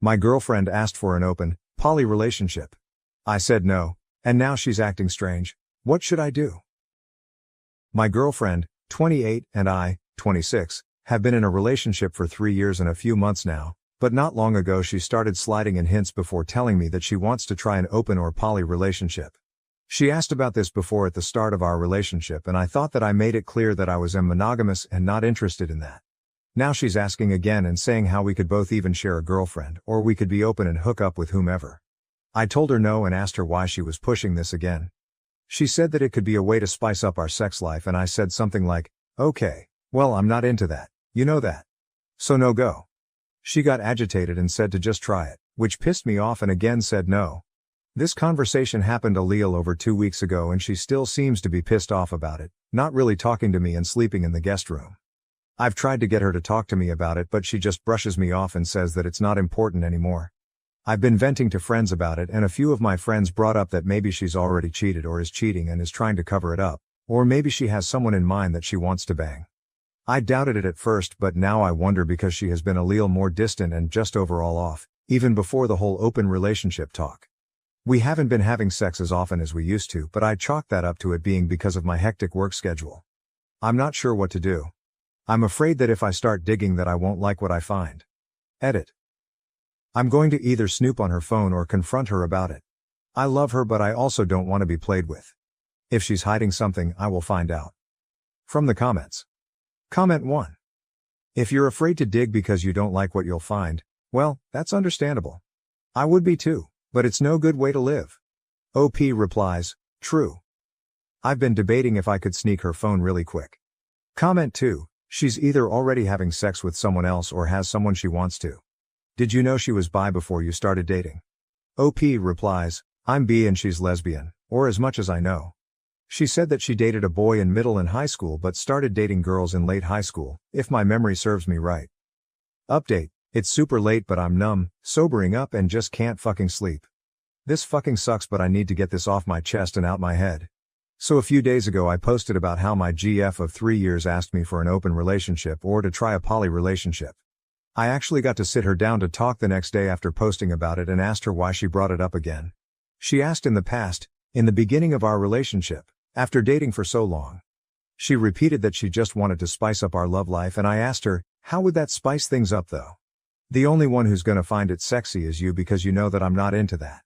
My girlfriend asked for an open, poly relationship. I said no, and now she's acting strange. What should I do? My girlfriend, 28, and I, 26, have been in a relationship for 3 years and a few months now, but not long ago she started sliding in hints before telling me that she wants to try an open or poly relationship. She asked about this before at the start of our relationship, and I thought that I made it clear that I was monogamous and not interested in that. Now she's asking again and saying how we could both even share a girlfriend, or we could be open and hook up with whomever. I told her no and asked her why she was pushing this again. She said that it could be a way to spice up our sex life, and I said something like, okay, well, I'm not into that, you know that. So no go. She got agitated and said to just try it, which pissed me off, and again said no. This conversation happened a little over 2 weeks ago and she still seems to be pissed off about it, not really talking to me and sleeping in the guest room. I've tried to get her to talk to me about it, but she just brushes me off and says that it's not important anymore. I've been venting to friends about it, and a few of my friends brought up that maybe she's already cheated or is cheating and is trying to cover it up, or maybe she has someone in mind that she wants to bang. I doubted it at first, but now I wonder because she has been a little more distant and just overall off, even before the whole open relationship talk. We haven't been having sex as often as we used to, but I chalk that up to it being because of my hectic work schedule. I'm not sure what to do. I'm afraid that if I start digging that I won't like what I find. Edit. I'm going to either snoop on her phone or confront her about it. I love her, but I also don't want to be played with. If she's hiding something, I will find out. From the comments. Comment 1. If you're afraid to dig because you don't like what you'll find, well, that's understandable. I would be too, but it's no good way to live. OP replies, true. I've been debating if I could sneak her phone really quick. Comment 2. She's either already having sex with someone else or has someone she wants to. Did you know she was bi before you started dating? OP replies, I'm bi and she's lesbian, or as much as I know. She said that she dated a boy in middle and high school but started dating girls in late high school, if my memory serves me right. Update, it's super late but I'm numb, sobering up and just can't fucking sleep. This fucking sucks, but I need to get this off my chest and out my head. So a few days ago I posted about how my GF of 3 years asked me for an open relationship or to try a poly relationship. I actually got to sit her down to talk the next day after posting about it and asked her why she brought it up again. She asked in the past, in the beginning of our relationship, after dating for so long. She repeated that she just wanted to spice up our love life, and I asked her, how would that spice things up though? The only one who's gonna find it sexy is you because you know that I'm not into that.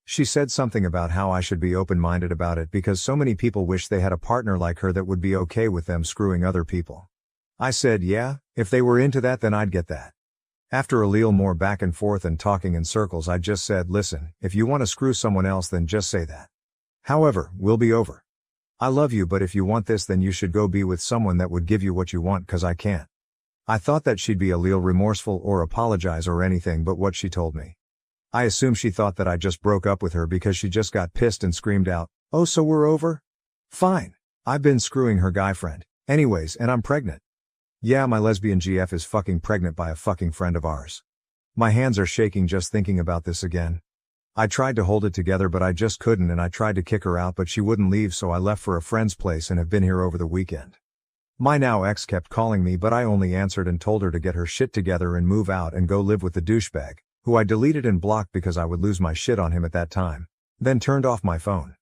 She said something about how I should be open-minded about it because so many people wish they had a partner like her that would be okay with them screwing other people. I said yeah, if they were into that then I'd get that. After a little more back and forth and talking in circles I just said, listen, if you want to screw someone else then just say that. However, we'll be over. I love you, but if you want this then you should go be with someone that would give you what you want, cause I can't. I thought that she'd be a little remorseful or apologize or anything but what she told me. I assume she thought that I just broke up with her because she just got pissed and screamed out, oh so we're over? Fine. I've been screwing her guy friend, anyways, and I'm pregnant. Yeah, my lesbian GF is fucking pregnant by a fucking friend of ours. My hands are shaking just thinking about this again. I tried to hold it together but I just couldn't, and I tried to kick her out but she wouldn't leave, so I left for a friend's place and have been here over the weekend. My now ex kept calling me but I only answered and told her to get her shit together and move out and go live with the douchebag, who I deleted and blocked because I would lose my shit on him at that time, then turned off my phone.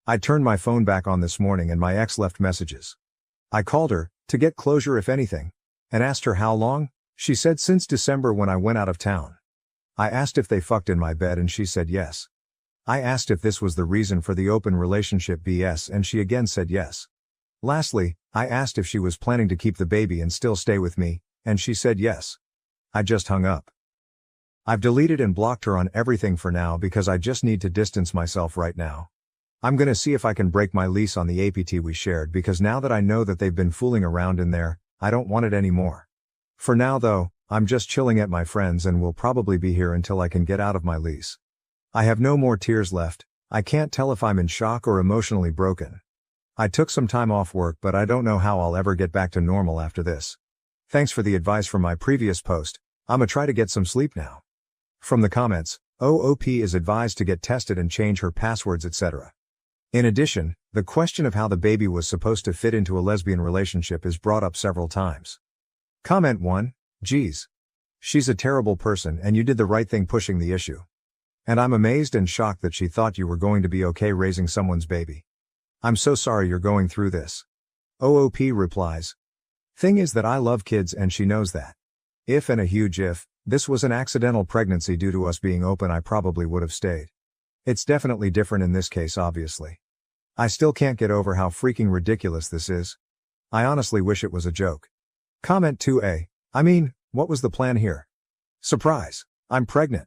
I turned my phone back on this morning and my ex left messages. I called her, to get closure if anything, and asked her how long. She said since December when I went out of town. I asked if they fucked in my bed and she said yes. I asked if this was the reason for the open relationship BS and she again said yes. Lastly, I asked if she was planning to keep the baby and still stay with me, and she said yes. I just hung up. I've deleted and blocked her on everything for now because I just need to distance myself right now. I'm gonna see if I can break my lease on the APT we shared because now that I know that they've been fooling around in there, I don't want it anymore. For now though, I'm just chilling at my friend's and will probably be here until I can get out of my lease. I have no more tears left. I can't tell if I'm in shock or emotionally broken. I took some time off work but I don't know how I'll ever get back to normal after this. Thanks for the advice from my previous post. I'ma try to get some sleep now. From the comments, OOP is advised to get tested and change her passwords, etc. In addition, the question of how the baby was supposed to fit into a lesbian relationship is brought up several times. Comment 1, geez. She's a terrible person and you did the right thing pushing the issue. And I'm amazed and shocked that she thought you were going to be okay raising someone's baby. I'm so sorry you're going through this. OOP replies. Thing is that I love kids and she knows that. If, and a huge if, this was an accidental pregnancy due to us being open, I probably would have stayed. It's definitely different in this case, obviously. I still can't get over how freaking ridiculous this is. I honestly wish it was a joke. Comment 2A. I mean, what was the plan here? Surprise! I'm pregnant.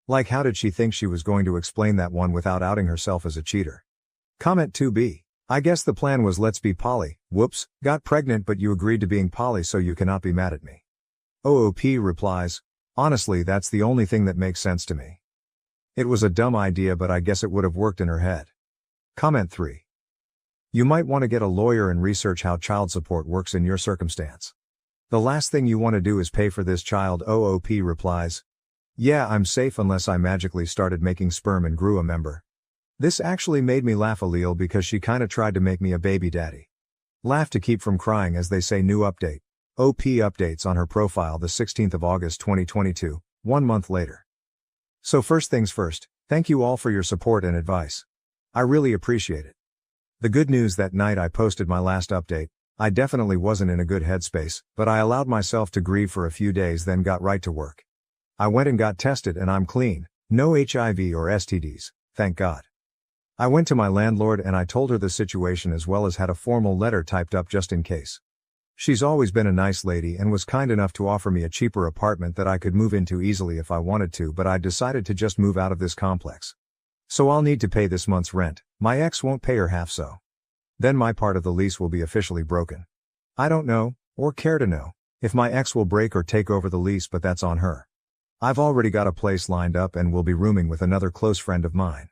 Like, how did she think she was going to explain that one without outing herself as a cheater? Comment 2B. I guess the plan was let's be poly. Whoops, got pregnant but you agreed to being poly so you cannot be mad at me. OOP replies. Honestly, that's the only thing that makes sense to me. It was a dumb idea but I guess it would have worked in her head. Comment 3. You might want to get a lawyer and research how child support works in your circumstance. The last thing you want to do is pay for this child. OOP replies. Yeah, I'm safe unless I magically started making sperm and grew a member. This actually made me laugh a little because she kinda tried to make me a baby daddy. Laugh to keep from crying, as they say. New update. OP updates on her profile the 16th of August 2022, 1 month later. So first things first, thank you all for your support and advice. I really appreciate it. The good news: that night I posted my last update, I definitely wasn't in a good headspace, but I allowed myself to grieve for a few days, then got right to work. I went and got tested and I'm clean, no HIV or STDs, thank God. I went to my landlord and I told her the situation as well as had a formal letter typed up just in case. She's always been a nice lady and was kind enough to offer me a cheaper apartment that I could move into easily if I wanted to, but I decided to just move out of this complex. So I'll need to pay this month's rent, my ex won't pay her half, so then my part of the lease will be officially broken. I don't know, or care to know, if my ex will break or take over the lease, but that's on her. I've already got a place lined up and will be rooming with another close friend of mine.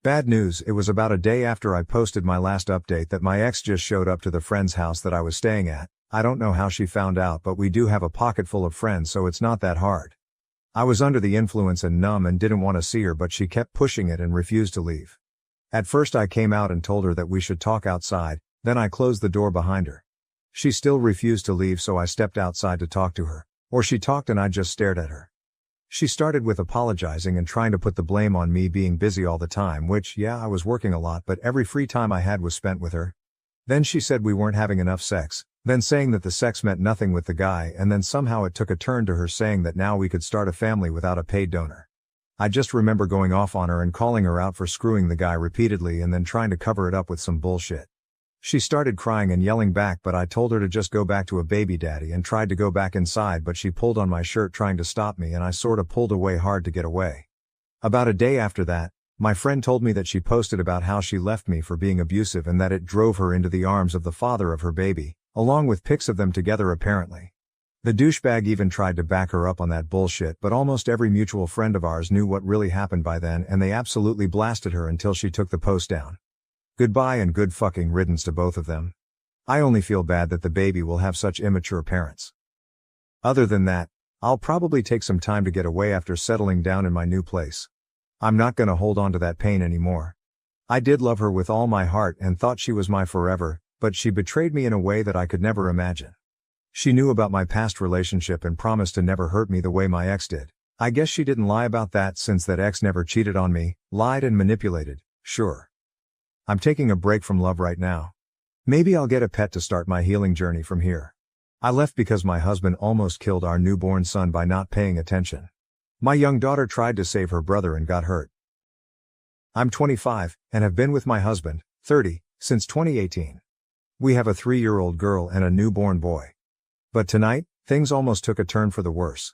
Bad news: it was about a day after I posted my last update that my ex just showed up to the friend's house that I was staying at. I don't know how she found out, but we do have a pocket full of friends, so it's not that hard. I was under the influence and numb and didn't want to see her, but she kept pushing it and refused to leave. At first I came out and told her that we should talk outside, then I closed the door behind her. She still refused to leave, so I stepped outside to talk to her, or she talked and I just stared at her. She started with apologizing and trying to put the blame on me being busy all the time, which, yeah, I was working a lot, but every free time I had was spent with her. Then she said we weren't having enough sex, then saying that the sex meant nothing with the guy, and then somehow it took a turn to her saying that now we could start a family without a paid donor. I just remember going off on her and calling her out for screwing the guy repeatedly and then trying to cover it up with some bullshit. She started crying and yelling back, but I told her to just go back to a baby daddy and tried to go back inside, but she pulled on my shirt trying to stop me and I sorta pulled away hard to get away. About a day after that, my friend told me that she posted about how she left me for being abusive and that it drove her into the arms of the father of her baby, along with pics of them together apparently. The douchebag even tried to back her up on that bullshit, but almost every mutual friend of ours knew what really happened by then and they absolutely blasted her until she took the post down. Goodbye and good fucking riddance to both of them. I only feel bad that the baby will have such immature parents. Other than that, I'll probably take some time to get away after settling down in my new place. I'm not gonna hold on to that pain anymore. I did love her with all my heart and thought she was my forever, but she betrayed me in a way that I could never imagine. She knew about my past relationship and promised to never hurt me the way my ex did. I guess she didn't lie about that, since that ex never cheated on me, lied and manipulated, sure. I'm taking a break from love right now. Maybe I'll get a pet to start my healing journey from here. I left because my husband almost killed our newborn son by not paying attention. My young daughter tried to save her brother and got hurt. I'm 25, and have been with my husband, 30, since 2018. We have a 3-year-old girl and a newborn boy. But tonight, things almost took a turn for the worse.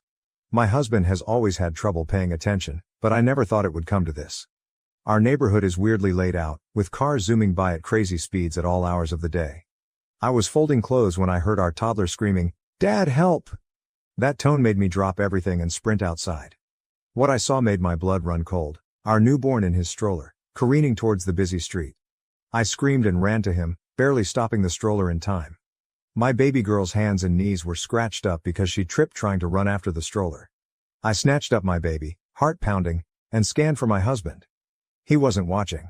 My husband has always had trouble paying attention, but I never thought it would come to this. Our neighborhood is weirdly laid out, with cars zooming by at crazy speeds at all hours of the day. I was folding clothes when I heard our toddler screaming, "Dad, help!" That tone made me drop everything and sprint outside. What I saw made my blood run cold, our newborn in his stroller, careening towards the busy street. I screamed and ran to him, barely stopping the stroller in time. My baby girl's hands and knees were scratched up because she tripped trying to run after the stroller. I snatched up my baby, heart pounding, and scanned for my husband. He wasn't watching.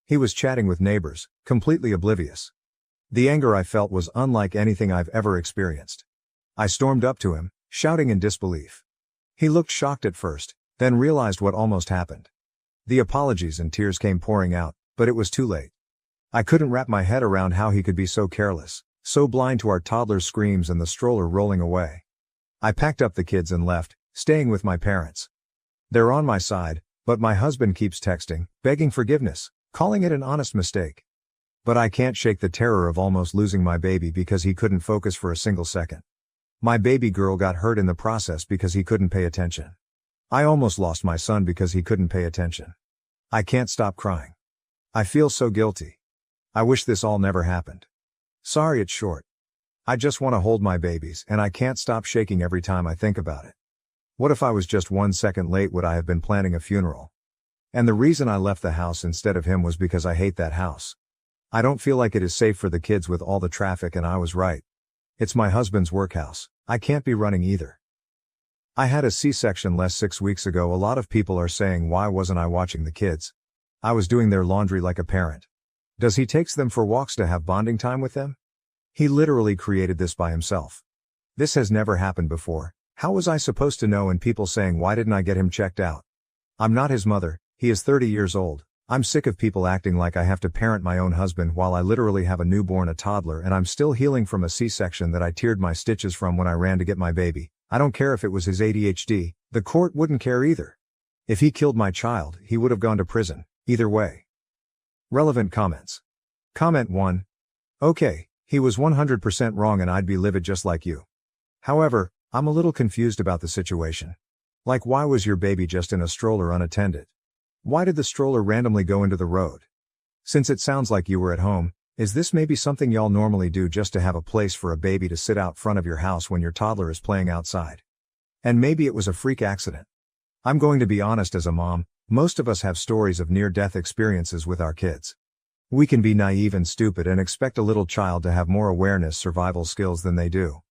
He was chatting with neighbors, completely oblivious. The anger I felt was unlike anything I've ever experienced. I stormed up to him, shouting in disbelief. He looked shocked at first, then realized what almost happened. The apologies and tears came pouring out, but it was too late. I couldn't wrap my head around how he could be so careless, so blind to our toddler's screams and the stroller rolling away. I packed up the kids and left, staying with my parents. They're on my side, but my husband keeps texting, begging forgiveness, calling it an honest mistake. But I can't shake the terror of almost losing my baby because he couldn't focus for a single second. My baby girl got hurt in the process because he couldn't pay attention. I almost lost my son because he couldn't pay attention. I can't stop crying. I feel so guilty. I wish this all never happened. Sorry it's short. I just want to hold my babies and I can't stop shaking every time I think about it. What if I was just 1 second late? Would I have been planning a funeral? And the reason I left the house instead of him was because I hate that house. I don't feel like it is safe for the kids with all the traffic, and I was right. It's my husband's workhouse. I can't be running either. I had a C-section less 6 weeks ago. A lot of people are saying, why wasn't I watching the kids? I was doing their laundry like a parent. Does he takes them for walks to have bonding time with them? He literally created this by himself. This has never happened before. How was I supposed to know? And people saying, why didn't I get him checked out? I'm not his mother. He is 30 years old. I'm sick of people acting like I have to parent my own husband while I literally have a newborn, a toddler, and I'm still healing from a C-section that I teared my stitches from when I ran to get my baby. I don't care if it was his ADHD. The court wouldn't care either. If he killed my child, he would have gone to prison. Either way. Relevant comments. Comment 1. Okay, he was 100% wrong and I'd be livid just like you. However, I'm a little confused about the situation. Like, why was your baby just in a stroller unattended? Why did the stroller randomly go into the road? Since it sounds like you were at home, is this maybe something y'all normally do just to have a place for a baby to sit out front of your house when your toddler is playing outside? And maybe it was a freak accident. I'm going to be honest, as a mom, most of us have stories of near-death experiences with our kids. We can be naive and stupid and expect a little child to have more awareness, survival skills than they do.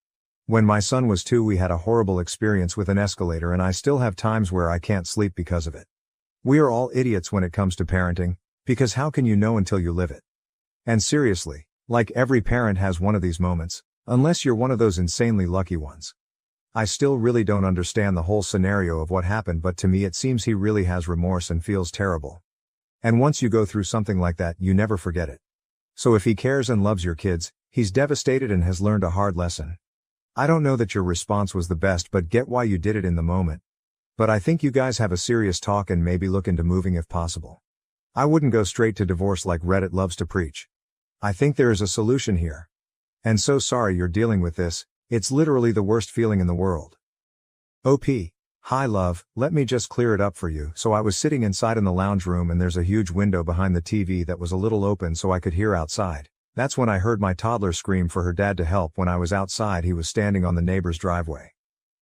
When my son was 2, we had a horrible experience with an escalator, and I still have times where I can't sleep because of it. We are all idiots when it comes to parenting, because how can you know until you live it? And seriously, like, every parent has one of these moments, unless you're one of those insanely lucky ones. I still really don't understand the whole scenario of what happened, but to me it seems he really has remorse and feels terrible. And once you go through something like that, you never forget it. So if he cares and loves your kids, he's devastated and has learned a hard lesson. I don't know that your response was the best, but get why you did it in the moment. But I think you guys have a serious talk and maybe look into moving if possible. I wouldn't go straight to divorce like Reddit loves to preach. I think there is a solution here. And so sorry you're dealing with this, it's literally the worst feeling in the world. OP. Hi love, let me just clear it up for you. So I was sitting inside in the lounge room and there's a huge window behind the TV that was a little open so I could hear outside. That's when I heard my toddler scream for her dad to help. When I was outside, he was standing on the neighbor's driveway.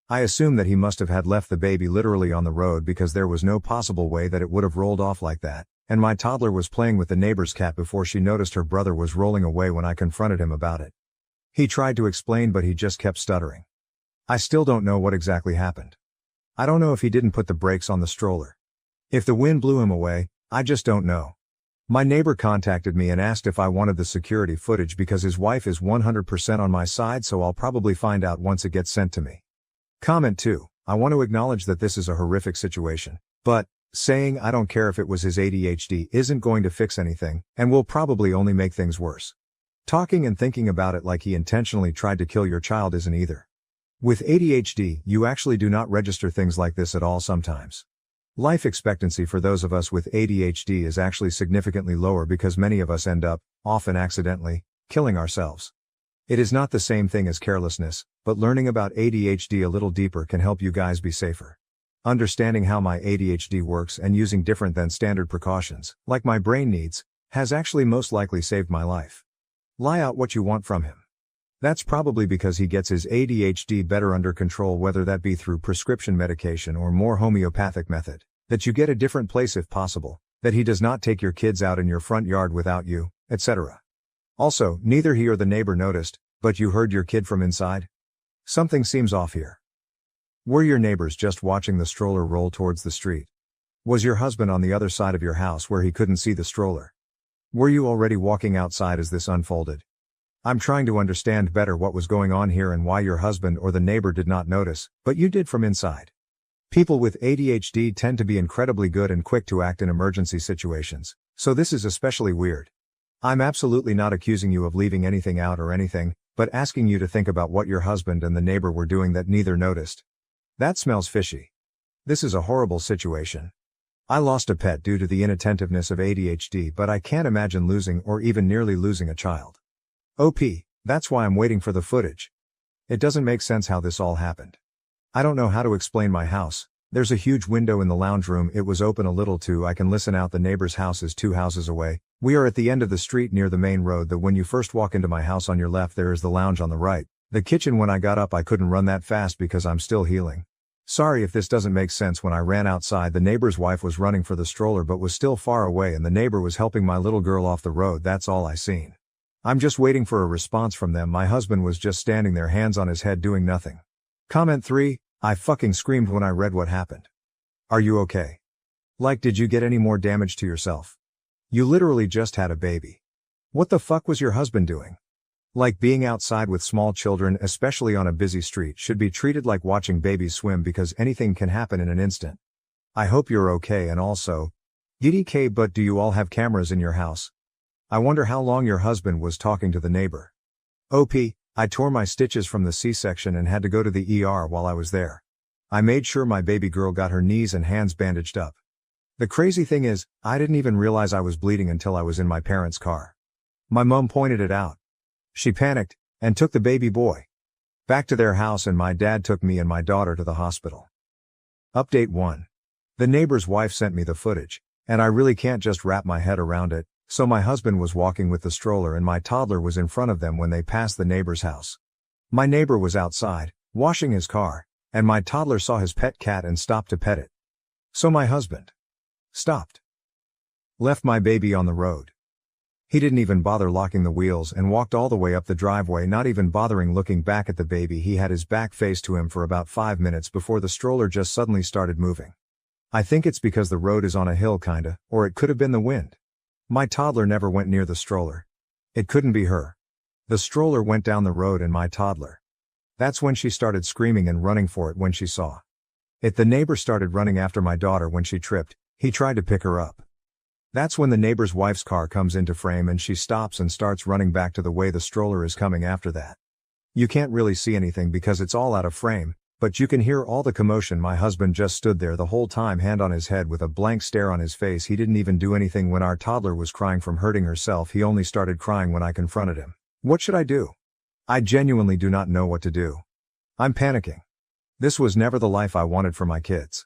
I assume that he must have had left the baby literally on the road because there was no possible way that it would have rolled off like that, and my toddler was playing with the neighbor's cat before she noticed her brother was rolling away when I confronted him about it. He tried to explain but he just kept stuttering. I still don't know what exactly happened. I don't know if he didn't put the brakes on the stroller. If the wind blew him away, I just don't know. My neighbor contacted me and asked if I wanted the security footage because his wife is 100% on my side, so I'll probably find out once it gets sent to me. Comment 2. I want to acknowledge that this is a horrific situation, but saying I don't care if it was his ADHD isn't going to fix anything, and will probably only make things worse. Talking and thinking about it like he intentionally tried to kill your child isn't either. With ADHD, you actually do not register things like this at all sometimes. Life expectancy for those of us with ADHD is actually significantly lower because many of us end up, often accidentally, killing ourselves. It is not the same thing as carelessness, but learning about ADHD a little deeper can help you guys be safer. Understanding how my ADHD works and using different than standard precautions, like my brain needs, has actually most likely saved my life. Lie out what you want from him. That's probably because he gets his ADHD better under control, whether that be through prescription medication or more homeopathic method, that you get a different place if possible, that he does not take your kids out in your front yard without you, etc. Also, neither he or the neighbor noticed, but you heard your kid from inside? Something seems off here. Were your neighbors just watching the stroller roll towards the street? Was your husband on the other side of your house where he couldn't see the stroller? Were you already walking outside as this unfolded? I'm trying to understand better what was going on here and why your husband or the neighbor did not notice, but you did from inside. People with ADHD tend to be incredibly good and quick to act in emergency situations, so this is especially weird. I'm absolutely not accusing you of leaving anything out or anything, but asking you to think about what your husband and the neighbor were doing that neither noticed. That smells fishy. This is a horrible situation. I lost a pet due to the inattentiveness of ADHD, but I can't imagine losing or even nearly losing a child. OP, that's why I'm waiting for the footage. It doesn't make sense how this all happened. I don't know how to explain my house. There's a huge window in the lounge room, it was open a little too, I can listen out, the neighbor's house is 2 houses away. We are at the end of the street near the main road that when you first walk into my house on your left there is the lounge on the right. The kitchen, when I got up I couldn't run that fast because I'm still healing. Sorry if this doesn't make sense. When I ran outside the neighbor's wife was running for the stroller but was still far away and the neighbor was helping my little girl off the road, that's all I seen. I'm just waiting for a response from them. My husband was just standing there, hands on his head, doing nothing. Comment 3, I fucking screamed when I read what happened. Are you okay? Like, did you get any more damage to yourself? You literally just had a baby. What the fuck was your husband doing? Like, being outside with small children, especially on a busy street, should be treated like watching babies swim because anything can happen in an instant. I hope you're okay. And also, DDK, but do you all have cameras in your house? I wonder how long your husband was talking to the neighbor. OP, I tore my stitches from the C-section and had to go to the ER while I was there. I made sure my baby girl got her knees and hands bandaged up. The crazy thing is, I didn't even realize I was bleeding until I was in my parents' car. My mom pointed it out. She panicked and took the baby boy back to their house, and my dad took me and my daughter to the hospital. Update 1. The neighbor's wife sent me the footage, and I really can't just wrap my head around it. So my husband was walking with the stroller and my toddler was in front of them when they passed the neighbor's house. My neighbor was outside, washing his car, and my toddler saw his pet cat and stopped to pet it. So my husband stopped. Left my baby on the road. He didn't even bother locking the wheels and walked all the way up the driveway, not even bothering looking back at the baby. He had his back faced to him for about 5 minutes before the stroller just suddenly started moving. I think it's because the road is on a hill kinda, or it could have been the wind. My toddler never went near the stroller. It couldn't be her. The stroller went down the road and my toddler. That's when she started screaming and running for it when she saw it. The neighbor started running after my daughter when she tripped. He tried to pick her up. That's when the neighbor's wife's car comes into frame and she stops and starts running back to the way the stroller is coming after that. You can't really see anything because it's all out of frame, but you can hear all the commotion. My husband just stood there the whole time, hand on his head with a blank stare on his face. He didn't even do anything when our toddler was crying from hurting herself. He only started crying when I confronted him. What should I do? I genuinely do not know what to do. I'm panicking. This was never the life I wanted for my kids.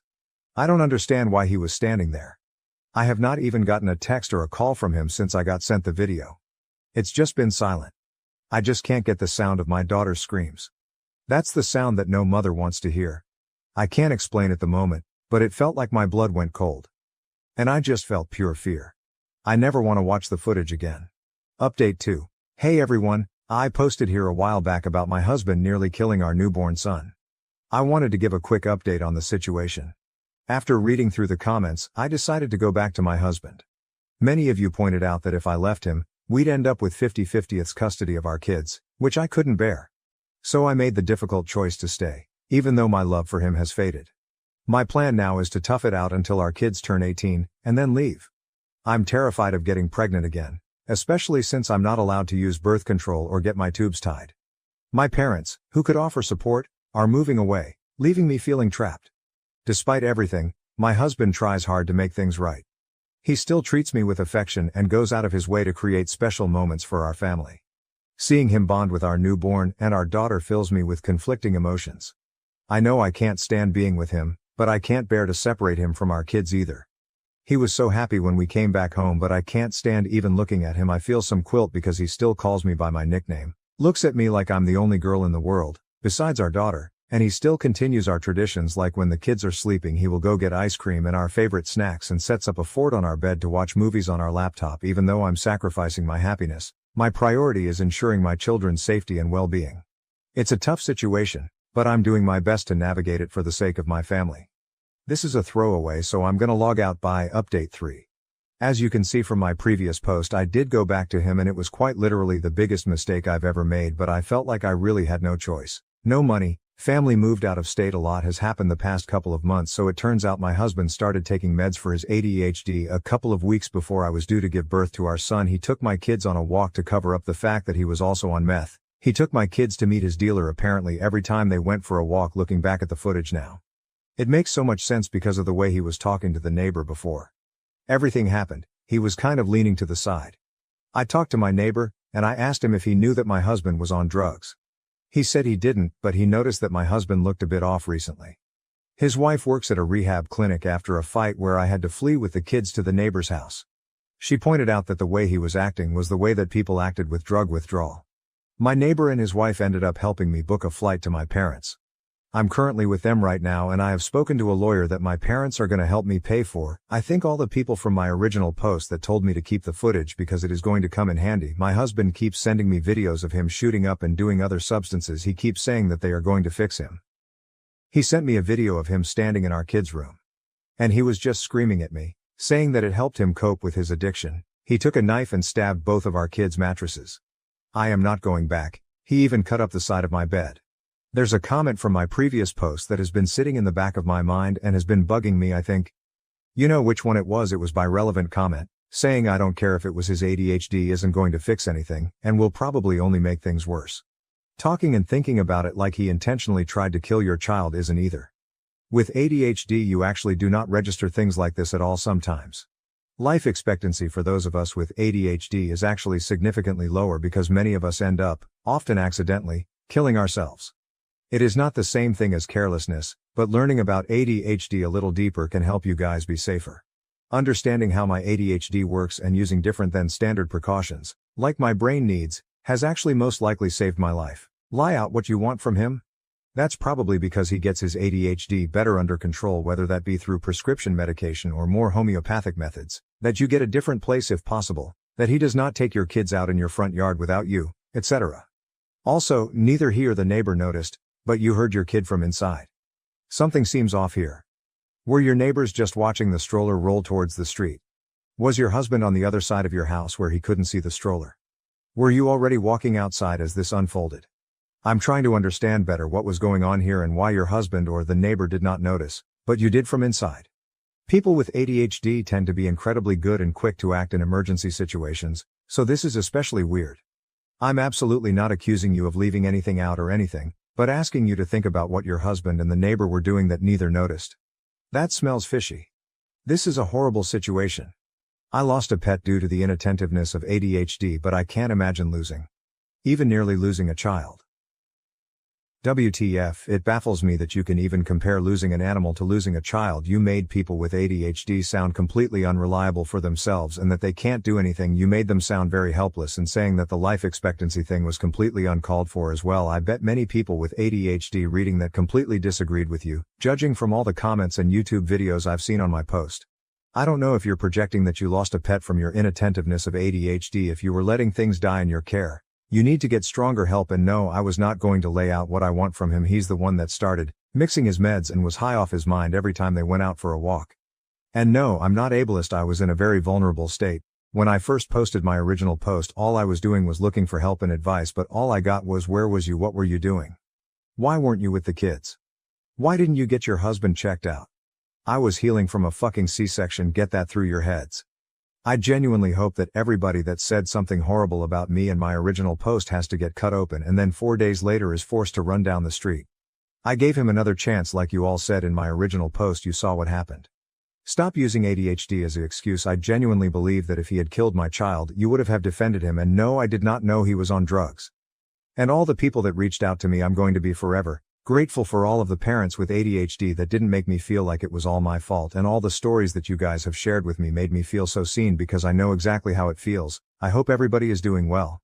I don't understand why he was standing there. I have not even gotten a text or a call from him since I got sent the video. It's just been silent. I just can't get the sound of my daughter's screams. That's the sound that no mother wants to hear. I can't explain at the moment, but it felt like my blood went cold. And I just felt pure fear. I never want to watch the footage again. Update 2. Hey everyone, I posted here a while back about my husband nearly killing our newborn son. I wanted to give a quick update on the situation. After reading through the comments, I decided to go back to my husband. Many of you pointed out that if I left him, we'd end up with 50-50th custody of our kids, which I couldn't bear. So I made the difficult choice to stay, even though my love for him has faded. My plan now is to tough it out until our kids turn 18, and then leave. I'm terrified of getting pregnant again, especially since I'm not allowed to use birth control or get my tubes tied. My parents, who could offer support, are moving away, leaving me feeling trapped. Despite everything, my husband tries hard to make things right. He still treats me with affection and goes out of his way to create special moments for our family. Seeing him bond with our newborn and our daughter fills me with conflicting emotions. I know I can't stand being with him, but I can't bear to separate him from our kids either. He was so happy when we came back home, but I can't stand even looking at him. I feel some guilt because he still calls me by my nickname, looks at me like I'm the only girl in the world, besides our daughter, and he still continues our traditions, like when the kids are sleeping he will go get ice cream and our favorite snacks and sets up a fort on our bed to watch movies on our laptop. Even though I'm sacrificing my happiness, my priority is ensuring my children's safety and well-being. It's a tough situation, but I'm doing my best to navigate it for the sake of my family. This is a throwaway, so I'm gonna log out by update 3. As you can see from my previous post, I did go back to him and it was quite literally the biggest mistake I've ever made, but I felt like I really had no choice. No money, family moved out of state, a lot has happened the past couple of months, so it turns out my husband started taking meds for his ADHD a couple of weeks before I was due to give birth to our son. He took my kids on a walk to cover up the fact that he was also on meth. He took my kids to meet his dealer apparently every time they went for a walk. Looking back at the footage now, it makes so much sense because of the way he was talking to the neighbor before everything happened. He was kind of leaning to the side. I talked to my neighbor, and I asked him if he knew that my husband was on drugs. He said he didn't, but he noticed that my husband looked a bit off recently. His wife works at a rehab clinic after a fight where I had to flee with the kids to the neighbor's house. She pointed out that the way he was acting was the way that people acted with drug withdrawal. My neighbor and his wife ended up helping me book a flight to my parents. I'm currently with them right now, and I have spoken to a lawyer that my parents are going to help me pay for. I thank all the people from my original post that told me to keep the footage because it is going to come in handy. My husband keeps sending me videos of him shooting up and doing other substances. He keeps saying that they are going to fix him. He sent me a video of him standing in our kids' room. And he was just screaming at me, saying that it helped him cope with his addiction. He took a knife and stabbed both of our kids' mattresses. I am not going back. He even cut up the side of my bed. There's a comment from my previous post that has been sitting in the back of my mind and has been bugging me. I think you know which one it was. It was by relevant comment, saying I don't care if it was his ADHD, isn't going to fix anything, and will probably only make things worse. Talking and thinking about it like he intentionally tried to kill your child isn't either. With ADHD you actually do not register things like this at all sometimes. Life expectancy for those of us with ADHD is actually significantly lower because many of us end up, often accidentally, killing ourselves. It is not the same thing as carelessness, but learning about ADHD a little deeper can help you guys be safer. Understanding how my ADHD works and using different than standard precautions, like my brain needs, has actually most likely saved my life. Lie out what you want from him? That's probably because he gets his ADHD better under control, whether that be through prescription medication or more homeopathic methods, that you get a different place if possible, that he does not take your kids out in your front yard without you, etc. Also, neither he or the neighbor noticed, but you heard your kid from inside. Something seems off here. Were your neighbors just watching the stroller roll towards the street? Was your husband on the other side of your house where he couldn't see the stroller? Were you already walking outside as this unfolded? I'm trying to understand better what was going on here and why your husband or the neighbor did not notice, but you did from inside. People with ADHD tend to be incredibly good and quick to act in emergency situations, so this is especially weird. I'm absolutely not accusing you of leaving anything out or anything, but asking you to think about what your husband and the neighbor were doing that neither noticed. That smells fishy. This is a horrible situation. I lost a pet due to the inattentiveness of ADHD, but I can't imagine even nearly losing a child. WTF, it baffles me that you can even compare losing an animal to losing a child. You made people with ADHD sound completely unreliable for themselves and that they can't do anything. You made them sound very helpless, and saying that the life expectancy thing was completely uncalled for as well. I bet many people with ADHD reading that completely disagreed with you, judging from all the comments and YouTube videos I've seen on my post. I don't know if you're projecting that you lost a pet from your inattentiveness of ADHD. If you were letting things die in your care, you need to get stronger help. And no, I was not going to lay out what I want from him. He's the one that started mixing his meds and was high off his mind every time they went out for a walk. And no, I'm not ableist. I was in a very vulnerable state. When I first posted my original post, all I was doing was looking for help and advice, but all I got was, where was you? What were you doing? Why weren't you with the kids? Why didn't you get your husband checked out? I was healing from a fucking C-section. Get that through your heads. I genuinely hope that everybody that said something horrible about me and my original post has to get cut open and then 4 days later is forced to run down the street. I gave him another chance like you all said in my original post. You saw what happened. Stop using ADHD as an excuse. I genuinely believe that if he had killed my child, you would have defended him. And no, I did not know he was on drugs. And all the people that reached out to me, I'm going to be forever grateful for all of the parents with ADHD that didn't make me feel like it was all my fault, and all the stories that you guys have shared with me made me feel so seen because I know exactly how it feels. I hope everybody is doing well.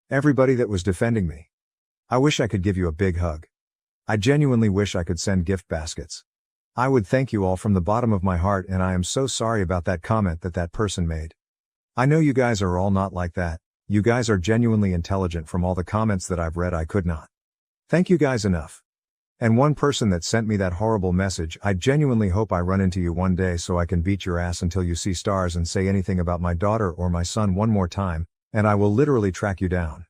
Everybody that was defending me. I wish I could give you a big hug. I genuinely wish I could send gift baskets. I would thank you all from the bottom of my heart, and I am so sorry about that comment that person made. I know you guys are all not like that. You guys are genuinely intelligent. From all the comments that I've read, I could not thank you guys enough. And one person that sent me that horrible message, I genuinely hope I run into you one day so I can beat your ass until you see stars and say anything about my daughter or my son one more time, and I will literally track you down.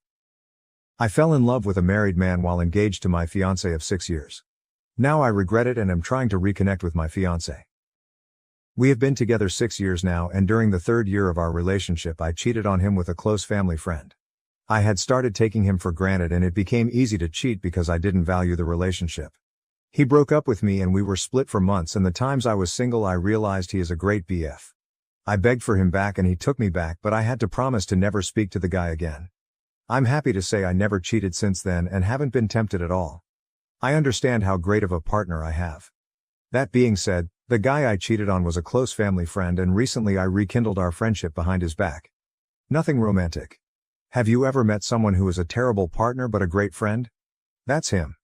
I fell in love with a married man while engaged to my fiancé of 6 years. Now I regret it and am trying to reconnect with my fiancé. We have been together 6 years now, and during the 3rd year of our relationship I cheated on him with a close family friend. I had started taking him for granted and it became easy to cheat because I didn't value the relationship. He broke up with me and we were split for months, and the times I was single I realized he is a great BF. I begged for him back and he took me back, but I had to promise to never speak to the guy again. I'm happy to say I never cheated since then and haven't been tempted at all. I understand how great of a partner I have. That being said, the guy I cheated on was a close family friend, and recently I rekindled our friendship behind his back. Nothing romantic. Have you ever met someone who is a terrible partner but a great friend? That's him.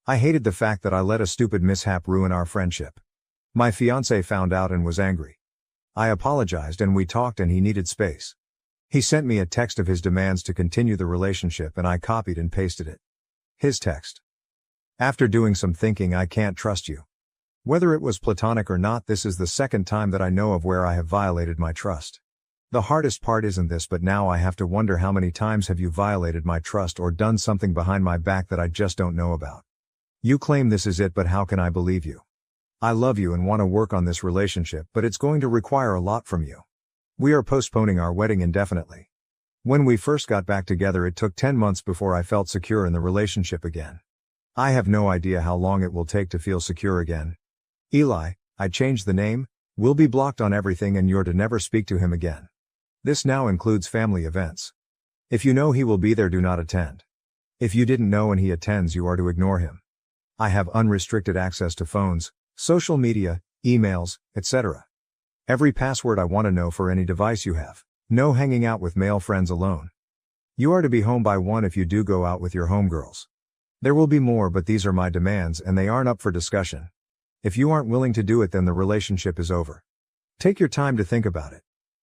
I hated the fact that I let a stupid mishap ruin our friendship. My fiancé found out and was angry. I apologized and we talked, and he needed space. He sent me a text of his demands to continue the relationship and I copied and pasted it. His text. After doing some thinking, I can't trust you. Whether it was platonic or not, this is the 2nd time that I know of where I have violated my trust. The hardest part isn't this, but now I have to wonder how many times have you violated my trust or done something behind my back that I just don't know about. You claim this is it, but how can I believe you? I love you and want to work on this relationship, but it's going to require a lot from you. We are postponing our wedding indefinitely. When we first got back together it took 10 months before I felt secure in the relationship again. I have no idea how long it will take to feel secure again. Eli, I changed the name, will be blocked on everything, and you're to never speak to him again. This now includes family events. If you know he will be there, do not attend. If you didn't know and he attends, you are to ignore him. I have unrestricted access to phones, social media, emails, etc. Every password I want to know for any device you have. No hanging out with male friends alone. You are to be home by 1 if you do go out with your homegirls. There will be more, but these are my demands and they aren't up for discussion. If you aren't willing to do it, then the relationship is over. Take your time to think about it.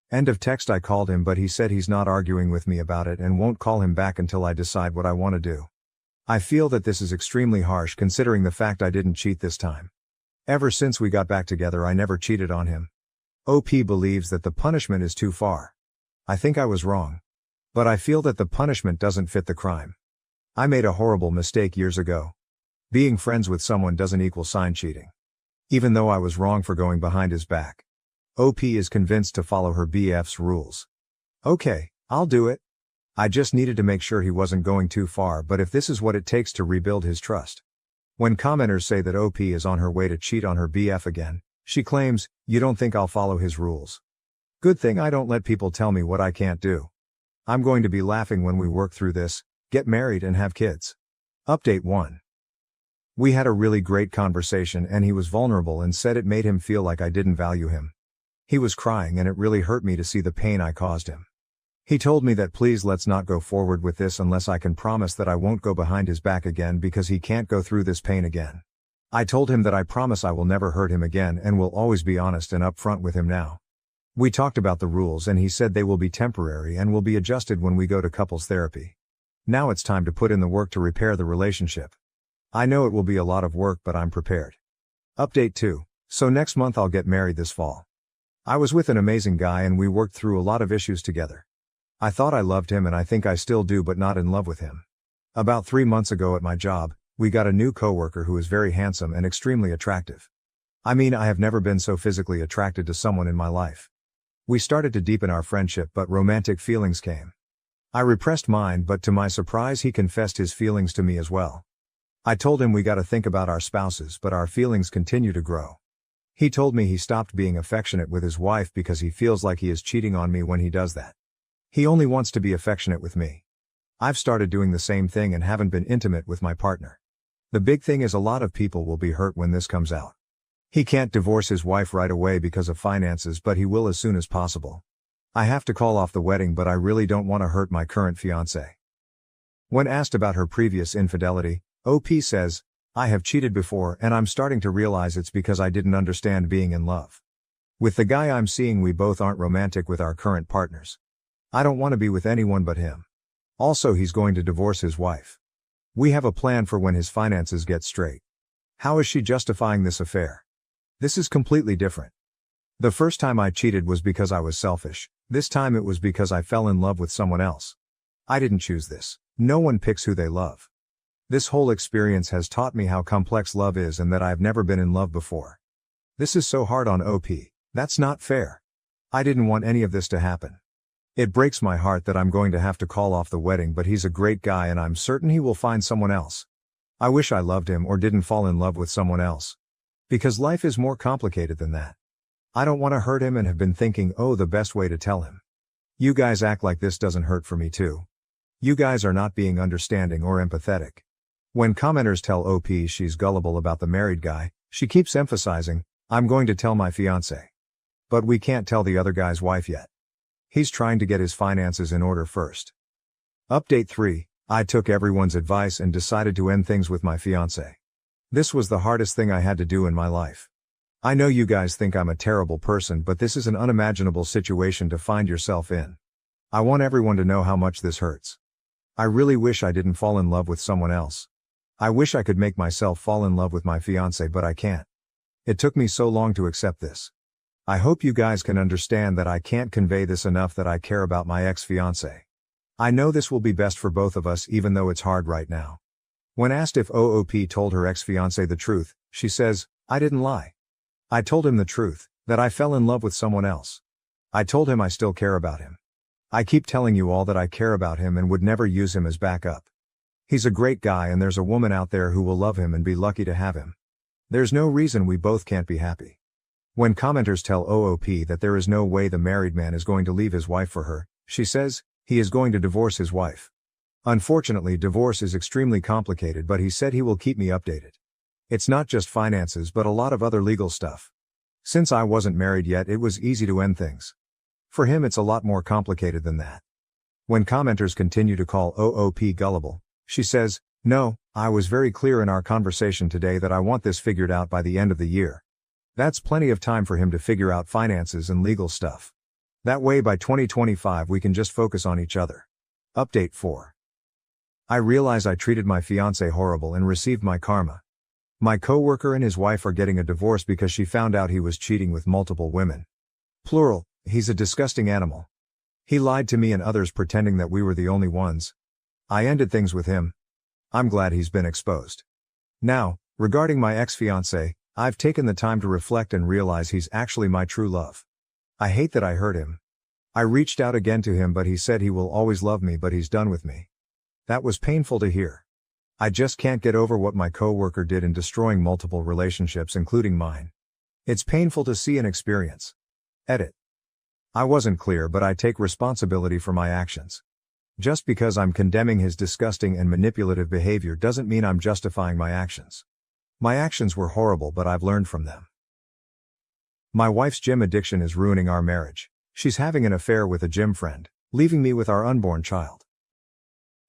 End of text. I called him, but he said he's not arguing with me about it and won't call him back until I decide what I want to do. I feel that this is extremely harsh considering the fact I didn't cheat this time. Ever since we got back together I never cheated on him. OP believes that the punishment is too far. I think I was wrong. But I feel that the punishment doesn't fit the crime. I made a horrible mistake years ago. Being friends with someone doesn't equal sign cheating. Even though I was wrong for going behind his back. OP is convinced to follow her BF's rules. Okay, I'll do it. I just needed to make sure he wasn't going too far, but if this is what it takes to rebuild his trust. When commenters say that OP is on her way to cheat on her BF again, she claims, "You don't think I'll follow his rules? Good thing I don't let people tell me what I can't do. I'm going to be laughing when we work through this, get married and have kids." Update 1. We had a really great conversation and he was vulnerable and said it made him feel like I didn't value him. He was crying and it really hurt me to see the pain I caused him. He told me that please let's not go forward with this unless I can promise that I won't go behind his back again because he can't go through this pain again. I told him that I promise I will never hurt him again and will always be honest and upfront with him now. We talked about the rules and he said they will be temporary and will be adjusted when we go to couples therapy. Now it's time to put in the work to repair the relationship. I know it will be a lot of work, but I'm prepared. Update 2. So next month I'll get married this fall. I was with an amazing guy and we worked through a lot of issues together. I thought I loved him and I think I still do, but not in love with him. About 3 months ago at my job, we got a new coworker who is very handsome and extremely attractive. I mean, I have never been so physically attracted to someone in my life. We started to deepen our friendship, but romantic feelings came. I repressed mine, but to my surprise he confessed his feelings to me as well. I told him we gotta think about our spouses, but our feelings continue to grow. He told me he stopped being affectionate with his wife because he feels like he is cheating on me when he does that. He only wants to be affectionate with me. I've started doing the same thing and haven't been intimate with my partner. The big thing is a lot of people will be hurt when this comes out. He can't divorce his wife right away because of finances, but he will as soon as possible. I have to call off the wedding, but I really don't want to hurt my current fiancé. When asked about her previous infidelity, OP says, "I have cheated before and I'm starting to realize it's because I didn't understand being in love. With the guy I'm seeing, we both aren't romantic with our current partners. I don't want to be with anyone but him. Also, he's going to divorce his wife. We have a plan for when his finances get straight. How is she justifying this affair? This is completely different. The first time I cheated was because I was selfish. This time it was because I fell in love with someone else. I didn't choose this. No one picks who they love. This whole experience has taught me how complex love is and that I've never been in love before. This is so hard on OP. That's not fair. I didn't want any of this to happen. It breaks my heart that I'm going to have to call off the wedding, but he's a great guy and I'm certain he will find someone else. I wish I loved him or didn't fall in love with someone else. Because life is more complicated than that. I don't want to hurt him and have been thinking, oh, the best way to tell him. You guys act like this doesn't hurt for me too. You guys are not being understanding or empathetic. When commenters tell OP she's gullible about the married guy, she keeps emphasizing, I'm going to tell my fiancé. But we can't tell the other guy's wife yet. He's trying to get his finances in order first. Update 3, I took everyone's advice and decided to end things with my fiancé. This was the hardest thing I had to do in my life. I know you guys think I'm a terrible person, but this is an unimaginable situation to find yourself in. I want everyone to know how much this hurts. I really wish I didn't fall in love with someone else. I wish I could make myself fall in love with my fiancé, but I can't. It took me so long to accept this. I hope you guys can understand that I can't convey this enough, that I care about my ex-fiancé. I know this will be best for both of us, even though it's hard right now. When asked if OOP told her ex-fiancé the truth, she says, I didn't lie. I told him the truth, that I fell in love with someone else. I told him I still care about him. I keep telling you all that I care about him and would never use him as backup. He's a great guy and there's a woman out there who will love him and be lucky to have him. There's no reason we both can't be happy. When commenters tell OOP that there is no way the married man is going to leave his wife for her, she says, he is going to divorce his wife. Unfortunately, divorce is extremely complicated, but he said he will keep me updated. It's not just finances but a lot of other legal stuff. Since I wasn't married yet, it was easy to end things. For him it's a lot more complicated than that. When commenters continue to call OOP gullible, she says, no, I was very clear in our conversation today that I want this figured out by the end of the year. That's plenty of time for him to figure out finances and legal stuff. That way by 2025 we can just focus on each other. Update 4. I realize I treated my fiancé horrible and received my karma. My coworker and his wife are getting a divorce because she found out he was cheating with multiple women. Plural, he's a disgusting animal. He lied to me and others pretending that we were the only ones. I ended things with him. I'm glad he's been exposed. Now, regarding my ex-fiancé, I've taken the time to reflect and realize he's actually my true love. I hate that I hurt him. I reached out again to him but he said he will always love me, but he's done with me. That was painful to hear. I just can't get over what my coworker did in destroying multiple relationships, including mine. It's painful to see and experience. Edit. I wasn't clear, but I take responsibility for my actions. Just because I'm condemning his disgusting and manipulative behavior doesn't mean I'm justifying my actions. My actions were horrible, but I've learned from them. My wife's gym addiction is ruining our marriage. She's having an affair with a gym friend, leaving me with our unborn child.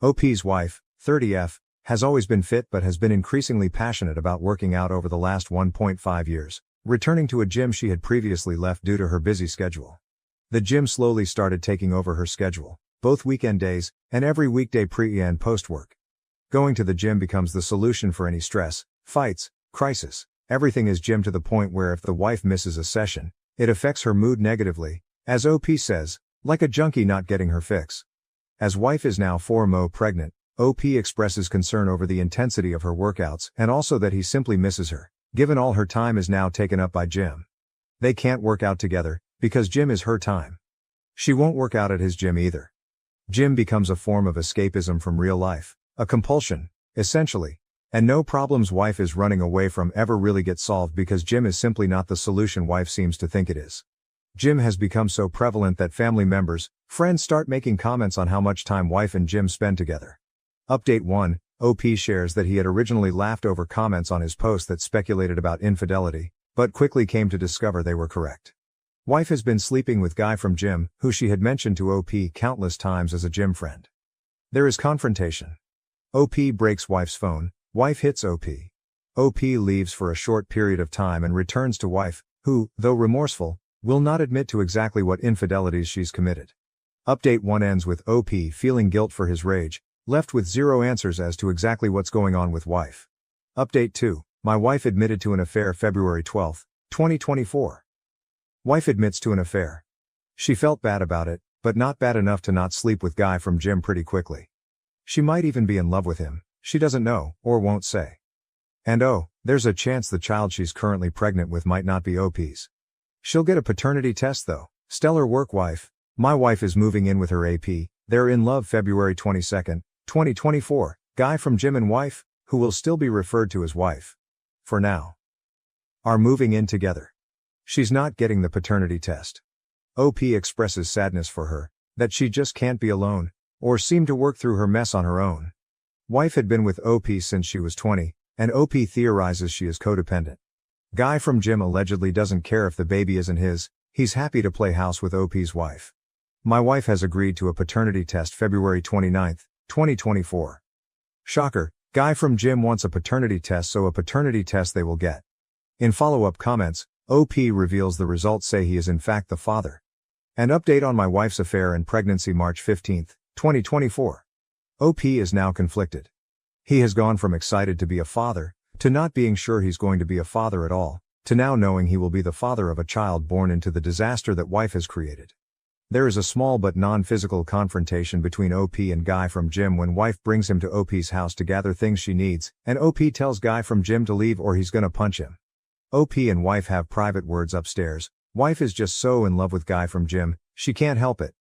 OP's wife, 30F, has always been fit but has been increasingly passionate about working out over the last 1.5 years, returning to a gym she had previously left due to her busy schedule. The gym slowly started taking over her schedule, both weekend days, and every weekday pre- and post-work. Going to the gym becomes the solution for any stress, fights, crisis. Everything is gym, to the point where if the wife misses a session, it affects her mood negatively, as OP says, like a junkie not getting her fix. As wife is now 4 months pregnant, OP expresses concern over the intensity of her workouts and also that he simply misses her, given all her time is now taken up by gym. They can't work out together, because gym is her time. She won't work out at his gym either. Gym becomes a form of escapism from real life, a compulsion, essentially. And no problems wife is running away from ever really get solved because gym is simply not the solution wife seems to think it is. Gym has become so prevalent that family members, friends start making comments on how much time wife and gym spend together. Update 1, OP shares that he had originally laughed over comments on his post that speculated about infidelity, but quickly came to discover they were correct. Wife has been sleeping with guy from gym, who she had mentioned to OP countless times as a gym friend. There is confrontation. OP breaks wife's phone, wife hits OP. OP leaves for a short period of time and returns to wife, who, though remorseful, will not admit to exactly what infidelities she's committed. Update 1 ends with OP feeling guilt for his rage, left with zero answers as to exactly what's going on with wife. Update 2. My wife admitted to an affair February 12, 2024. Wife admits to an affair. She felt bad about it, but not bad enough to not sleep with guy from gym pretty quickly. She might even be in love with him, she doesn't know, or won't say. And oh, there's a chance the child she's currently pregnant with might not be OP's. She'll get a paternity test though. Stellar work, wife. My wife is moving in with her AP, they're in love February 22, 2024, guy from gym and wife, who will still be referred to as wife. For now. Are moving in together. She's not getting the paternity test. OP expresses sadness for her, that she just can't be alone, or seem to work through her mess on her own. Wife had been with OP since she was 20, and OP theorizes she is codependent. Guy from gym allegedly doesn't care if the baby isn't his, he's happy to play house with OP's wife. My wife has agreed to a paternity test February 29, 2024. Shocker, guy from gym wants a paternity test, so a paternity test they will get. In follow-up comments, OP reveals the results say he is in fact the father. An update on my wife's affair and pregnancy March 15, 2024. OP is now conflicted. He has gone from excited to be a father, to not being sure he's going to be a father at all, to now knowing he will be the father of a child born into the disaster that wife has created. There is a small but non-physical confrontation between OP and guy from gym when wife brings him to OP's house to gather things she needs, and OP tells guy from gym to leave or he's gonna punch him. OP and wife have private words upstairs. Wife is just so in love with guy from gym, she can't help it.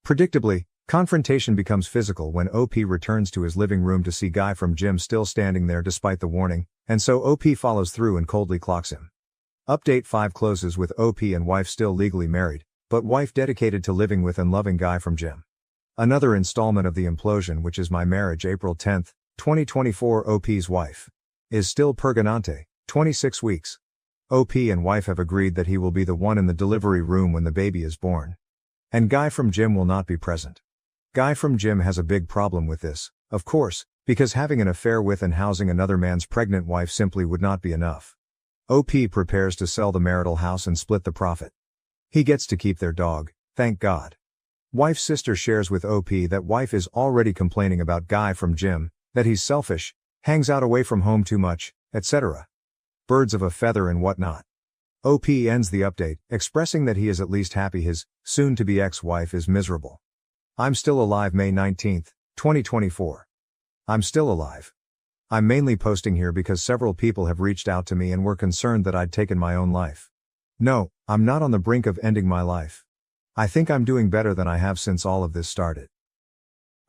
Predictably, confrontation becomes physical when OP returns to his living room to see guy from gym still standing there despite the warning, and so OP follows through and coldly clocks him. Update 5 closes with OP and wife still legally married, but wife dedicated to living with and loving guy from gym. Another installment of the implosion, which is my marriage April 10, 2024. OP's wife is still purgante, 26 weeks. OP and wife have agreed that he will be the one in the delivery room when the baby is born. And guy from gym will not be present. Guy from gym has a big problem with this, of course, because having an affair with and housing another man's pregnant wife simply would not be enough. OP prepares to sell the marital house and split the profit. He gets to keep their dog, thank God. Wife's sister shares with OP that wife is already complaining about guy from gym, that he's selfish, hangs out away from home too much, etc. Birds of a feather and whatnot. OP ends the update, expressing that he is at least happy his soon-to-be ex-wife is miserable. I'm still alive May 19, 2024. I'm still alive. I'm mainly posting here because several people have reached out to me and were concerned that I'd taken my own life. No, I'm not on the brink of ending my life. I think I'm doing better than I have since all of this started.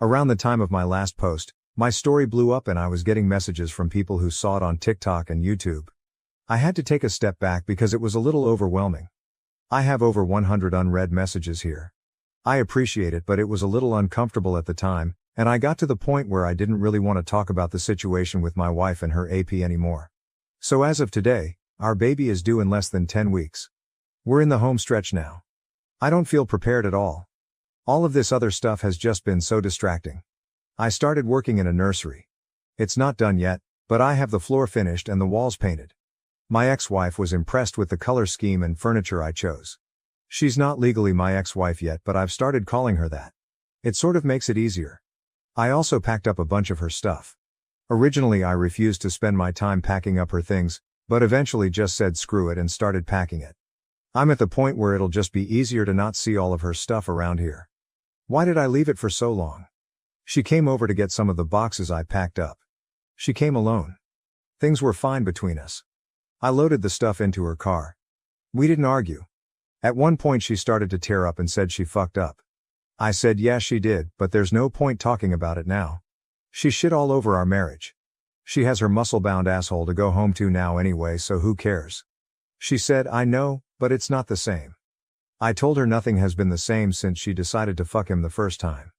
Around the time of my last post, my story blew up and I was getting messages from people who saw it on TikTok and YouTube. I had to take a step back because it was a little overwhelming. I have over 100 unread messages here. I appreciate it, but it was a little uncomfortable at the time, and I got to the point where I didn't really want to talk about the situation with my wife and her AP anymore. So as of today, our baby is due in less than 10 weeks. We're in the home stretch now. I don't feel prepared at all. All of this other stuff has just been so distracting. I started working in a nursery. It's not done yet, but I have the floor finished and the walls painted. My ex-wife was impressed with the color scheme and furniture I chose. She's not legally my ex-wife yet, but I've started calling her that. It sort of makes it easier. I also packed up a bunch of her stuff. Originally I refused to spend my time packing up her things, but eventually just said screw it and started packing it. I'm at the point where it'll just be easier to not see all of her stuff around here. Why did I leave it for so long? She came over to get some of the boxes I packed up. She came alone. Things were fine between us. I loaded the stuff into her car. We didn't argue. At one point she started to tear up and said she fucked up. I said yeah she did, but there's no point talking about it now. She shit all over our marriage. She has her muscle-bound asshole to go home to now anyway, so who cares? She said I know, but it's not the same. I told her nothing has been the same since she decided to fuck him the first time.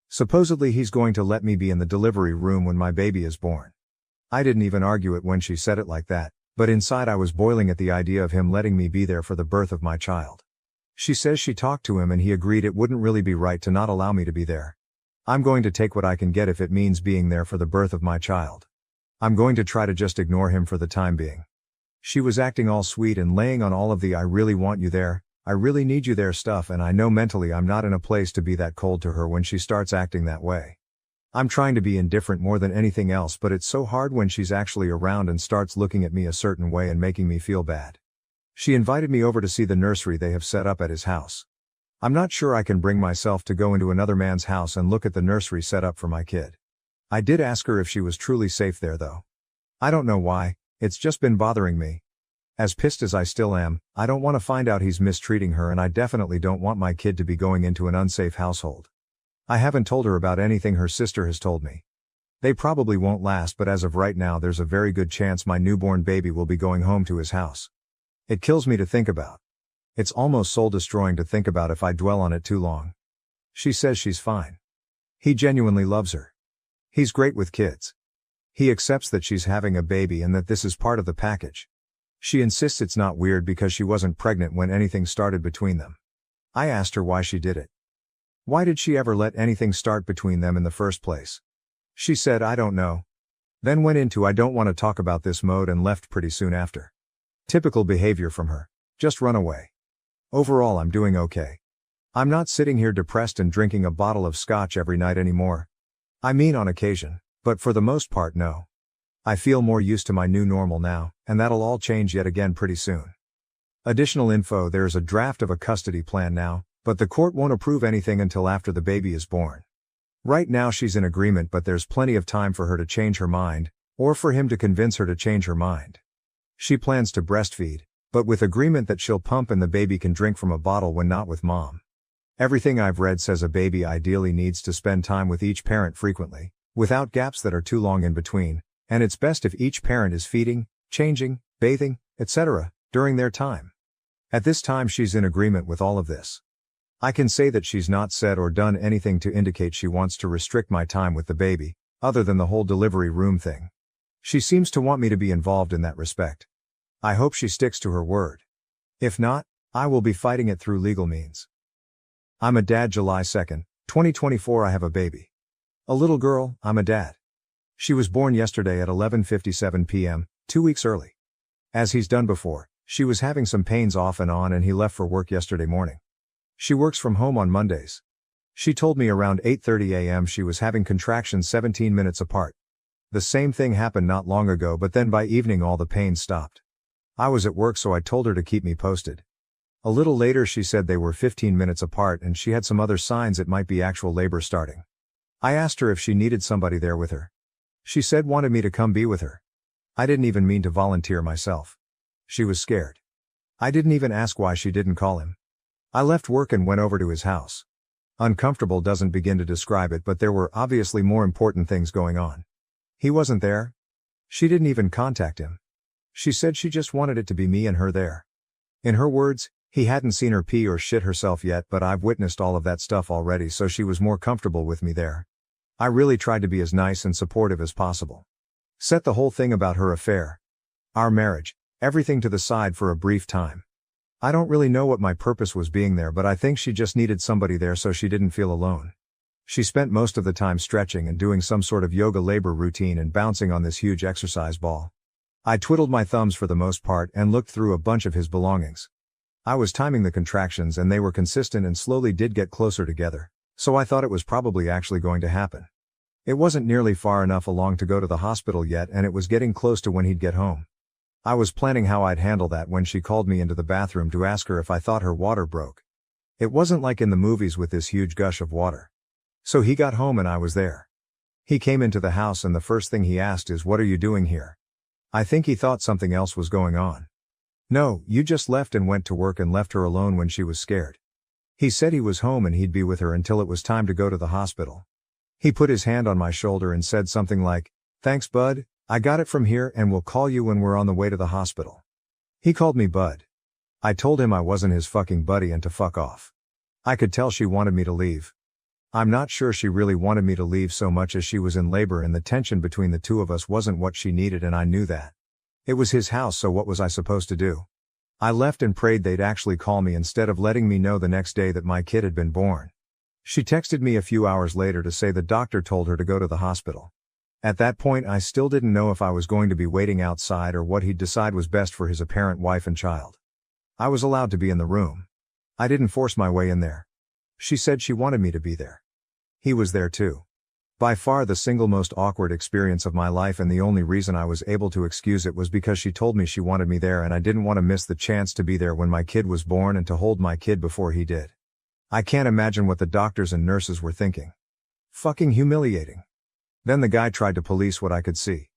Supposedly he's going to let me be in the delivery room when my baby is born. I didn't even argue it when she said it like that, but inside I was boiling at the idea of him letting me be there for the birth of my child. She says she talked to him and he agreed it wouldn't really be right to not allow me to be there. I'm going to take what I can get if it means being there for the birth of my child. I'm going to try to just ignore him for the time being. She was acting all sweet and laying on all of the I really want you there, I really need you there stuff, and I know mentally I'm not in a place to be that cold to her when she starts acting that way. I'm trying to be indifferent more than anything else, but it's so hard when she's actually around and starts looking at me a certain way and making me feel bad. She invited me over to see the nursery they have set up at his house. I'm not sure I can bring myself to go into another man's house and look at the nursery set up for my kid. I did ask her if she was truly safe there though. I don't know why, it's just been bothering me. As pissed as I still am, I don't want to find out he's mistreating her, and I definitely don't want my kid to be going into an unsafe household. I haven't told her about anything her sister has told me. They probably won't last, but as of right now there's a very good chance my newborn baby will be going home to his house. It kills me to think about. It's almost soul-destroying to think about if I dwell on it too long. She says she's fine. He genuinely loves her. He's great with kids. He accepts that she's having a baby and that this is part of the package. She insists it's not weird because she wasn't pregnant when anything started between them. I asked her why she did it. Why did she ever let anything start between them in the first place? She said, I don't know. Then went into I don't want to talk about this mode and left pretty soon after. Typical behavior from her. Just run away. Overall, I'm doing okay. I'm not sitting here depressed and drinking a bottle of scotch every night anymore. I mean on occasion, but for the most part no. I feel more used to my new normal now, and that'll all change yet again pretty soon. Additional info: there's a draft of a custody plan now, but the court won't approve anything until after the baby is born. Right now she's in agreement, but there's plenty of time for her to change her mind, or for him to convince her to change her mind. She plans to breastfeed, but with agreement that she'll pump and the baby can drink from a bottle when not with mom. Everything I've read says a baby ideally needs to spend time with each parent frequently, without gaps that are too long in between, and it's best if each parent is feeding, changing, bathing, etc., during their time. At this time she's in agreement with all of this. I can say that she's not said or done anything to indicate she wants to restrict my time with the baby, other than the whole delivery room thing. She seems to want me to be involved in that respect. I hope she sticks to her word. If not, I will be fighting it through legal means. I'm a dad. July 2nd, 2024. I have a baby. A little girl. I'm a dad. She was born yesterday at 11:57 p.m., 2 weeks early. As he's done before, she was having some pains off and on and he left for work yesterday morning. She works from home on Mondays. She told me around 8:30 a.m. she was having contractions 17 minutes apart. The same thing happened not long ago, but then by evening all the pains stopped. I was at work, so I told her to keep me posted. A little later she said they were 15 minutes apart and she had some other signs it might be actual labor starting. I asked her if she needed somebody there with her. She said wanted me to come be with her. I didn't even mean to volunteer myself. She was scared. I didn't even ask why she didn't call him. I left work and went over to his house. Uncomfortable doesn't begin to describe it, but there were obviously more important things going on. He wasn't there. She didn't even contact him. She said she just wanted it to be me and her there. In her words, he hadn't seen her pee or shit herself yet, but I've witnessed all of that stuff already, so she was more comfortable with me there. I really tried to be as nice and supportive as possible. Set the whole thing about her affair, our marriage, everything to the side for a brief time. I don't really know what my purpose was being there, but I think she just needed somebody there so she didn't feel alone. She spent most of the time stretching and doing some sort of yoga labor routine and bouncing on this huge exercise ball. I twiddled my thumbs for the most part and looked through a bunch of his belongings. I was timing the contractions and they were consistent and slowly did get closer together, so I thought it was probably actually going to happen. It wasn't nearly far enough along to go to the hospital yet, and it was getting close to when he'd get home. I was planning how I'd handle that when she called me into the bathroom to ask her if I thought her water broke. It wasn't like in the movies with this huge gush of water. So he got home and I was there. He came into the house and the first thing he asked is, "What are you doing here?" I think he thought something else was going on. "No, you just left and went to work and left her alone when she was scared." He said he was home and he'd be with her until it was time to go to the hospital. He put his hand on my shoulder and said something like, "Thanks, bud, I got it from here and we'll call you when we're on the way to the hospital." He called me bud. I told him I wasn't his fucking buddy and to fuck off. I could tell she wanted me to leave. I'm not sure she really wanted me to leave so much as she was in labor and the tension between the two of us wasn't what she needed, and I knew that. It was his house, so what was I supposed to do? I left and prayed they'd actually call me instead of letting me know the next day that my kid had been born. She texted me a few hours later to say the doctor told her to go to the hospital. At that point I still didn't know if I was going to be waiting outside or what he'd decide was best for his apparent wife and child. I was allowed to be in the room. I didn't force my way in there. She said she wanted me to be there. He was there too. By far the single most awkward experience of my life, and the only reason I was able to excuse it was because she told me she wanted me there and I didn't want to miss the chance to be there when my kid was born and to hold my kid before he did. I can't imagine what the doctors and nurses were thinking. Fucking humiliating. Then the guy tried to police what I could see.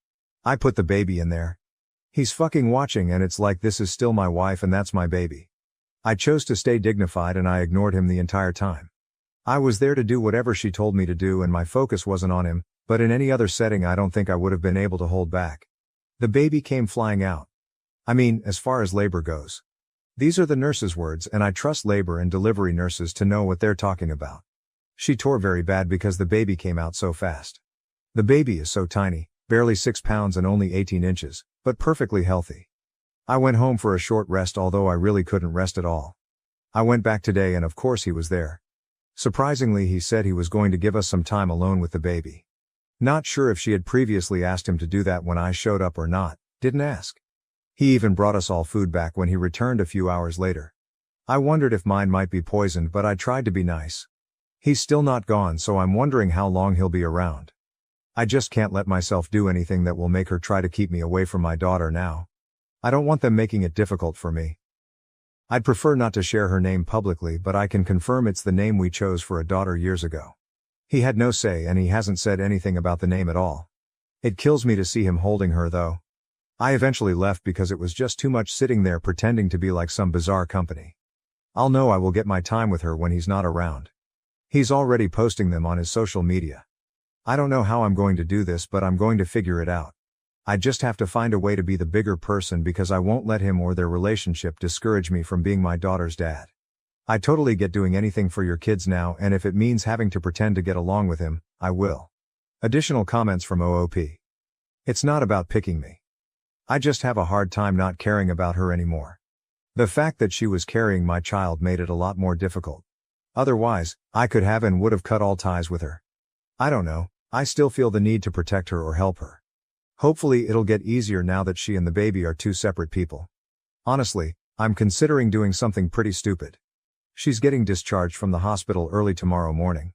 I put the baby in there. He's fucking watching and it's like this is still my wife and that's my baby. I chose to stay dignified and I ignored him the entire time. I was there to do whatever she told me to do and my focus wasn't on him, but in any other setting I don't think I would have been able to hold back. The baby came flying out. I mean, as far as labor goes. These are the nurses' words and I trust labor and delivery nurses to know what they're talking about. She tore very bad because the baby came out so fast. The baby is so tiny, barely 6 pounds and only 18 inches, but perfectly healthy. I went home for a short rest, although I really couldn't rest at all. I went back today and of course he was there. Surprisingly, he said he was going to give us some time alone with the baby. Not sure if she had previously asked him to do that when I showed up or not, didn't ask. He even brought us all food back when he returned a few hours later. I wondered if mine might be poisoned, but I tried to be nice. He's still not gone, so I'm wondering how long he'll be around. I just can't let myself do anything that will make her try to keep me away from my daughter now. I don't want them making it difficult for me. I'd prefer not to share her name publicly, but I can confirm it's the name we chose for a daughter years ago. He had no say and he hasn't said anything about the name at all. It kills me to see him holding her though. I eventually left because it was just too much sitting there pretending to be like some bizarre company. I'll know I will get my time with her when he's not around. He's already posting them on his social media. I don't know how I'm going to do this, but I'm going to figure it out. I just have to find a way to be the bigger person because I won't let him or their relationship discourage me from being my daughter's dad. I totally get doing anything for your kids now, and if it means having to pretend to get along with him, I will. Additional comments from OOP. It's not about picking me. I just have a hard time not caring about her anymore. The fact that she was carrying my child made it a lot more difficult. Otherwise, I could have and would have cut all ties with her. I don't know, I still feel the need to protect her or help her. Hopefully it'll get easier now that she and the baby are two separate people. Honestly, I'm considering doing something pretty stupid. She's getting discharged from the hospital early tomorrow morning.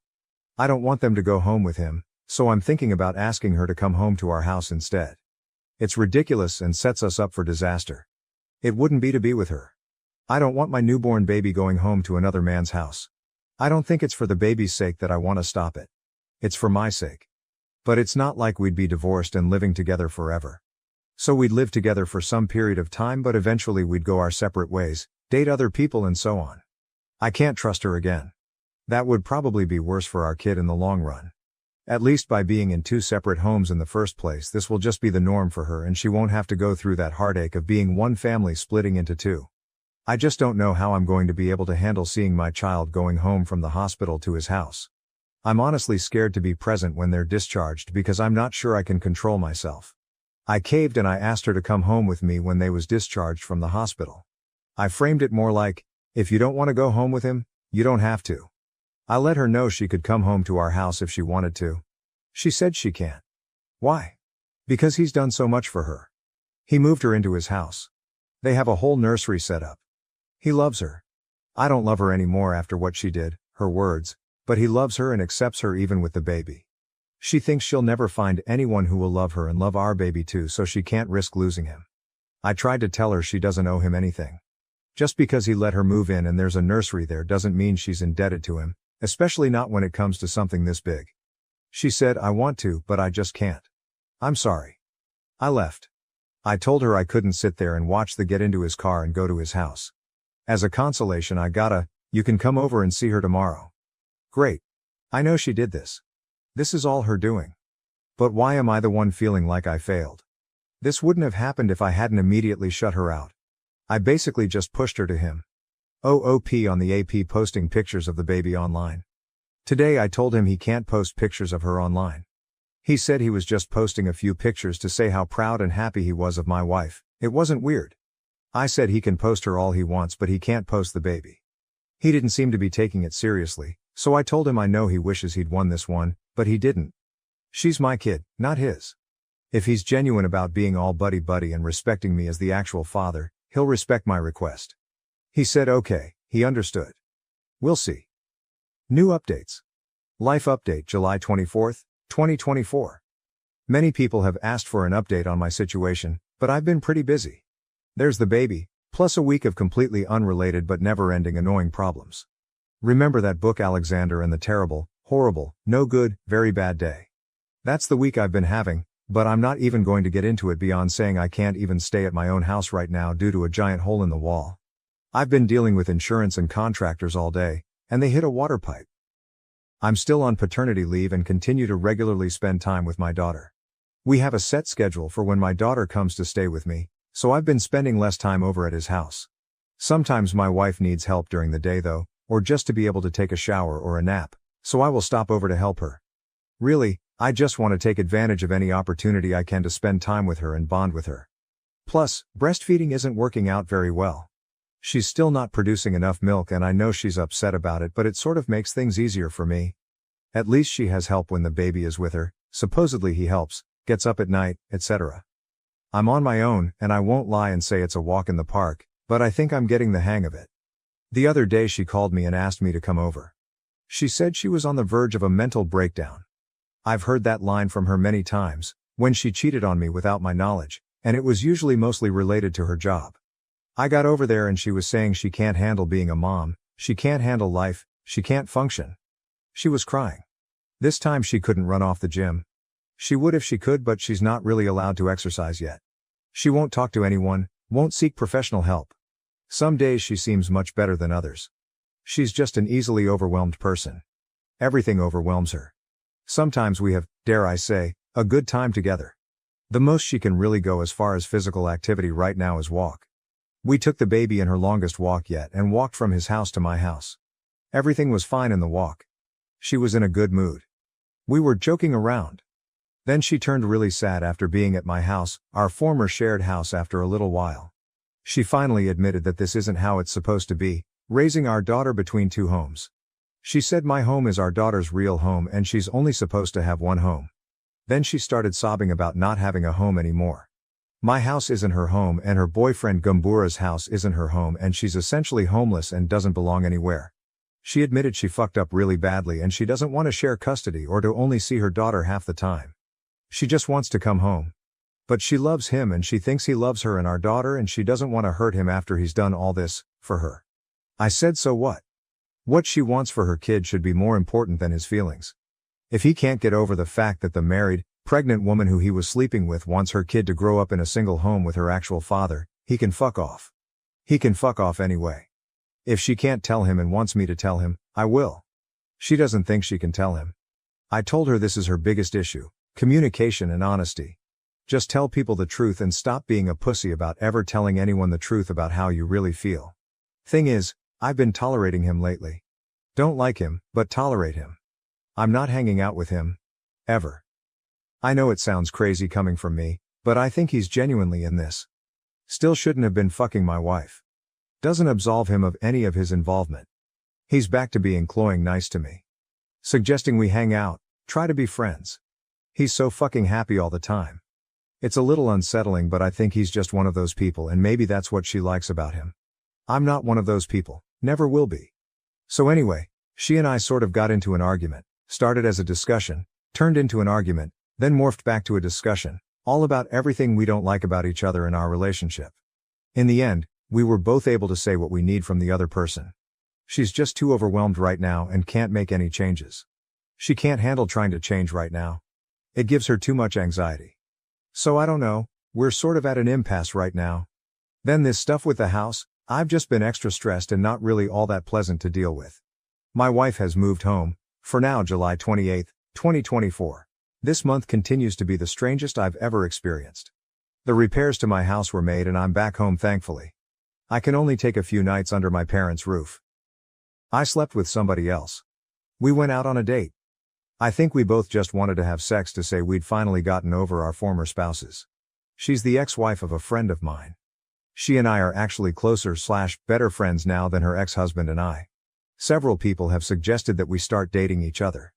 I don't want them to go home with him, so I'm thinking about asking her to come home to our house instead. It's ridiculous and sets us up for disaster. It wouldn't be to be with her. I don't want my newborn baby going home to another man's house. I don't think it's for the baby's sake that I want to stop it. It's for my sake. But it's not like we'd be divorced and living together forever. So we'd live together for some period of time, but eventually we'd go our separate ways, date other people and so on. I can't trust her again. That would probably be worse for our kid in the long run. At least by being in two separate homes in the first place, this will just be the norm for her and she won't have to go through that heartache of being one family splitting into two. I just don't know how I'm going to be able to handle seeing my child going home from the hospital to his house. I'm honestly scared to be present when they're discharged because I'm not sure I can control myself. I caved and I asked her to come home with me when they was discharged from the hospital. I framed it more like, if you don't want to go home with him, you don't have to. I let her know she could come home to our house if she wanted to. She said she can't. Why? Because he's done so much for her. He moved her into his house. They have a whole nursery set up. He loves her. I don't love her anymore after what she did, her words. But he loves her and accepts her even with the baby. She thinks she'll never find anyone who will love her and love our baby too, so she can't risk losing him. I tried to tell her she doesn't owe him anything. Just because he let her move in and there's a nursery there doesn't mean she's indebted to him, especially not when it comes to something this big. She said, I want to, but I just can't. I'm sorry. I left. I told her I couldn't sit there and watch the get into his car and go to his house. As a consolation, you can come over and see her tomorrow. Great. I know she did this. This is all her doing. But why am I the one feeling like I failed? This wouldn't have happened if I hadn't immediately shut her out. I basically just pushed her to him. OOP on the AP posting pictures of the baby online. Today I told him he can't post pictures of her online. He said he was just posting a few pictures to say how proud and happy he was of my wife. It wasn't weird. I said he can post her all he wants, but he can't post the baby. He didn't seem to be taking it seriously. So I told him I know he wishes he'd won this one, but he didn't. She's my kid, not his. If he's genuine about being all buddy-buddy and respecting me as the actual father, he'll respect my request. He said okay, he understood. We'll see. New updates. Life update July 24, 2024. Many people have asked for an update on my situation, but I've been pretty busy. There's the baby, plus a week of completely unrelated but never-ending annoying problems. Remember that book Alexander and the Terrible, Horrible, No Good, Very Bad Day? That's the week I've been having, but I'm not even going to get into it beyond saying I can't even stay at my own house right now due to a giant hole in the wall. I've been dealing with insurance and contractors all day, and they hit a water pipe. I'm still on paternity leave and continue to regularly spend time with my daughter. We have a set schedule for when my daughter comes to stay with me, so I've been spending less time over at his house. Sometimes my wife needs help during the day though, or just to be able to take a shower or a nap, so I will stop over to help her. Really, I just want to take advantage of any opportunity I can to spend time with her and bond with her. Plus, breastfeeding isn't working out very well. She's still not producing enough milk and I know she's upset about it, but it sort of makes things easier for me. At least she has help when the baby is with her, supposedly he helps, gets up at night, etc. I'm on my own, and I won't lie and say it's a walk in the park, but I think I'm getting the hang of it. The other day she called me and asked me to come over. She said she was on the verge of a mental breakdown. I've heard that line from her many times, when she cheated on me without my knowledge, and it was usually mostly related to her job. I got over there and she was saying she can't handle being a mom, she can't handle life, she can't function. She was crying. This time she couldn't run off the gym. She would if she could, but she's not really allowed to exercise yet. She won't talk to anyone, won't seek professional help. Some days she seems much better than others. She's just an easily overwhelmed person. Everything overwhelms her. Sometimes we have, dare I say, a good time together. The most she can really go as far as physical activity right now is walk. We took the baby in her longest walk yet and walked from his house to my house. Everything was fine in the walk. She was in a good mood. We were joking around. Then she turned really sad after being at my house, our former shared house, after a little while. She finally admitted that this isn't how it's supposed to be, raising our daughter between two homes. She said my home is our daughter's real home and she's only supposed to have one home. Then she started sobbing about not having a home anymore. My house isn't her home and her boyfriend Gumbura's house isn't her home and she's essentially homeless and doesn't belong anywhere. She admitted she fucked up really badly and she doesn't want to share custody or to only see her daughter half the time. She just wants to come home. But she loves him and she thinks he loves her and our daughter and she doesn't want to hurt him after he's done all this, for her. I said so what? What she wants for her kid should be more important than his feelings. If he can't get over the fact that the married, pregnant woman who he was sleeping with wants her kid to grow up in a single home with her actual father, he can fuck off. He can fuck off anyway. If she can't tell him and wants me to tell him, I will. She doesn't think she can tell him. I told her this is her biggest issue, communication and honesty. Just tell people the truth and stop being a pussy about ever telling anyone the truth about how you really feel. Thing is, I've been tolerating him lately. Don't like him, but tolerate him. I'm not hanging out with him. Ever. I know it sounds crazy coming from me, but I think he's genuinely in this. Still shouldn't have been fucking my wife. Doesn't absolve him of any of his involvement. He's back to being cloying nice to me. Suggesting we hang out, try to be friends. He's so fucking happy all the time. It's a little unsettling, but I think he's just one of those people and maybe that's what she likes about him. I'm not one of those people, never will be. So anyway, she and I sort of got into an argument, started as a discussion, turned into an argument, then morphed back to a discussion, all about everything we don't like about each other in our relationship. In the end, we were both able to say what we need from the other person. She's just too overwhelmed right now and can't make any changes. She can't handle trying to change right now. It gives her too much anxiety. So I don't know, we're sort of at an impasse right now. Then this stuff with the house, I've just been extra stressed and not really all that pleasant to deal with. My wife has moved home, for now July 28, 2024. This month continues to be the strangest I've ever experienced. The repairs to my house were made and I'm back home thankfully. I can only take a few nights under my parents' roof. I slept with somebody else. We went out on a date. I think we both just wanted to have sex to say we'd finally gotten over our former spouses. She's the ex-wife of a friend of mine. She and I are actually closer/better friends now than her ex-husband and I. Several people have suggested that we start dating each other.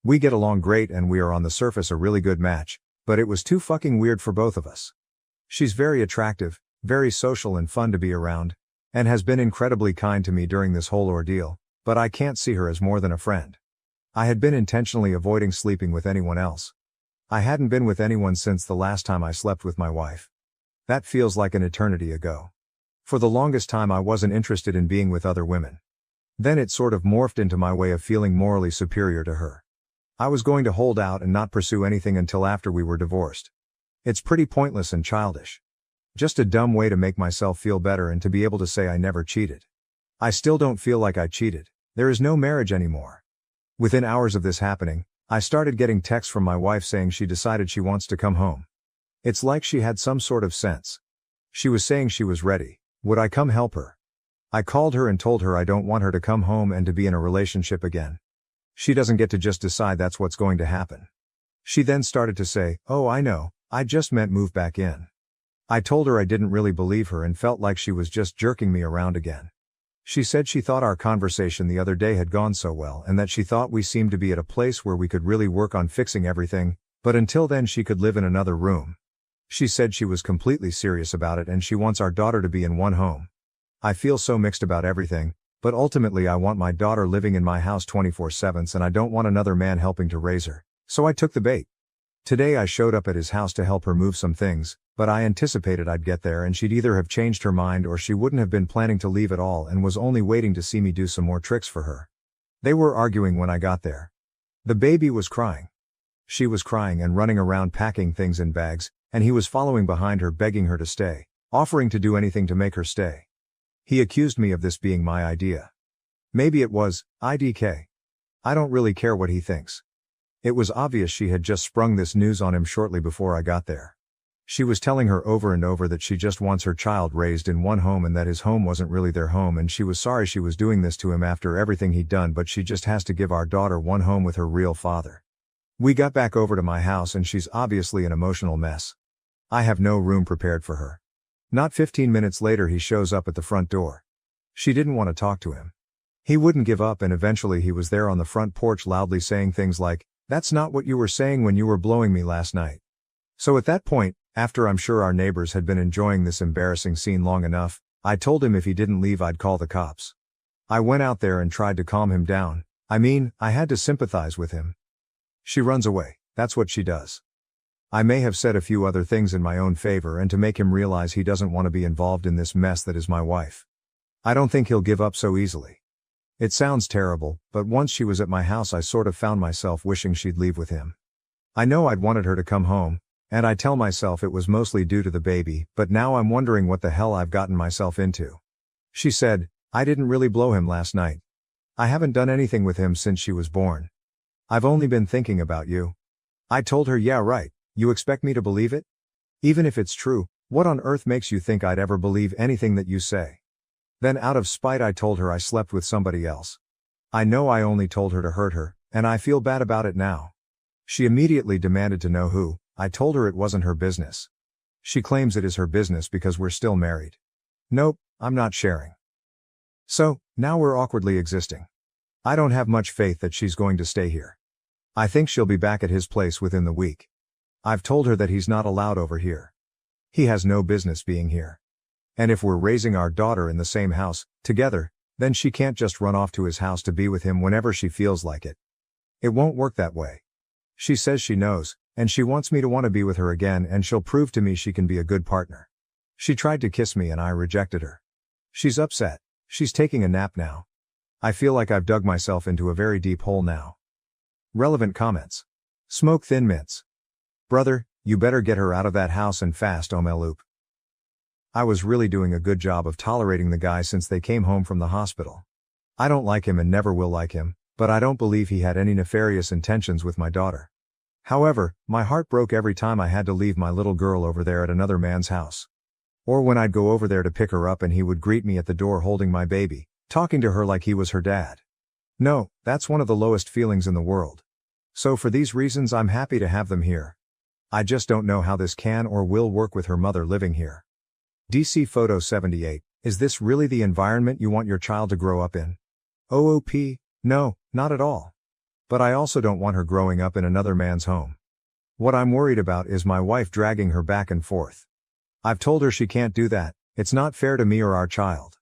We get along great and we are on the surface a really good match, but it was too fucking weird for both of us. She's very attractive, very social and fun to be around, and has been incredibly kind to me during this whole ordeal, but I can't see her as more than a friend. I had been intentionally avoiding sleeping with anyone else. I hadn't been with anyone since the last time I slept with my wife. That feels like an eternity ago. For the longest time I wasn't interested in being with other women. Then it sort of morphed into my way of feeling morally superior to her. I was going to hold out and not pursue anything until after we were divorced. It's pretty pointless and childish. Just a dumb way to make myself feel better and to be able to say I never cheated. I still don't feel like I cheated. There is no marriage anymore. Within hours of this happening, I started getting texts from my wife saying she decided she wants to come home. It's like she had some sort of sense. She was saying she was ready. Would I come help her? I called her and told her I don't want her to come home and to be in a relationship again. She doesn't get to just decide that's what's going to happen. She then started to say, "Oh, I know, I just meant move back in." I told her I didn't really believe her and felt like she was just jerking me around again. She said she thought our conversation the other day had gone so well and that she thought we seemed to be at a place where we could really work on fixing everything, but until then she could live in another room. She said she was completely serious about it and she wants our daughter to be in one home. I feel so mixed about everything, but ultimately I want my daughter living in my house 24/7 and I don't want another man helping to raise her, so I took the bait. Today I showed up at his house to help her move some things, but I anticipated I'd get there and she'd either have changed her mind or she wouldn't have been planning to leave at all and was only waiting to see me do some more tricks for her. They were arguing when I got there. The baby was crying. She was crying and running around packing things in bags, and he was following behind her begging her to stay, offering to do anything to make her stay. He accused me of this being my idea. Maybe it was, IDK. I don't really care what he thinks. It was obvious she had just sprung this news on him shortly before I got there. She was telling her over and over that she just wants her child raised in one home and that his home wasn't really their home and she was sorry she was doing this to him after everything he'd done, but she just has to give our daughter one home with her real father. We got back over to my house and she's obviously an emotional mess. I have no room prepared for her. Not 15 minutes later he shows up at the front door. She didn't want to talk to him. He wouldn't give up and eventually he was there on the front porch loudly saying things like, "That's not what you were saying when you were blowing me last night." So at that point, after I'm sure our neighbors had been enjoying this embarrassing scene long enough, I told him if he didn't leave I'd call the cops. I went out there and tried to calm him down. I had to sympathize with him. She runs away, that's what she does. I may have said a few other things in my own favor and to make him realize he doesn't want to be involved in this mess that is my wife. I don't think he'll give up so easily. It sounds terrible, but once she was at my house I sort of found myself wishing she'd leave with him. I know I'd wanted her to come home, and I tell myself it was mostly due to the baby, but now I'm wondering what the hell I've gotten myself into. She said, "I didn't really blow him last night. I haven't done anything with him since she was born. I've only been thinking about you." I told her, "Yeah, right. You expect me to believe it? Even if it's true, what on earth makes you think I'd ever believe anything that you say?" Then out of spite I told her I slept with somebody else. I know I only told her to hurt her, and I feel bad about it now. She immediately demanded to know who. I told her it wasn't her business. She claims it is her business because we're still married. Nope, I'm not sharing. So, now we're awkwardly existing. I don't have much faith that she's going to stay here. I think she'll be back at his place within the week. I've told her that he's not allowed over here. He has no business being here. And if we're raising our daughter in the same house, together, then she can't just run off to his house to be with him whenever she feels like it. It won't work that way. She says she knows, and she wants me to want to be with her again and she'll prove to me she can be a good partner. She tried to kiss me and I rejected her. She's upset. She's taking a nap now. I feel like I've dug myself into a very deep hole now. Relevant comments. Smoke Thin Mints. Brother, you better get her out of that house and fast, Omeloop. I was really doing a good job of tolerating the guy since they came home from the hospital. I don't like him and never will like him, but I don't believe he had any nefarious intentions with my daughter. However, my heart broke every time I had to leave my little girl over there at another man's house. Or when I'd go over there to pick her up and he would greet me at the door holding my baby, talking to her like he was her dad. No, that's one of the lowest feelings in the world. So for these reasons I'm happy to have them here. I just don't know how this can or will work with her mother living here. DC Photo 78, is this really the environment you want your child to grow up in? OOP, no, not at all. But I also don't want her growing up in another man's home. What I'm worried about is my wife dragging her back and forth. I've told her she can't do that, it's not fair to me or our child.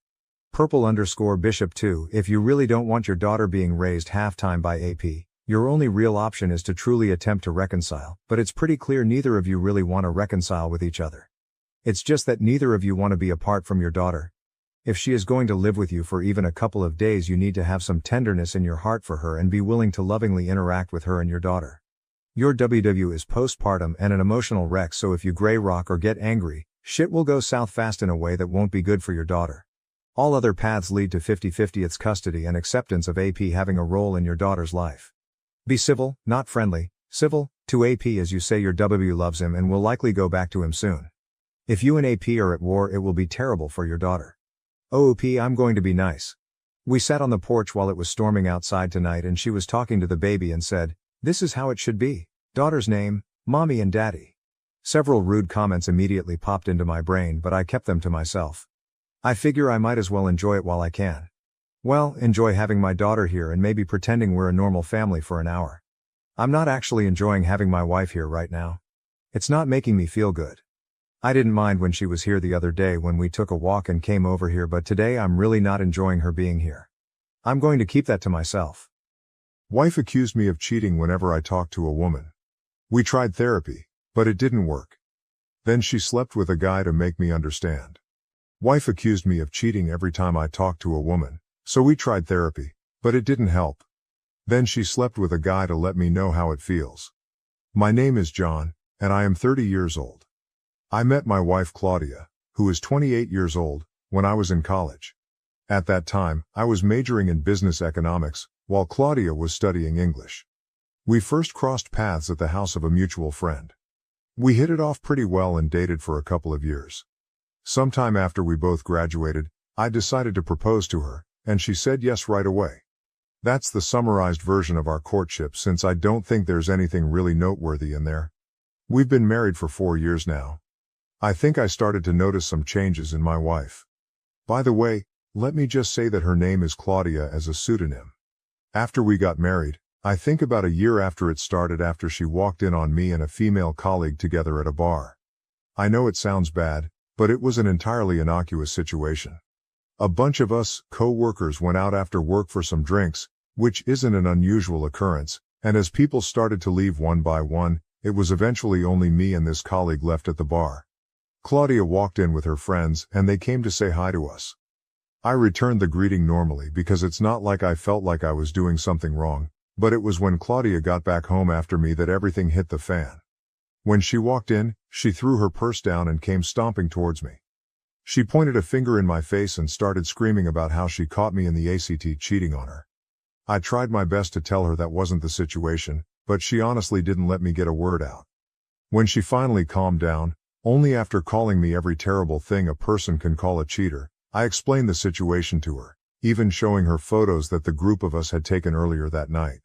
Purple_Bishop 2, if you really don't want your daughter being raised half-time by AP, Your only real option is to truly attempt to reconcile, but it's pretty clear neither of you really want to reconcile with each other. It's just that neither of you want to be apart from your daughter. If she is going to live with you for even a couple of days, you need to have some tenderness in your heart for her and be willing to lovingly interact with her and your daughter. Your WW is postpartum and an emotional wreck, so if you gray rock or get angry, shit will go south fast in a way that won't be good for your daughter. All other paths lead to 50-50 its custody and acceptance of AP having a role in your daughter's life. Be civil, not friendly, civil, to AP as you say your W loves him and will likely go back to him soon. If you and AP are at war, it will be terrible for your daughter. OP, I'm going to be nice. We sat on the porch while it was storming outside tonight and she was talking to the baby and said, "This is how it should be. Daughter's name, Mommy and Daddy." Several rude comments immediately popped into my brain, but I kept them to myself. I figure I might as well enjoy it while I can. Well, enjoy having my daughter here and maybe pretending we're a normal family for an hour. I'm not actually enjoying having my wife here right now. It's not making me feel good. I didn't mind when she was here the other day when we took a walk and came over here, but today I'm really not enjoying her being here. I'm going to keep that to myself. Wife accused me of cheating whenever I talked to a woman. We tried therapy, but it didn't work. Then she slept with a guy to make me understand. Wife accused me of cheating every time I talked to a woman, so we tried therapy, but it didn't help. Then she slept with a guy to let me know how it feels. My name is John, and I am 30 years old. I met my wife Claudia, who is 28 years old, when I was in college. At that time, I was majoring in business economics, while Claudia was studying English. We first crossed paths at the house of a mutual friend. We hit it off pretty well and dated for a couple of years. Sometime after we both graduated, I decided to propose to her, and she said yes right away. That's the summarized version of our courtship, since I don't think there's anything really noteworthy in there. We've been married for 4 years now. I think I started to notice some changes in my wife. By the way, let me just say that her name is Claudia as a pseudonym. After we got married, I think about a year after it started, after she walked in on me and a female colleague together at a bar. I know it sounds bad, but it was an entirely innocuous situation. A bunch of us, co-workers, went out after work for some drinks, which isn't an unusual occurrence, and as people started to leave one by one, it was eventually only me and this colleague left at the bar. Claudia walked in with her friends, and they came to say hi to us. I returned the greeting normally because it's not like I felt like I was doing something wrong, but it was when Claudia got back home after me that everything hit the fan. When she walked in, she threw her purse down and came stomping towards me. She pointed a finger in my face and started screaming about how she caught me in the ACT cheating on her. I tried my best to tell her that wasn't the situation, but she honestly didn't let me get a word out. When she finally calmed down, only after calling me every terrible thing a person can call a cheater, I explained the situation to her, even showing her photos that the group of us had taken earlier that night.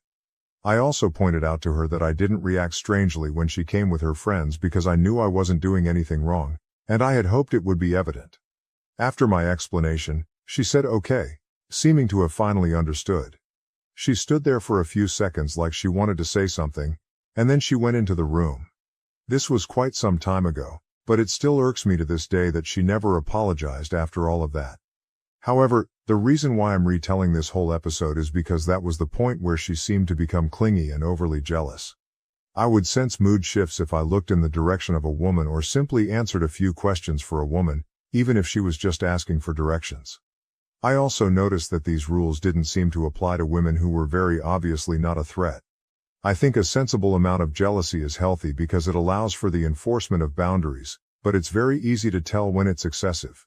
I also pointed out to her that I didn't react strangely when she came with her friends because I knew I wasn't doing anything wrong, and I had hoped it would be evident. After my explanation, she said okay, seeming to have finally understood. She stood there for a few seconds like she wanted to say something, and then she went into the room. This was quite some time ago, but it still irks me to this day that she never apologized after all of that. However, the reason why I'm retelling this whole episode is because that was the point where she seemed to become clingy and overly jealous. I would sense mood shifts if I looked in the direction of a woman or simply answered a few questions for a woman, even if she was just asking for directions. I also noticed that these rules didn't seem to apply to women who were very obviously not a threat. I think a sensible amount of jealousy is healthy because it allows for the enforcement of boundaries, but it's very easy to tell when it's excessive.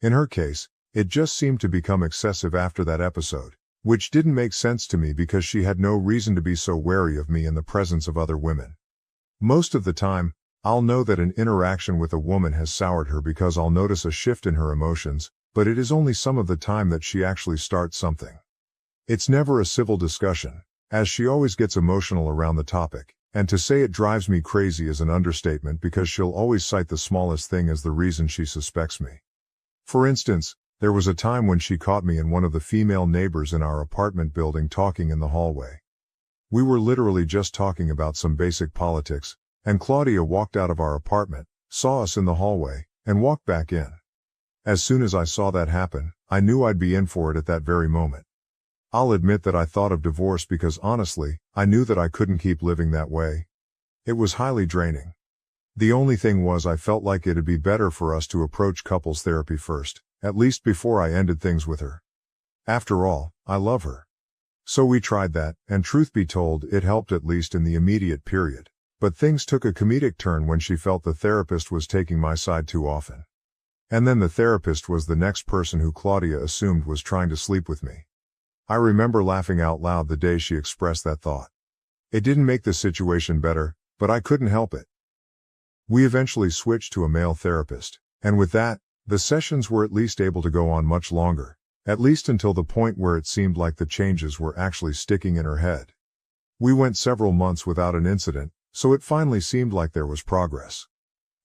In her case, it just seemed to become excessive after that episode, which didn't make sense to me because she had no reason to be so wary of me in the presence of other women. Most of the time, I'll know that an interaction with a woman has soured her because I'll notice a shift in her emotions, but it is only some of the time that she actually starts something. It's never a civil discussion, as she always gets emotional around the topic, and to say it drives me crazy is an understatement because she'll always cite the smallest thing as the reason she suspects me. For instance, there was a time when she caught me and one of the female neighbors in our apartment building talking in the hallway. We were literally just talking about some basic politics, and Claudia walked out of our apartment, saw us in the hallway, and walked back in. As soon as I saw that happen, I knew I'd be in for it at that very moment. I'll admit that I thought of divorce because honestly, I knew that I couldn't keep living that way. It was highly draining. The only thing was I felt like it'd be better for us to approach couples therapy first, at least before I ended things with her. After all, I love her. So we tried that, and truth be told, it helped at least in the immediate period. But things took a comedic turn when she felt the therapist was taking my side too often. And then the therapist was the next person who Claudia assumed was trying to sleep with me. I remember laughing out loud the day she expressed that thought. It didn't make the situation better, but I couldn't help it. We eventually switched to a male therapist, and with that, the sessions were at least able to go on much longer, at least until the point where it seemed like the changes were actually sticking in her head. We went several months without an incident, so it finally seemed like there was progress.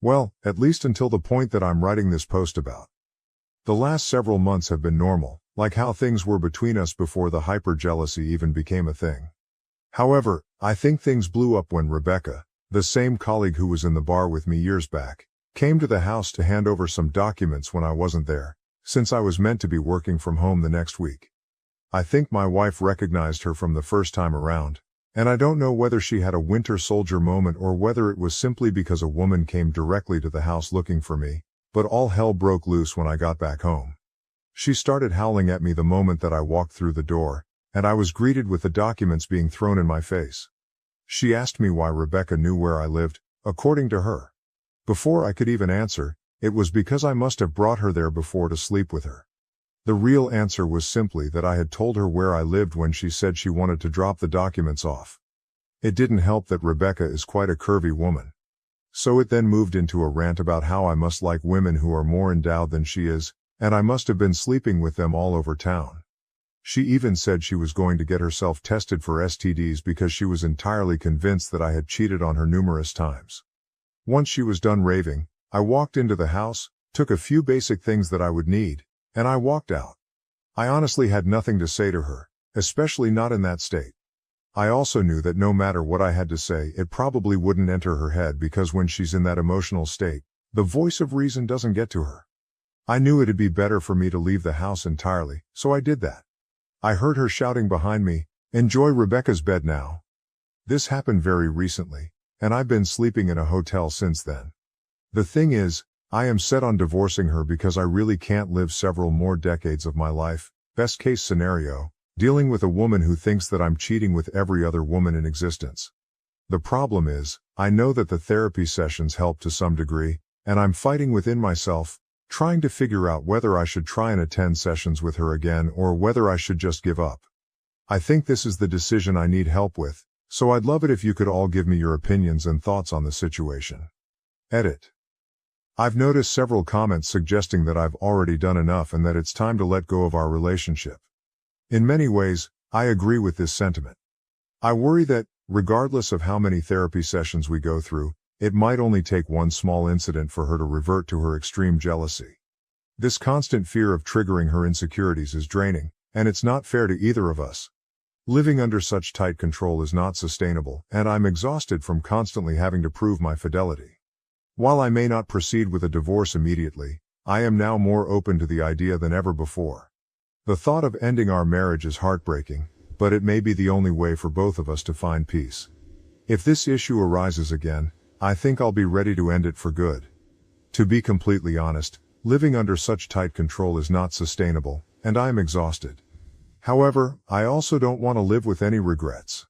Well, at least until the point that I'm writing this post about. The last several months have been normal, like how things were between us before the hyper-jealousy even became a thing. However, I think things blew up when Rebecca, the same colleague who was in the bar with me years back, came to the house to hand over some documents when I wasn't there, since I was meant to be working from home the next week. I think my wife recognized her from the first time around, and I don't know whether she had a Winter Soldier moment or whether it was simply because a woman came directly to the house looking for me, but all hell broke loose when I got back home. She started howling at me the moment that I walked through the door, and I was greeted with the documents being thrown in my face. She asked me why Rebecca knew where I lived, according to her. Before I could even answer, it was because I must have brought her there before to sleep with her. The real answer was simply that I had told her where I lived when she said she wanted to drop the documents off. It didn't help that Rebecca is quite a curvy woman. So it then moved into a rant about how I must like women who are more endowed than she is, and I must have been sleeping with them all over town. She even said she was going to get herself tested for STDs because she was entirely convinced that I had cheated on her numerous times. Once she was done raving, I walked into the house, took a few basic things that I would need, and I walked out. I honestly had nothing to say to her, especially not in that state. I also knew that no matter what I had to say, it probably wouldn't enter her head because when she's in that emotional state, the voice of reason doesn't get to her. I knew it'd be better for me to leave the house entirely, so I did that. I heard her shouting behind me, "Enjoy Rebecca's bed now." This happened very recently, and I've been sleeping in a hotel since then. The thing is, I am set on divorcing her because I really can't live several more decades of my life, best case scenario, dealing with a woman who thinks that I'm cheating with every other woman in existence. The problem is, I know that the therapy sessions help to some degree, and I'm fighting within myself, trying to figure out whether I should try and attend sessions with her again or whether I should just give up. I think this is the decision I need help with, so I'd love it if you could all give me your opinions and thoughts on the situation. Edit. I've noticed several comments suggesting that I've already done enough and that it's time to let go of our relationship. In many ways, I agree with this sentiment. I worry that, regardless of how many therapy sessions we go through, it might only take one small incident for her to revert to her extreme jealousy. This constant fear of triggering her insecurities is draining, and it's not fair to either of us. Living under such tight control is not sustainable, and I'm exhausted from constantly having to prove my fidelity. While I may not proceed with a divorce immediately, I am now more open to the idea than ever before. The thought of ending our marriage is heartbreaking, but it may be the only way for both of us to find peace. If this issue arises again, I think I'll be ready to end it for good. To be completely honest, living under such tight control is not sustainable, and I am exhausted. However, I also don't want to live with any regrets.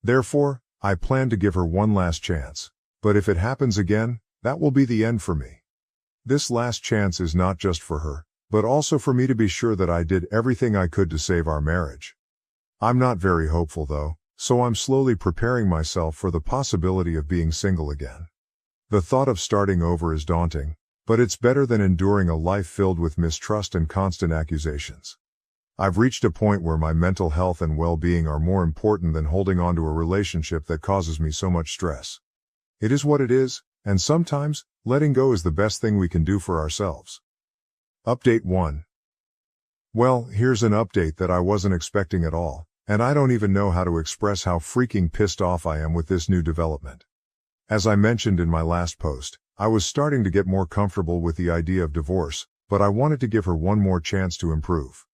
Therefore, I plan to give her one last chance, but if it happens again, that will be the end for me. This last chance is not just for her, but also for me to be sure that I did everything I could to save our marriage. I'm not very hopeful though, so I'm slowly preparing myself for the possibility of being single again. The thought of starting over is daunting, but it's better than enduring a life filled with mistrust and constant accusations. I've reached a point where my mental health and well-being are more important than holding on to a relationship that causes me so much stress. It is what it is, and sometimes, letting go is the best thing we can do for ourselves. Update 1. Well, here's an update that I wasn't expecting at all, and I don't even know how to express how freaking pissed off I am with this new development. As I mentioned in my last post, I was starting to get more comfortable with the idea of divorce, but I wanted to give her one more chance to improve.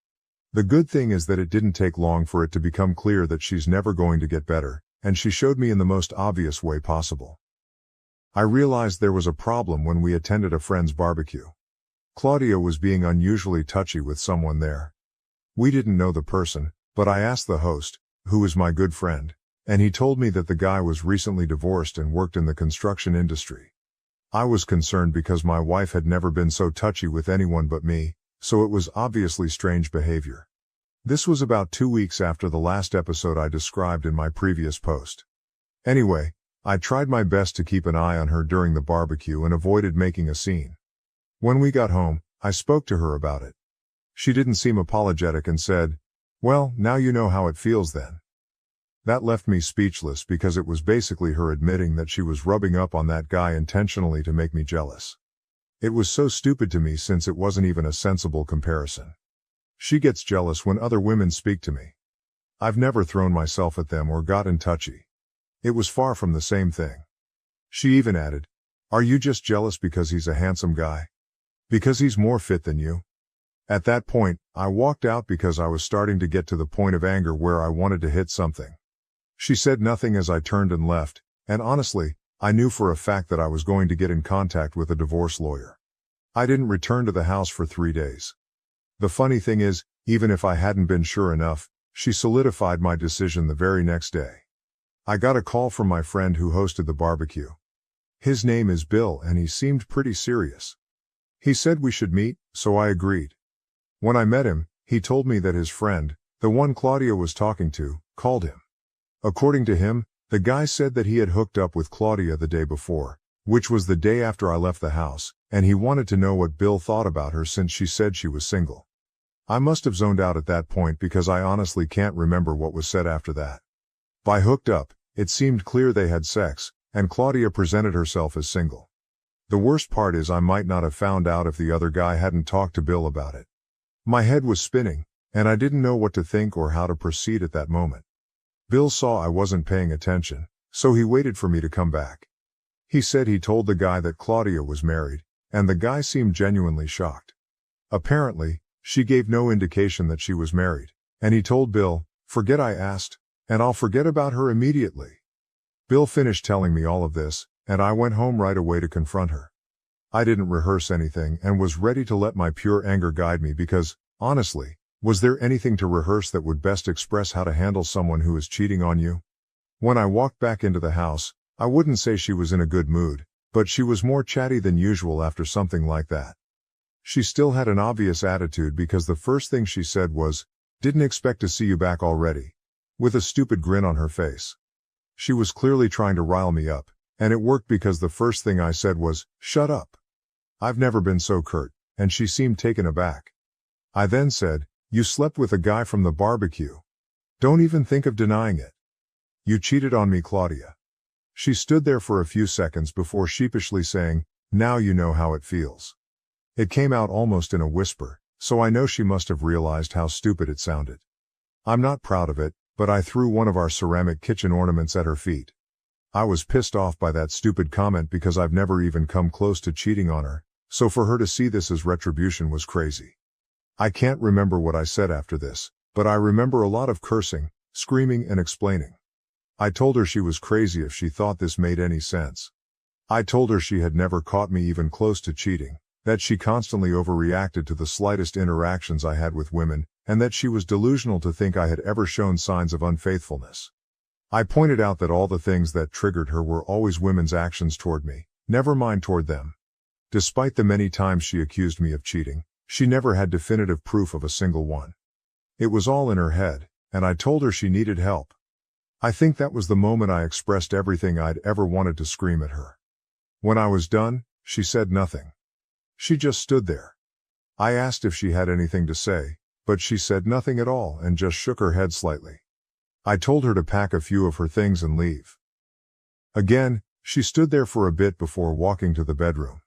The good thing is that it didn't take long for it to become clear that she's never going to get better, and she showed me in the most obvious way possible. I realized there was a problem when we attended a friend's barbecue. Claudia was being unusually touchy with someone there. We didn't know the person, but I asked the host, who is my good friend, and he told me that the guy was recently divorced and worked in the construction industry. I was concerned because my wife had never been so touchy with anyone but me, so it was obviously strange behavior. This was about 2 weeks after the last episode I described in my previous post. Anyway, I tried my best to keep an eye on her during the barbecue and avoided making a scene. When we got home, I spoke to her about it. She didn't seem apologetic and said, "Well, now you know how it feels then." That left me speechless because it was basically her admitting that she was rubbing up on that guy intentionally to make me jealous. It was so stupid to me since it wasn't even a sensible comparison. She gets jealous when other women speak to me. I've never thrown myself at them or gotten touchy. It was far from the same thing. She even added, "Are you just jealous because he's a handsome guy? Because he's more fit than you?" At that point, I walked out because I was starting to get to the point of anger where I wanted to hit something. She said nothing as I turned and left, and honestly, I knew for a fact that I was going to get in contact with a divorce lawyer. I didn't return to the house for 3 days. The funny thing is, even if I hadn't been sure enough, she solidified my decision the very next day. I got a call from my friend who hosted the barbecue. His name is Bill and he seemed pretty serious. He said we should meet, so I agreed. When I met him, he told me that his friend, the one Claudia was talking to, called him. According to him, the guy said that he had hooked up with Claudia the day before, which was the day after I left the house, and he wanted to know what Bill thought about her since she said she was single. I must have zoned out at that point because I honestly can't remember what was said after that. By hooked up, it seemed clear they had sex, and Claudia presented herself as single. The worst part is I might not have found out if the other guy hadn't talked to Bill about it. My head was spinning, and I didn't know what to think or how to proceed at that moment. Bill saw I wasn't paying attention, so he waited for me to come back. He said he told the guy that Claudia was married, and the guy seemed genuinely shocked. Apparently, she gave no indication that she was married, and he told Bill, "Forget I asked, and I'll forget about her immediately." Bill finished telling me all of this, and I went home right away to confront her. I didn't rehearse anything and was ready to let my pure anger guide me because, honestly, was there anything to rehearse that would best express how to handle someone who is cheating on you? When I walked back into the house, I wouldn't say she was in a good mood, but she was more chatty than usual after something like that. She still had an obvious attitude because the first thing she said was, "Didn't expect to see you back already," with a stupid grin on her face. She was clearly trying to rile me up, and it worked because the first thing I said was, "Shut up." I've never been so curt, and she seemed taken aback. I then said, "You slept with a guy from the barbecue. Don't even think of denying it. You cheated on me, Claudia." She stood there for a few seconds before sheepishly saying, "Now you know how it feels." It came out almost in a whisper, so I know she must have realized how stupid it sounded. I'm not proud of it, but I threw one of our ceramic kitchen ornaments at her feet. I was pissed off by that stupid comment because I've never even come close to cheating on her, so for her to see this as retribution was crazy. I can't remember what I said after this, but I remember a lot of cursing, screaming and explaining. I told her she was crazy if she thought this made any sense. I told her she had never caught me even close to cheating, that she constantly overreacted to the slightest interactions I had with women, and that she was delusional to think I had ever shown signs of unfaithfulness. I pointed out that all the things that triggered her were always women's actions toward me, never mine toward them. Despite the many times she accused me of cheating, she never had definitive proof of a single one. It was all in her head, and I told her she needed help. I think that was the moment I expressed everything I'd ever wanted to scream at her. When I was done, she said nothing. She just stood there. I asked if she had anything to say, but she said nothing at all and just shook her head slightly. I told her to pack a few of her things and leave. Again, she stood there for a bit before walking to the bedroom.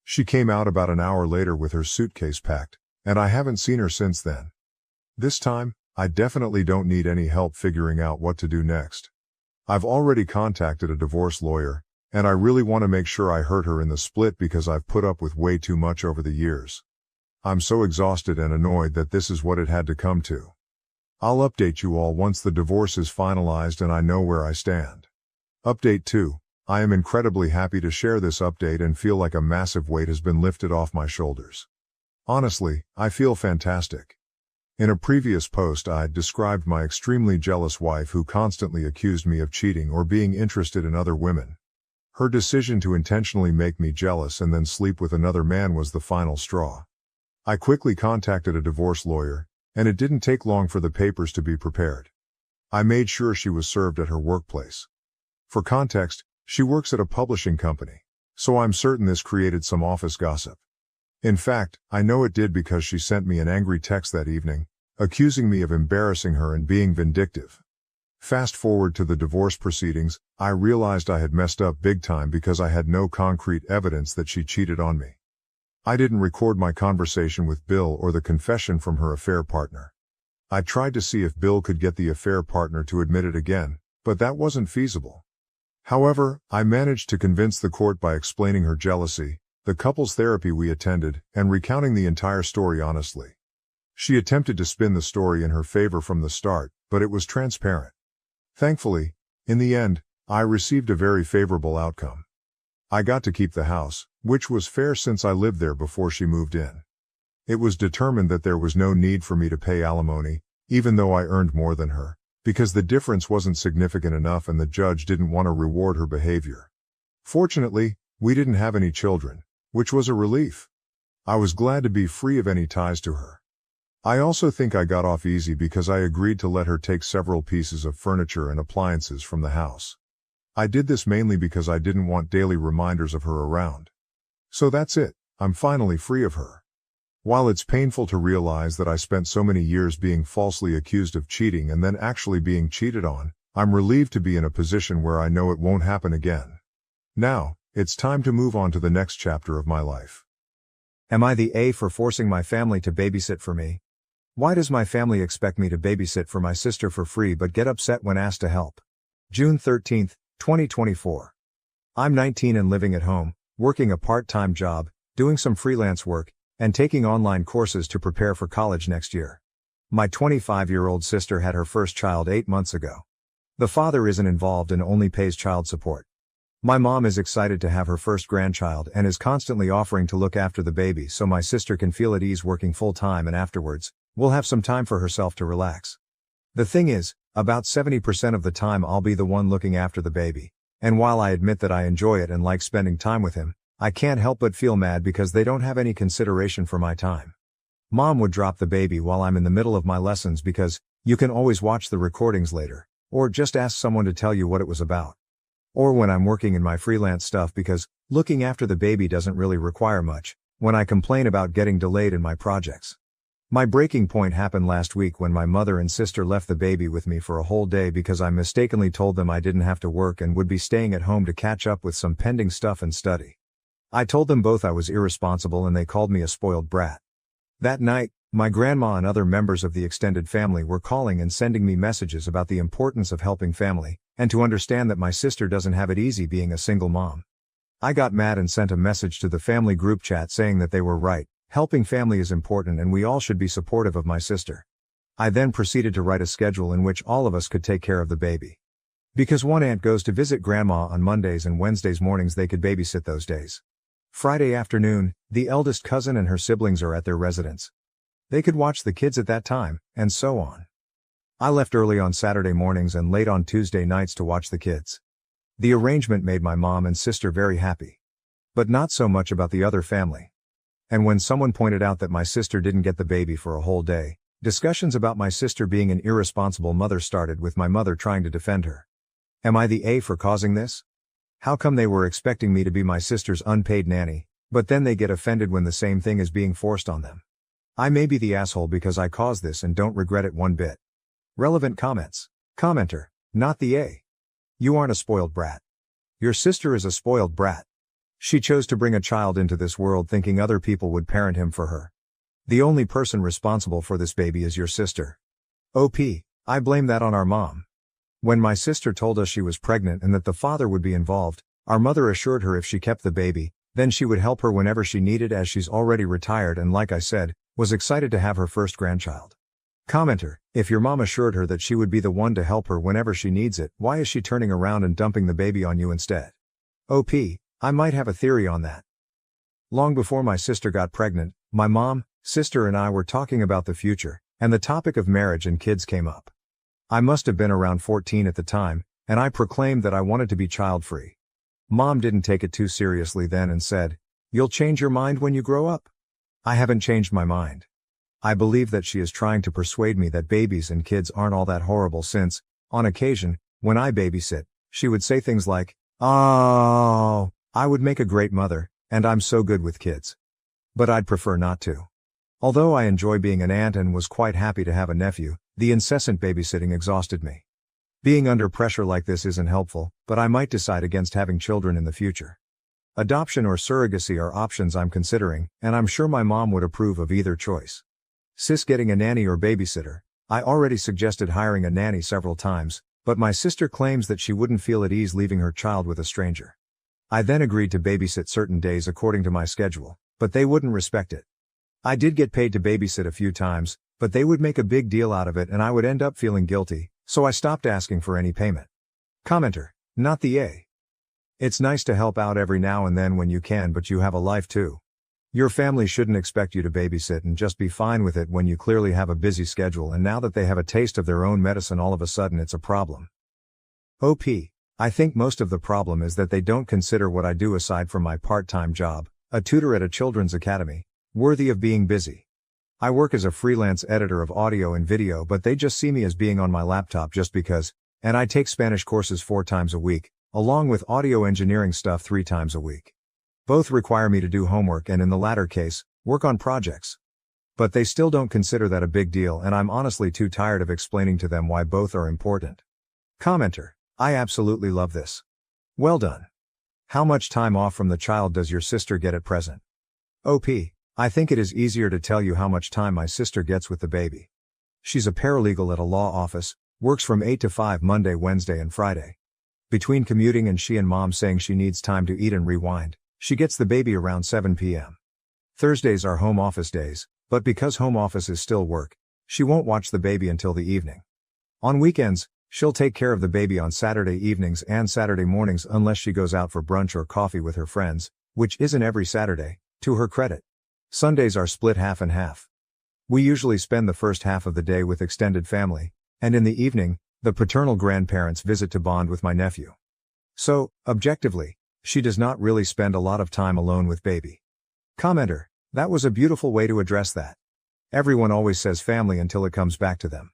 She came out about an hour later with her suitcase packed, and I haven't seen her since then. This time, I definitely don't need any help figuring out what to do next. I've already contacted a divorce lawyer, and I really want to make sure I hurt her in the split because I've put up with way too much over the years. I'm so exhausted and annoyed that this is what it had to come to. I'll update you all once the divorce is finalized and I know where I stand. Update 2. I am incredibly happy to share this update and feel like a massive weight has been lifted off my shoulders. Honestly, I feel fantastic. In a previous post I described my extremely jealous wife who constantly accused me of cheating or being interested in other women. Her decision to intentionally make me jealous and then sleep with another man was the final straw. I quickly contacted a divorce lawyer, and it didn't take long for the papers to be prepared. I made sure she was served at her workplace. For context, she works at a publishing company, so I'm certain this created some office gossip. In fact, I know it did because she sent me an angry text that evening, accusing me of embarrassing her and being vindictive. Fast forward to the divorce proceedings, I realized I had messed up big time because I had no concrete evidence that she cheated on me. I didn't record my conversation with Bill or the confession from her affair partner. I tried to see if Bill could get the affair partner to admit it again, but that wasn't feasible. However, I managed to convince the court by explaining her jealousy, the couples therapy we attended, and recounting the entire story honestly. She attempted to spin the story in her favor from the start, but it was transparent. Thankfully, in the end, I received a very favorable outcome. I got to keep the house, which was fair since I lived there before she moved in. It was determined that there was no need for me to pay alimony, even though I earned more than her, because the difference wasn't significant enough and the judge didn't want to reward her behavior. Fortunately, we didn't have any children, which was a relief. I was glad to be free of any ties to her. I also think I got off easy because I agreed to let her take several pieces of furniture and appliances from the house. I did this mainly because I didn't want daily reminders of her around. So that's it, I'm finally free of her. While it's painful to realize that I spent so many years being falsely accused of cheating and then actually being cheated on, I'm relieved to be in a position where I know it won't happen again. Now, it's time to move on to the next chapter of my life. Am I the A for forcing my family to babysit for me? Why does my family expect me to babysit for my sister for free but get upset when asked to help? June 13, 2024. I'm 19 and living at home, working a part-time job, doing some freelance work, and taking online courses to prepare for college next year. My 25-year-old sister had her first child 8 months ago. The father isn't involved and only pays child support. My mom is excited to have her first grandchild and is constantly offering to look after the baby so my sister can feel at ease working full-time and afterwards, will have some time for herself to relax. The thing is, about 70% of the time I'll be the one looking after the baby, and while I admit that I enjoy it and like spending time with him, I can't help but feel mad because they don't have any consideration for my time. Mom would drop the baby while I'm in the middle of my lessons because, you can always watch the recordings later, or just ask someone to tell you what it was about. Or when I'm working in my freelance stuff because, looking after the baby doesn't really require much, when I complain about getting delayed in my projects. My breaking point happened last week when my mother and sister left the baby with me for a whole day because I mistakenly told them I didn't have to work and would be staying at home to catch up with some pending stuff and study. I told them both I was irresponsible and they called me a spoiled brat. That night, my grandma and other members of the extended family were calling and sending me messages about the importance of helping family, and to understand that my sister doesn't have it easy being a single mom. I got mad and sent a message to the family group chat saying that they were right. Helping family is important and we all should be supportive of my sister. I then proceeded to write a schedule in which all of us could take care of the baby. Because one aunt goes to visit grandma on Mondays and Wednesdays mornings they could babysit those days. Friday afternoon, the eldest cousin and her siblings are at their residence. They could watch the kids at that time, and so on. I left early on Saturday mornings and late on Tuesday nights to watch the kids. The arrangement made my mom and sister very happy. But not so much about the other family. And when someone pointed out that my sister didn't get the baby for a whole day, discussions about my sister being an irresponsible mother started with my mother trying to defend her. Am I the A for causing this? How come they were expecting me to be my sister's unpaid nanny, but then they get offended when the same thing is being forced on them? I may be the asshole because I caused this and don't regret it one bit. Relevant comments. Commenter, not the A. You aren't a spoiled brat. Your sister is a spoiled brat. She chose to bring a child into this world thinking other people would parent him for her. The only person responsible for this baby is your sister. OP, I blame that on our mom. When my sister told us she was pregnant and that the father would be involved, our mother assured her if she kept the baby, Then she would help her whenever she needed, as she's already retired and, like I said, was excited to have her first grandchild. Commenter: if your mom assured her that she would be the one to help her whenever she needs it, why is she turning around and dumping the baby on you instead? OP: I might have a theory on that. Long before my sister got pregnant, my mom, sister and I were talking about the future, and the topic of marriage and kids came up. I must have been around 14 at the time, and I proclaimed that I wanted to be child-free. Mom didn't take it too seriously then and said, "You'll change your mind when you grow up." I haven't changed my mind. I believe that she is trying to persuade me that babies and kids aren't all that horrible since, on occasion, when I babysit, she would say things like, "Oh, I would make a great mother, and I'm so good with kids." But I'd prefer not to. Although I enjoy being an aunt and was quite happy to have a nephew, the incessant babysitting exhausted me. Being under pressure like this isn't helpful, but I might decide against having children in the future. Adoption or surrogacy are options I'm considering, and I'm sure my mom would approve of either choice. Sis getting a nanny or babysitter: I already suggested hiring a nanny several times, but my sister claims that she wouldn't feel at ease leaving her child with a stranger. I then agreed to babysit certain days according to my schedule, but they wouldn't respect it. I did get paid to babysit a few times, but they would make a big deal out of it and I would end up feeling guilty, so I stopped asking for any payment. Commenter: not the A. It's nice to help out every now and then when you can, but you have a life too. Your family shouldn't expect you to babysit and just be fine with it when you clearly have a busy schedule, and now that they have a taste of their own medicine all of a sudden it's a problem. OP: I think most of the problem is that they don't consider what I do aside from my part-time job, a tutor at a children's academy, worthy of being busy. I work as a freelance editor of audio and video, but they just see me as being on my laptop just because, and I take Spanish courses 4 times a week, along with audio engineering stuff 3 times a week. Both require me to do homework and, in the latter case, work on projects. But they still don't consider that a big deal, and I'm honestly too tired of explaining to them why both are important. Commenter: I absolutely love this. Well done. How much time off from the child does your sister get at present? OP: I think it is easier to tell you how much time my sister gets with the baby. She's a paralegal at a law office, works from 8 to 5 Monday, Wednesday and Friday. Between commuting and she and mom saying she needs time to eat and rewind, she gets the baby around 7 p.m. Thursdays are home office days, but because home office is still work, she won't watch the baby until the evening. On weekends, she'll take care of the baby on Saturday evenings and Saturday mornings unless she goes out for brunch or coffee with her friends, which isn't every Saturday, to her credit. Sundays are split half and half. We usually spend the first half of the day with extended family, and in the evening, the paternal grandparents visit to bond with my nephew. So, objectively, she does not really spend a lot of time alone with baby. Commenter: that was a beautiful way to address that. Everyone always says family until it comes back to them.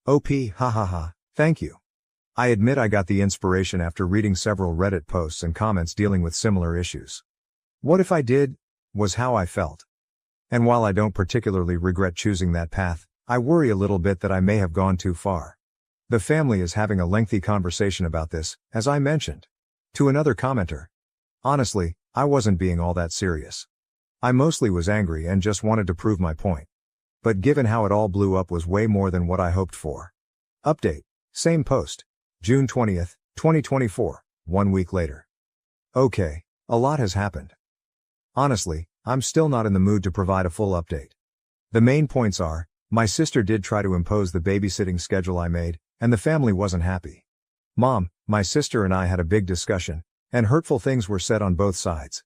OP: ha ha ha, thank you. I admit I got the inspiration after reading several Reddit posts and comments dealing with similar issues. What if I did, was how I felt. And while I don't particularly regret choosing that path, I worry a little bit that I may have gone too far. The family is having a lengthy conversation about this, as I mentioned. To another commenter: honestly, I wasn't being all that serious. I mostly was angry and just wanted to prove my point. But given how it all blew up was way more than what I hoped for. Update. Same post. June 20th, 2024, 1 week later. Okay, a lot has happened. Honestly, I'm still not in the mood to provide a full update. The main points are, my sister did try to impose the babysitting schedule I made, and the family wasn't happy. Mom, my sister and I had a big discussion, and hurtful things were said on both sides.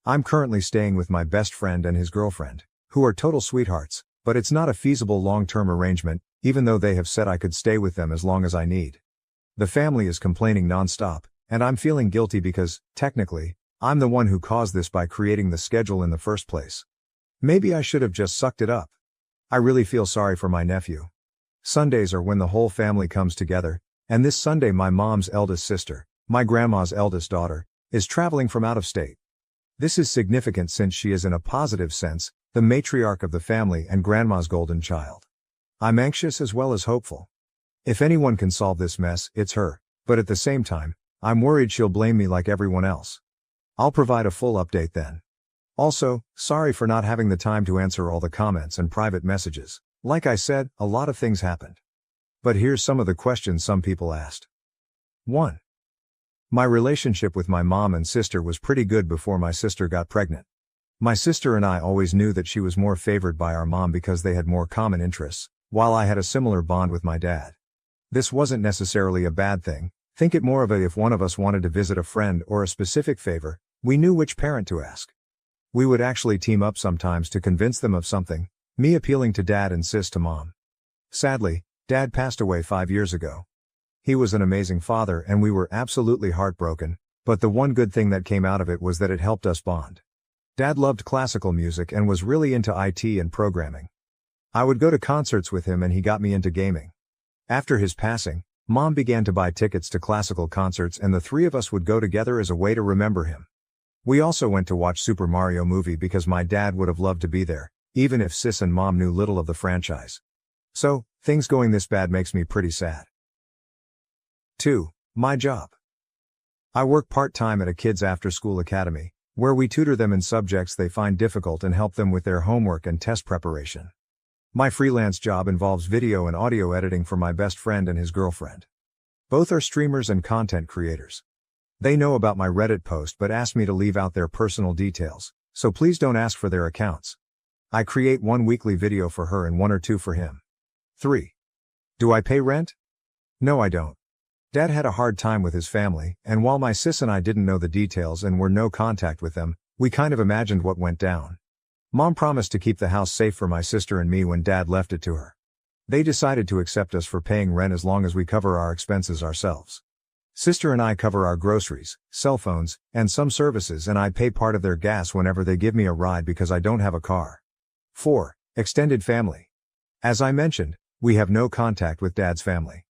I'm currently staying with my best friend and his girlfriend, who are total sweethearts, but it's not a feasible long-term arrangement, even though they have said I could stay with them as long as I need. The family is complaining non-stop, and I'm feeling guilty because, technically, I'm the one who caused this by creating the schedule in the first place. Maybe I should have just sucked it up. I really feel sorry for my nephew. Sundays are when the whole family comes together, and this Sunday my mom's eldest sister, my grandma's eldest daughter, is traveling from out of state. This is significant since she is, in a positive sense, the matriarch of the family and grandma's golden child. I'm anxious as well as hopeful. If anyone can solve this mess, it's her, but at the same time, I'm worried she'll blame me like everyone else. I'll provide a full update then. Also, sorry for not having the time to answer all the comments and private messages. Like I said, a lot of things happened. But here's some of the questions some people asked. 1. My relationship with my mom and sister was pretty good before my sister got pregnant. My sister and I always knew that she was more favored by our mom because they had more common interests, while I had a similar bond with my dad. This wasn't necessarily a bad thing. Think it more of a if one of us wanted to visit a friend or a specific favor, we knew which parent to ask. We would actually team up sometimes to convince them of something, me appealing to dad and sis to mom. Sadly, dad passed away 5 years ago. He was an amazing father and we were absolutely heartbroken, but the one good thing that came out of it was that it helped us bond. Dad loved classical music and was really into IT and programming. I would go to concerts with him and he got me into gaming. After his passing, Mom began to buy tickets to classical concerts and the three of us would go together as a way to remember him. We also went to watch Super Mario movie because my dad would have loved to be there, even if sis and mom knew little of the franchise. So, things going this bad makes me pretty sad. 2. My job. I work part-time at a kids after-school academy, where we tutor them in subjects they find difficult and help them with their homework and test preparation. My freelance job involves video and audio editing for my best friend and his girlfriend. Both are streamers and content creators. They know about my Reddit post but asked me to leave out their personal details, so please don't ask for their accounts. I create one weekly video for her and one or two for him. 3. Do I pay rent? No, I don't. Dad had a hard time with his family, and while my sis and I didn't know the details and were no contact with them, we kind of imagined what went down. Mom promised to keep the house safe for my sister and me when Dad left it to her. They decided to accept us for paying rent as long as we cover our expenses ourselves. Sister and I cover our groceries, cell phones, and some services, and I pay part of their gas whenever they give me a ride because I don't have a car. 4. Extended family. As I mentioned, we have no contact with Dad's family.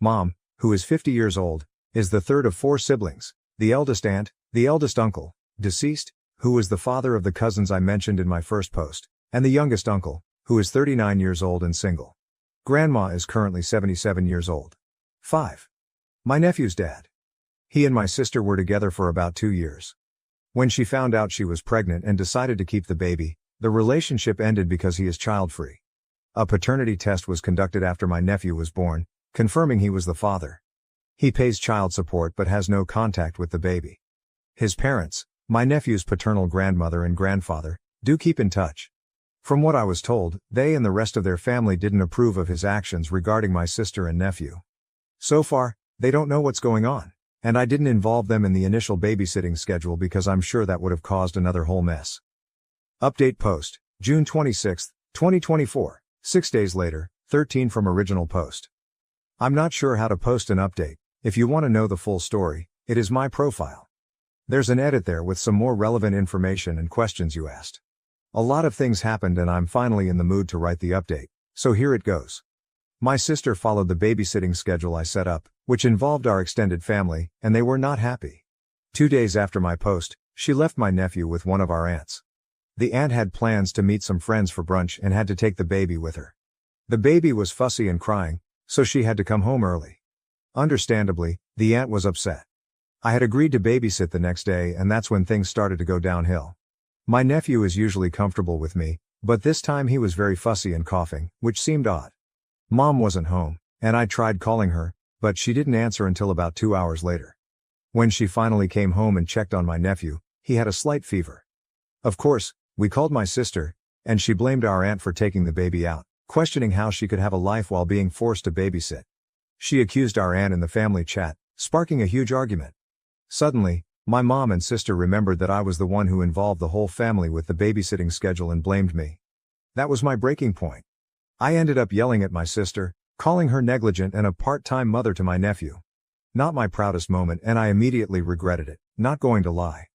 Mom, who is 50 years old, is the third of 4 siblings, the eldest aunt, the eldest uncle, deceased, who was the father of the cousins I mentioned in my first post, and the youngest uncle, who is 39 years old and single. Grandma is currently 77 years old. 5. My nephew's dad. He and my sister were together for about 2 years. When she found out she was pregnant and decided to keep the baby, the relationship ended because he is child-free. A paternity test was conducted after my nephew was born, confirming he was the father. He pays child support but has no contact with the baby. His parents, my nephew's paternal grandmother and grandfather, do keep in touch. From what I was told, they and the rest of their family didn't approve of his actions regarding my sister and nephew. So far, they don't know what's going on, and I didn't involve them in the initial babysitting schedule because I'm sure that would have caused another whole mess. Update post, June 26, 2024, 6 days later, 13 from original post. I'm not sure how to post an update. If you want to know the full story, it is my profile. There's an edit there with some more relevant information and questions you asked. A lot of things happened and I'm finally in the mood to write the update, so here it goes. My sister followed the babysitting schedule I set up, which involved our extended family, and they were not happy. 2 days after my post, she left my nephew with one of our aunts. The aunt had plans to meet some friends for brunch and had to take the baby with her. The baby was fussy and crying, so she had to come home early. Understandably, the aunt was upset. I had agreed to babysit the next day and that's when things started to go downhill. My nephew is usually comfortable with me, but this time he was very fussy and coughing, which seemed odd. Mom wasn't home, and I tried calling her, but she didn't answer until about 2 hours later. When she finally came home and checked on my nephew, he had a slight fever. Of course, we called my sister, and she blamed our aunt for taking the baby out, questioning how she could have a life while being forced to babysit. She accused our aunt in the family chat, sparking a huge argument. Suddenly, my mom and sister remembered that I was the one who involved the whole family with the babysitting schedule and blamed me. That was my breaking point. I ended up yelling at my sister, calling her negligent and a part-time mother to my nephew. Not my proudest moment and I immediately regretted it, not going to lie.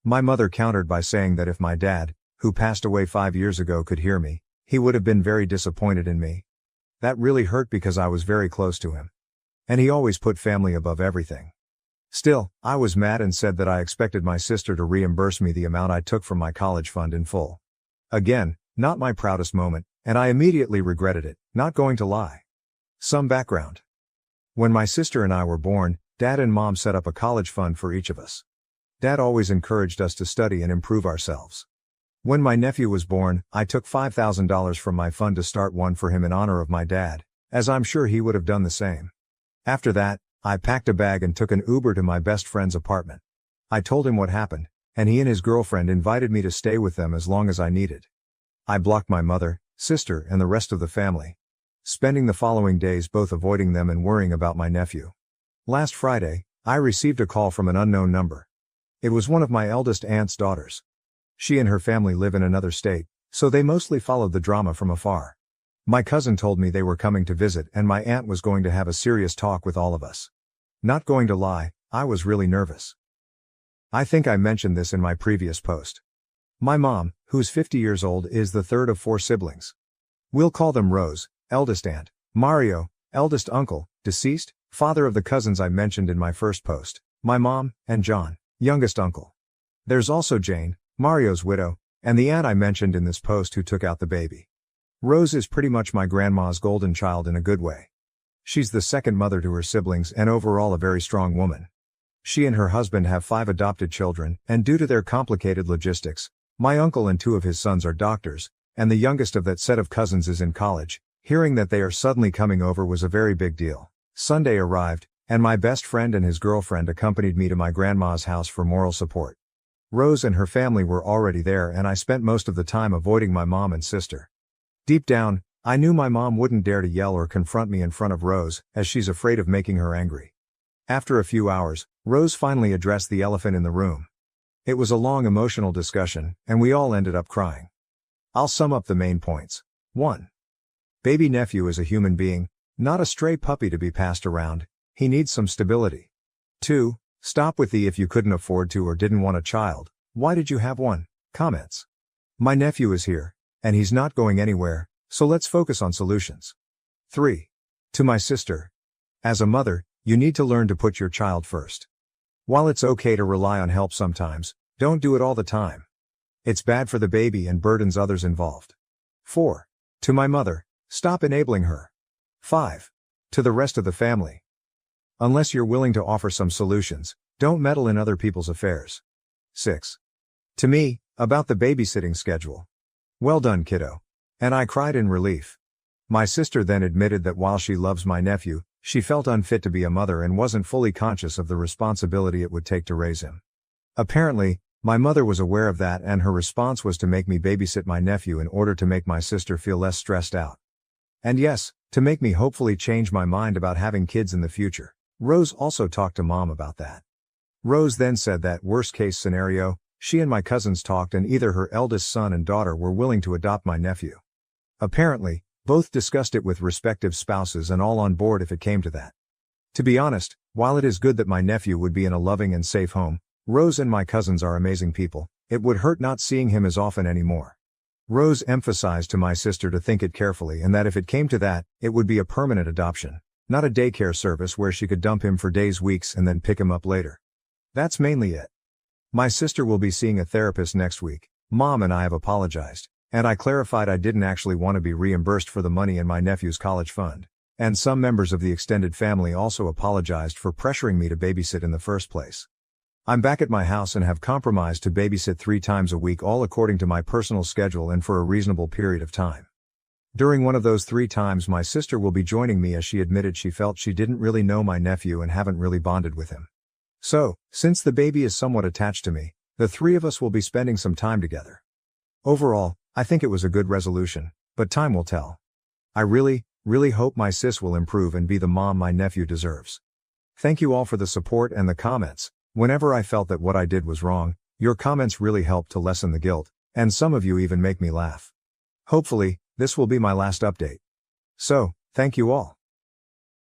My mother countered by saying that if my dad, who passed away 5 years ago, could hear me, he would have been very disappointed in me. That really hurt because I was very close to him. And he always put family above everything. Still, I was mad and said that I expected my sister to reimburse me the amount I took from my college fund in full. Again, not my proudest moment, and I immediately regretted it, not going to lie. Some background. When my sister and I were born, Dad and Mom set up a college fund for each of us. Dad always encouraged us to study and improve ourselves. When my nephew was born, I took $5,000 from my fund to start one for him in honor of my dad, as I'm sure he would have done the same. After that, I packed a bag and took an Uber to my best friend's apartment. I told him what happened, and he and his girlfriend invited me to stay with them as long as I needed. I blocked my mother, sister, and the rest of the family, spending the following days both avoiding them and worrying about my nephew. Last Friday, I received a call from an unknown number. It was one of my eldest aunt's daughters. She and her family live in another state, so they mostly followed the drama from afar. My cousin told me they were coming to visit and my aunt was going to have a serious talk with all of us. Not going to lie, I was really nervous. I think I mentioned this in my previous post. My mom, who's 50 years old, is the third of 4 siblings. We'll call them Rose, eldest aunt, Mario, eldest uncle, deceased, father of the cousins I mentioned in my first post, my mom, and John, youngest uncle. There's also Jane, Mario's widow, and the aunt I mentioned in this post who took out the baby. Rose is pretty much my grandma's golden child in a good way. She's the second mother to her siblings and overall a very strong woman. She and her husband have 5 adopted children, and due to their complicated logistics, my uncle and 2 of his sons are doctors, and the youngest of that set of cousins is in college. Hearing that they are suddenly coming over was a very big deal. Sunday arrived, and my best friend and his girlfriend accompanied me to my grandma's house for moral support. Rose and her family were already there and I spent most of the time avoiding my mom and sister. Deep down, I knew my mom wouldn't dare to yell or confront me in front of Rose, as she's afraid of making her angry. After a few hours, Rose finally addressed the elephant in the room. It was a long emotional discussion, and we all ended up crying. I'll sum up the main points. 1. Baby nephew is a human being, not a stray puppy to be passed around. He needs some stability. 2. Stop with the "if you couldn't afford to or didn't want a child, why did you have one?" comments. My nephew is here, and he's not going anywhere, so let's focus on solutions. 3. To my sister. As a mother, you need to learn to put your child first. While it's okay to rely on help sometimes, don't do it all the time. It's bad for the baby and burdens others involved. 4. To my mother, stop enabling her. 5. To the rest of the family. Unless you're willing to offer some solutions, don't meddle in other people's affairs. 6. To me, about the babysitting schedule. Well done, kiddo. And I cried in relief. My sister then admitted that while she loves my nephew, she felt unfit to be a mother and wasn't fully conscious of the responsibility it would take to raise him. Apparently, my mother was aware of that and her response was to make me babysit my nephew in order to make my sister feel less stressed out. And yes, to make me hopefully change my mind about having kids in the future. Rose also talked to mom about that. Rose then said that worst case scenario, she and my cousins talked and either her eldest son and daughter were willing to adopt my nephew. Apparently, both discussed it with respective spouses and all on board if it came to that. To be honest, while it is good that my nephew would be in a loving and safe home, Rose and my cousins are amazing people, it would hurt not seeing him as often anymore. Rose emphasized to my sister to think it carefully and that if it came to that, it would be a permanent adoption, not a daycare service where she could dump him for days, weeks and then pick him up later. That's mainly it. My sister will be seeing a therapist next week. Mom and I have apologized, and I clarified I didn't actually want to be reimbursed for the money in my nephew's college fund. And some members of the extended family also apologized for pressuring me to babysit in the first place. I'm back at my house and have compromised to babysit 3 times a week, all according to my personal schedule and for a reasonable period of time. During one of those 3 times my sister will be joining me as she admitted she felt she didn't really know my nephew and haven't really bonded with him. So, since the baby is somewhat attached to me, the 3 of us will be spending some time together. Overall, I think it was a good resolution, but time will tell. I really hope my sis will improve and be the mom my nephew deserves. Thank you all for the support and the comments. Whenever I felt that what I did was wrong, your comments really helped to lessen the guilt, and some of you even make me laugh. Hopefully, this will be my last update. So, thank you all.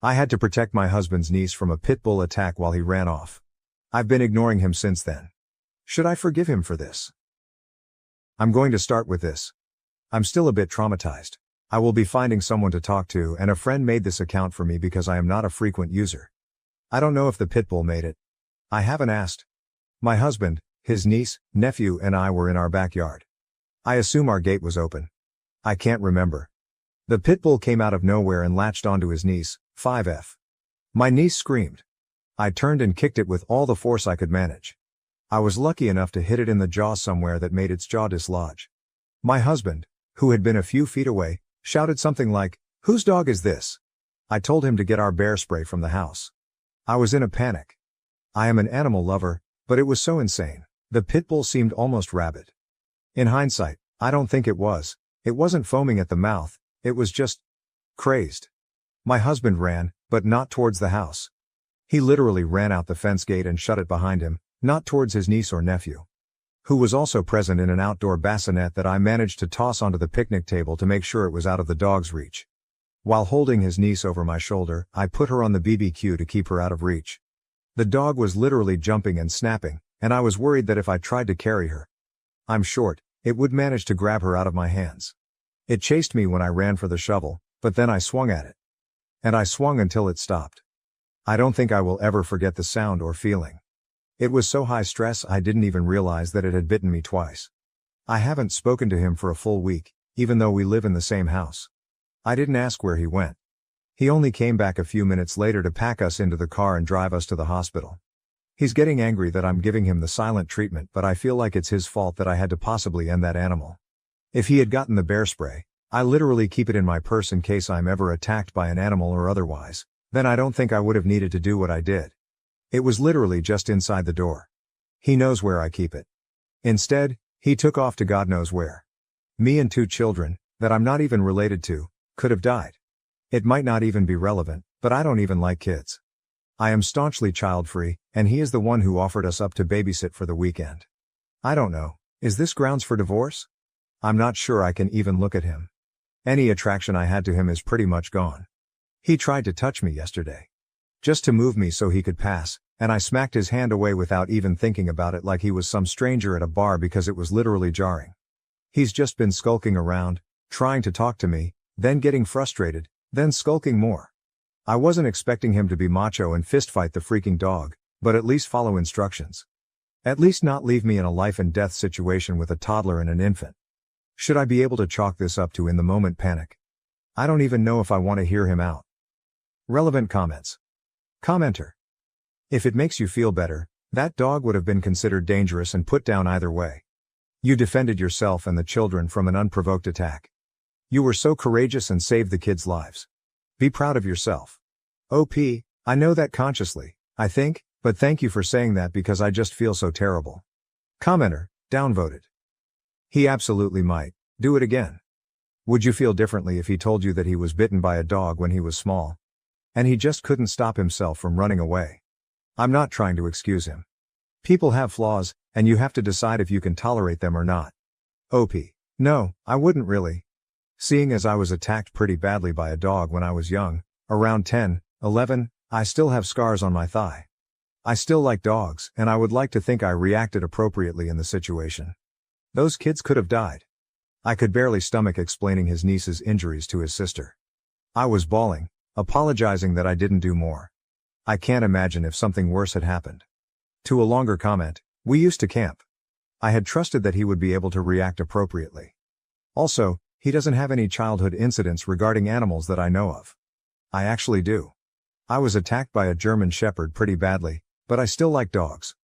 I had to protect my husband's niece from a pit bull attack while he ran off. I've been ignoring him since then. Should I forgive him for this? I'm going to start with this. I'm still a bit traumatized. I will be finding someone to talk to, and a friend made this account for me because I am not a frequent user. I don't know if the pit bull made it. I haven't asked. My husband, his niece, nephew and I were in our backyard. I assume our gate was open. I can't remember. The pit bull came out of nowhere and latched onto his niece, 5F. My niece screamed. I turned and kicked it with all the force I could manage. I was lucky enough to hit it in the jaw somewhere that made its jaw dislodge. My husband, who had been a few feet away, shouted something like, "Whose dog is this?" I told him to get our bear spray from the house. I was in a panic. I am an animal lover, but it was so insane. The pit bull seemed almost rabid. In hindsight, I don't think it was. It wasn't foaming at the mouth, it was just crazed. My husband ran, but not towards the house. He literally ran out the fence gate and shut it behind him, not towards his niece or nephew, who was also present in an outdoor bassinet that I managed to toss onto the picnic table to make sure it was out of the dog's reach. While holding his niece over my shoulder, I put her on the BBQ to keep her out of reach. The dog was literally jumping and snapping, and I was worried that if I tried to carry her, I'm short, it would manage to grab her out of my hands. It chased me when I ran for the shovel, but then I swung at it. And I swung until it stopped. I don't think I will ever forget the sound or feeling. It was so high stress I didn't even realize that it had bitten me twice. I haven't spoken to him for a full week, even though we live in the same house. I didn't ask where he went. He only came back a few minutes later to pack us into the car and drive us to the hospital. He's getting angry that I'm giving him the silent treatment, but I feel like it's his fault that I had to possibly end that animal. If he had gotten the bear spray, I literally keep it in my purse in case I'm ever attacked by an animal or otherwise, then I don't think I would have needed to do what I did. It was literally just inside the door. He knows where I keep it. Instead, he took off to God knows where. Me and 2 children, that I'm not even related to, could have died. It might not even be relevant, but I don't even like kids. I am staunchly child-free, and he is the one who offered us up to babysit for the weekend. I don't know, is this grounds for divorce? I'm not sure I can even look at him. Any attraction I had to him is pretty much gone. He tried to touch me yesterday. Just to move me so he could pass, and I smacked his hand away without even thinking about it like he was some stranger at a bar because it was literally jarring. He's just been skulking around, trying to talk to me, then getting frustrated, then skulking more. I wasn't expecting him to be macho and fistfight the freaking dog, but at least follow instructions. At least not leave me in a life and death situation with a toddler and an infant. Should I be able to chalk this up to in the moment panic? I don't even know if I want to hear him out. Relevant comments. Commenter. If it makes you feel better, that dog would have been considered dangerous and put down either way. You defended yourself and the children from an unprovoked attack. You were so courageous and saved the kids' lives. Be proud of yourself. OP, I know that consciously, I think, but thank you for saying that because I just feel so terrible. Commenter, downvoted. He absolutely might. Do it again. Would you feel differently if he told you that he was bitten by a dog when he was small? And he just couldn't stop himself from running away? I'm not trying to excuse him. People have flaws, and you have to decide if you can tolerate them or not. OP. No, I wouldn't really. Seeing as I was attacked pretty badly by a dog when I was young, around 10, 11, I still have scars on my thigh. I still like dogs, and I would like to think I reacted appropriately in the situation. Those kids could have died. I could barely stomach explaining his niece's injuries to his sister. I was bawling, apologizing that I didn't do more. I can't imagine if something worse had happened. To a longer comment, we used to camp. I had trusted that he would be able to react appropriately. Also, he doesn't have any childhood incidents regarding animals that I know of. I actually do. I was attacked by a German Shepherd pretty badly, but I still like dogs.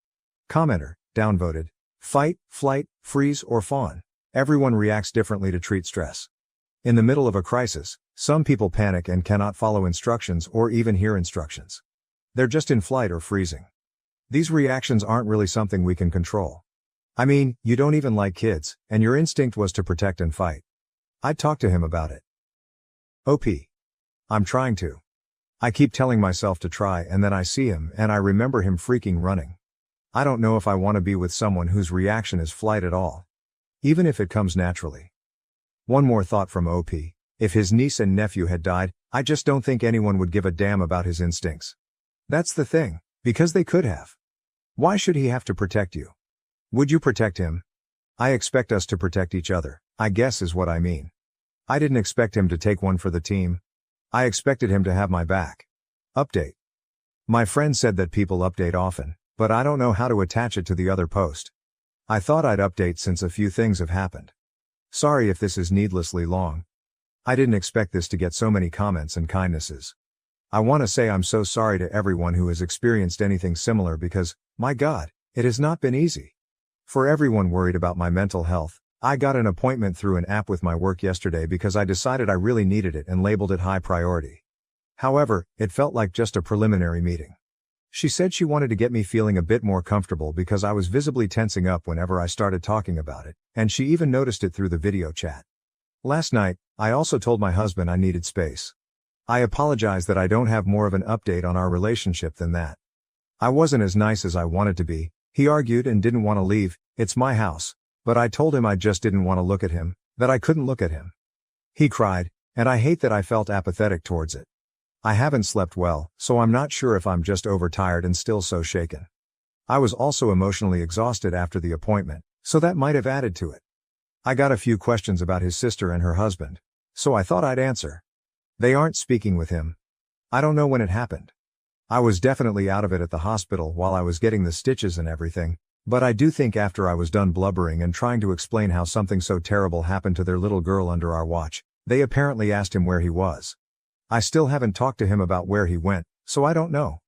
Commenter, downvoted. Fight, flight, freeze, or fawn. Everyone reacts differently to treat stress. In the middle of a crisis, some people panic and cannot follow instructions or even hear instructions. They're just in flight or freezing. These reactions aren't really something we can control. I mean, you don't even like kids, and your instinct was to protect and fight. I'd talk to him about it. OP. I'm trying to. I keep telling myself to try and then I see him and I remember him freaking running. I don't know if I want to be with someone whose reaction is flight at all. Even if it comes naturally. One more thought from OP. If his niece and nephew had died, I just don't think anyone would give a damn about his instincts. That's the thing, because they could have. Why should he have to protect you? Would you protect him? I expect us to protect each other, I guess is what I mean. I didn't expect him to take one for the team. I expected him to have my back. Update. My friend said that people update often, but I don't know how to attach it to the other post. I thought I'd update since a few things have happened. Sorry if this is needlessly long. I didn't expect this to get so many comments and kindnesses. I want to say I'm so sorry to everyone who has experienced anything similar because, my God, it has not been easy. For everyone worried about my mental health, I got an appointment through an app with my work yesterday because I decided I really needed it and labeled it high priority. However, it felt like just a preliminary meeting. She said she wanted to get me feeling a bit more comfortable because I was visibly tensing up whenever I started talking about it, and she even noticed it through the video chat. Last night, I also told my husband I needed space. I apologize that I don't have more of an update on our relationship than that. I wasn't as nice as I wanted to be, he argued and didn't want to leave. It's my house. But I told him I just didn't want to look at him, that I couldn't look at him. He cried, and I hate that I felt apathetic towards it. I haven't slept well, so I'm not sure if I'm just overtired and still so shaken. I was also emotionally exhausted after the appointment, so that might have added to it. I got a few questions about his sister and her husband, so I thought I'd answer. They aren't speaking with him. I don't know when it happened. I was definitely out of it at the hospital while I was getting the stitches and everything, but I do think after I was done blubbering and trying to explain how something so terrible happened to their little girl under our watch, they apparently asked him where he was. I still haven't talked to him about where he went, so I don't know.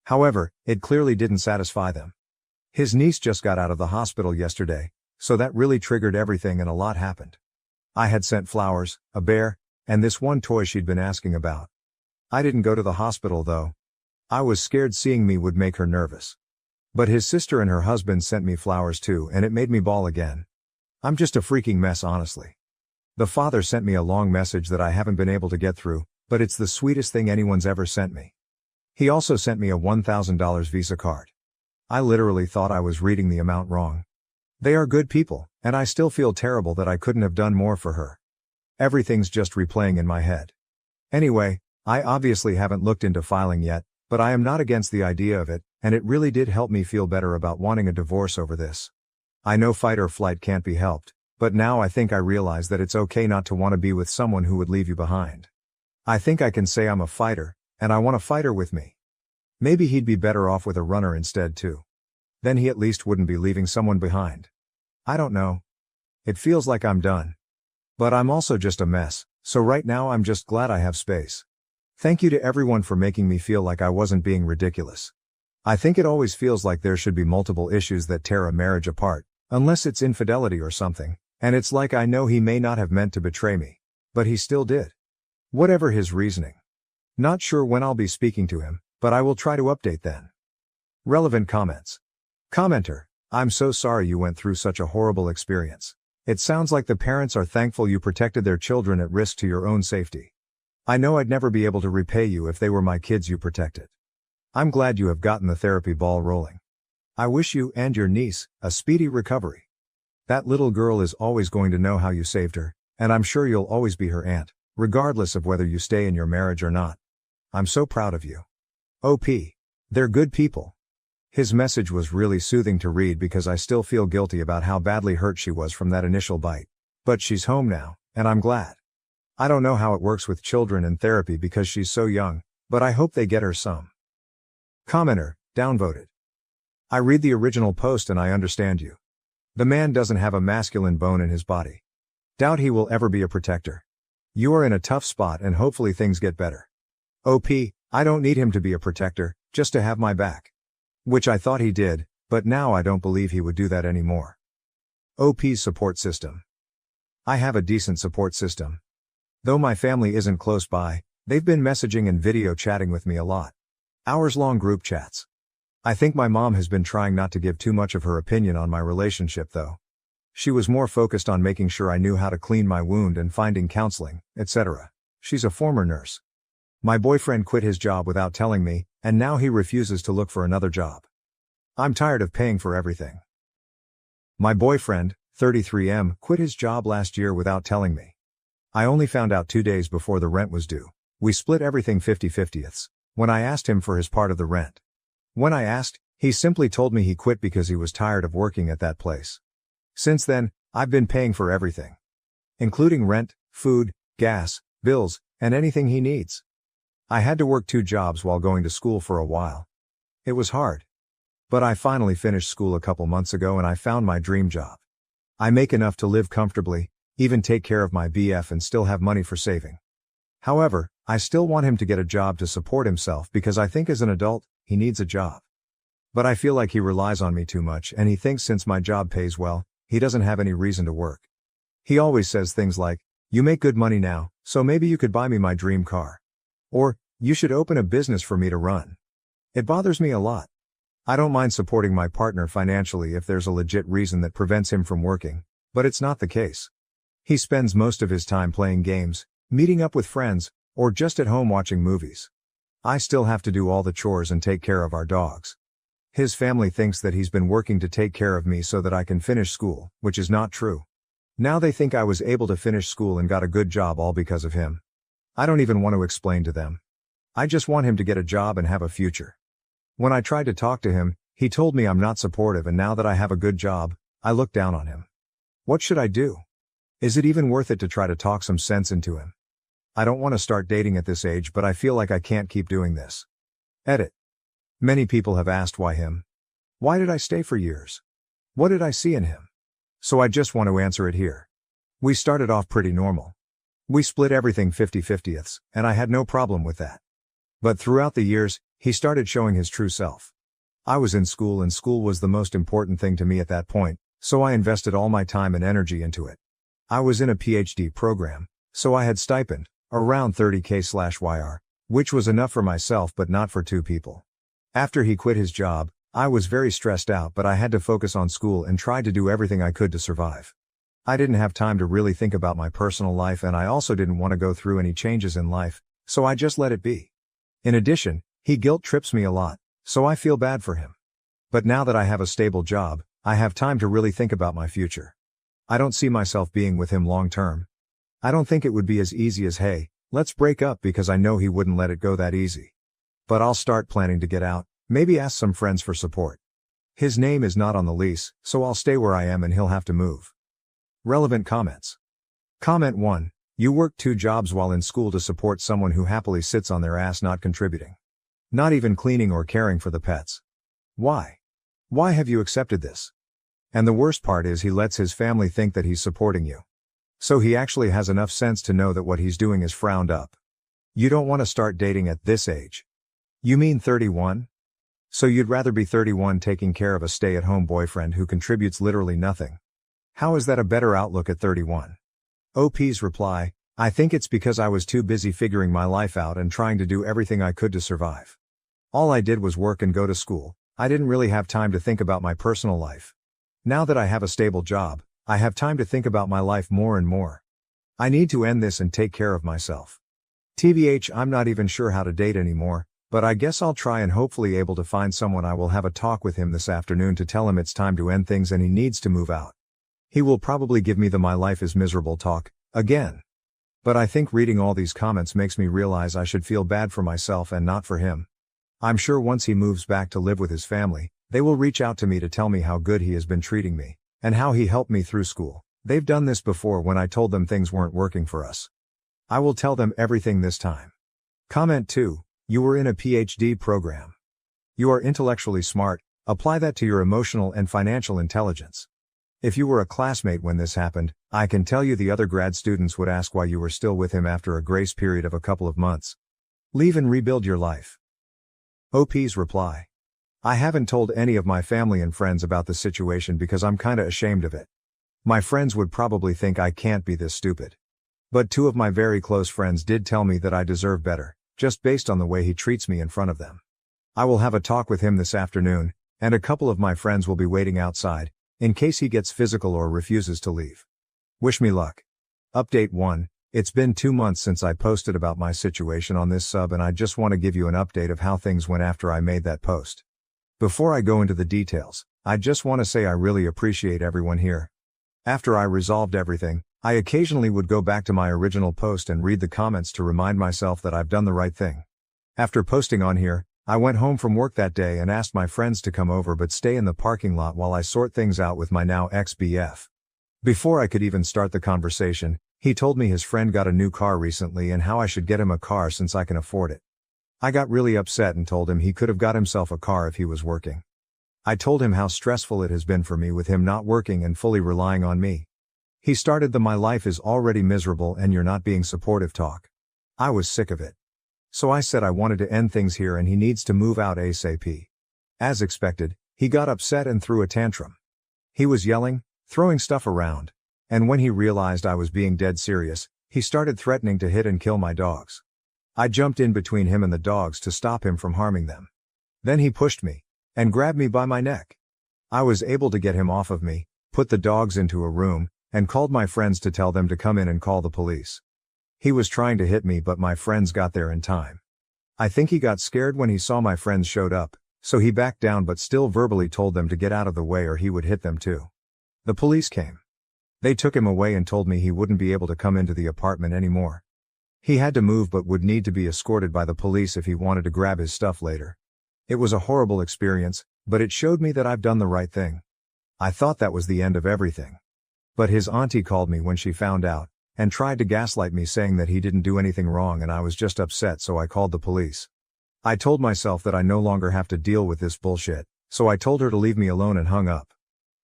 However, it clearly didn't satisfy them. His niece just got out of the hospital yesterday, so that really triggered everything and a lot happened. I had sent flowers, a bear, and this one toy she'd been asking about. I didn't go to the hospital though. I was scared seeing me would make her nervous. But his sister and her husband sent me flowers too, and it made me bawl again. I'm just a freaking mess, honestly. The father sent me a long message that I haven't been able to get through, but it's the sweetest thing anyone's ever sent me. He also sent me a $1,000 Visa card. I literally thought I was reading the amount wrong. They are good people, and I still feel terrible that I couldn't have done more for her. Everything's just replaying in my head. Anyway, I obviously haven't looked into filing yet, but I am not against the idea of it, and it really did help me feel better about wanting a divorce over this. I know fight or flight can't be helped, but now I think I realize that it's okay not to want to be with someone who would leave you behind. I think I can say I'm a fighter, and I want a fighter with me. Maybe he'd be better off with a runner instead too. Then he at least wouldn't be leaving someone behind. I don't know. It feels like I'm done. But I'm also just a mess, so right now I'm just glad I have space. Thank you to everyone for making me feel like I wasn't being ridiculous. I think it always feels like there should be multiple issues that tear a marriage apart, unless it's infidelity or something, and it's like I know he may not have meant to betray me, but he still did. Whatever his reasoning. Not sure when I'll be speaking to him, but I will try to update then. Relevant comments. Commenter, I'm so sorry you went through such a horrible experience. It sounds like the parents are thankful you protected their children at risk to your own safety. I know I'd never be able to repay you if they were my kids you protected. I'm glad you have gotten the therapy ball rolling. I wish you and your niece a speedy recovery. That little girl is always going to know how you saved her, and I'm sure you'll always be her aunt, regardless of whether you stay in your marriage or not. I'm so proud of you. OP. They're good people. His message was really soothing to read because I still feel guilty about how badly hurt she was from that initial bite. But she's home now, and I'm glad. I don't know how it works with children and therapy because she's so young, but I hope they get her some. Commenter, downvoted. I read the original post and I understand you. The man doesn't have a masculine bone in his body. Doubt he will ever be a protector. You are in a tough spot and hopefully things get better. OP, I don't need him to be a protector, just to have my back. Which I thought he did, but now I don't believe he would do that anymore. OP's support system. I have a decent support system. Though my family isn't close by, they've been messaging and video chatting with me a lot. Hours-long group chats. I think my mom has been trying not to give too much of her opinion on my relationship though. She was more focused on making sure I knew how to clean my wound and finding counseling, etc. She's a former nurse. My boyfriend quit his job without telling me, and now he refuses to look for another job. I'm tired of paying for everything. My boyfriend, 33M, quit his job last year without telling me. I only found out 2 days before the rent was due. We split everything 50/50ths. When I asked him for his part of the rent. When I asked, he simply told me he quit because he was tired of working at that place. Since then, I've been paying for everything. Including rent, food, gas, bills, and anything he needs. I had to work 2 jobs while going to school for a while. It was hard. But I finally finished school a couple months ago and I found my dream job. I make enough to live comfortably, even take care of my BF and still have money for saving. However, I still want him to get a job to support himself because I think as an adult, he needs a job. But I feel like he relies on me too much and he thinks since my job pays well, he doesn't have any reason to work. He always says things like, "You make good money now, so maybe you could buy me my dream car." Or, "You should open a business for me to run." It bothers me a lot. I don't mind supporting my partner financially if there's a legit reason that prevents him from working, but it's not the case. He spends most of his time playing games, meeting up with friends, or just at home watching movies. I still have to do all the chores and take care of our dogs. His family thinks that he's been working to take care of me so that I can finish school, which is not true. Now they think I was able to finish school and got a good job all because of him. I don't even want to explain to them. I just want him to get a job and have a future. When I tried to talk to him, he told me I'm not supportive, and now that I have a good job, I look down on him. What should I do? Is it even worth it to try to talk some sense into him? I don't want to start dating at this age, but I feel like I can't keep doing this. Edit. Many people have asked why him. Why did I stay for years? What did I see in him? So I just want to answer it here. We started off pretty normal. We split everything 50-50ths, and I had no problem with that. But throughout the years, he started showing his true self. I was in school, and school was the most important thing to me at that point, so I invested all my time and energy into it. I was in a PhD program, so I had stipend, around $30K/YR, which was enough for myself but not for two people. After he quit his job, I was very stressed out, but I had to focus on school and tried to do everything I could to survive. I didn't have time to really think about my personal life, and I also didn't want to go through any changes in life, so I just let it be. In addition, he guilt trips me a lot, so I feel bad for him. But now that I have a stable job, I have time to really think about my future. I don't see myself being with him long term. I don't think it would be as easy as, hey, let's break up, because I know he wouldn't let it go that easy. But I'll start planning to get out, maybe ask some friends for support. His name is not on the lease, so I'll stay where I am and he'll have to move. Relevant comments. Comment 1. You work 2 jobs while in school to support someone who happily sits on their ass not contributing. Not even cleaning or caring for the pets. Why? Why have you accepted this? And the worst part is he lets his family think that he's supporting you. So he actually has enough sense to know that what he's doing is frowned up. You don't want to start dating at this age. You mean 31? So you'd rather be 31 taking care of a stay-at-home boyfriend who contributes literally nothing. How is that a better outlook at 31? OP's reply, I think it's because I was too busy figuring my life out and trying to do everything I could to survive. All I did was work and go to school. I didn't really have time to think about my personal life. Now that I have a stable job, I have time to think about my life more and more. I need to end this and take care of myself. TBH, I'm not even sure how to date anymore, but I guess I'll try and hopefully able to find someone. I will have a talk with him this afternoon to tell him it's time to end things and he needs to move out. He will probably give me the "my life is miserable" talk, again. But I think reading all these comments makes me realize I should feel bad for myself and not for him. I'm sure once he moves back to live with his family, they will reach out to me to tell me how good he has been treating me, and how he helped me through school. They've done this before when I told them things weren't working for us. I will tell them everything this time. Comment 2. You were in a PhD program. You are intellectually smart, apply that to your emotional and financial intelligence. If you were a classmate when this happened, I can tell you the other grad students would ask why you were still with him after a grace period of a couple of months. Leave and rebuild your life. OP's reply. I haven't told any of my family and friends about the situation because I'm kinda ashamed of it. My friends would probably think I can't be this stupid. But 2 of my very close friends did tell me that I deserve better, just based on the way he treats me in front of them. I will have a talk with him this afternoon, and a couple of my friends will be waiting outside, in case he gets physical or refuses to leave. Wish me luck. Update 1. It's been 2 months since I posted about my situation on this sub, and I just want to give you an update of how things went after I made that post. Before I go into the details, I just want to say I really appreciate everyone here. After I resolved everything, I occasionally would go back to my original post and read the comments to remind myself that I've done the right thing. After posting on here, I went home from work that day and asked my friends to come over but stay in the parking lot while I sort things out with my now ex-BF. Before I could even start the conversation, he told me his friend got a new car recently and how I should get him a car since I can afford it. I got really upset and told him he could have got himself a car if he was working. I told him how stressful it has been for me with him not working and fully relying on me. He started the "my life is already miserable and you're not being supportive" talk. I was sick of it. So I said I wanted to end things here and he needs to move out ASAP. As expected, he got upset and threw a tantrum. He was yelling, throwing stuff around, and when he realized I was being dead serious, he started threatening to hit and kill my dogs. I jumped in between him and the dogs to stop him from harming them. Then he pushed me and grabbed me by my neck. I was able to get him off of me, put the dogs into a room, and called my friends to tell them to come in and call the police. He was trying to hit me, but my friends got there in time. I think he got scared when he saw my friends showed up, so he backed down but still verbally told them to get out of the way or he would hit them too. The police came. They took him away and told me he wouldn't be able to come into the apartment anymore. He had to move but would need to be escorted by the police if he wanted to grab his stuff later. It was a horrible experience, but it showed me that I've done the right thing. I thought that was the end of everything. But his auntie called me when she found out, and tried to gaslight me saying that he didn't do anything wrong and I was just upset, so I called the police. I told myself that I no longer have to deal with this bullshit, so I told her to leave me alone and hung up.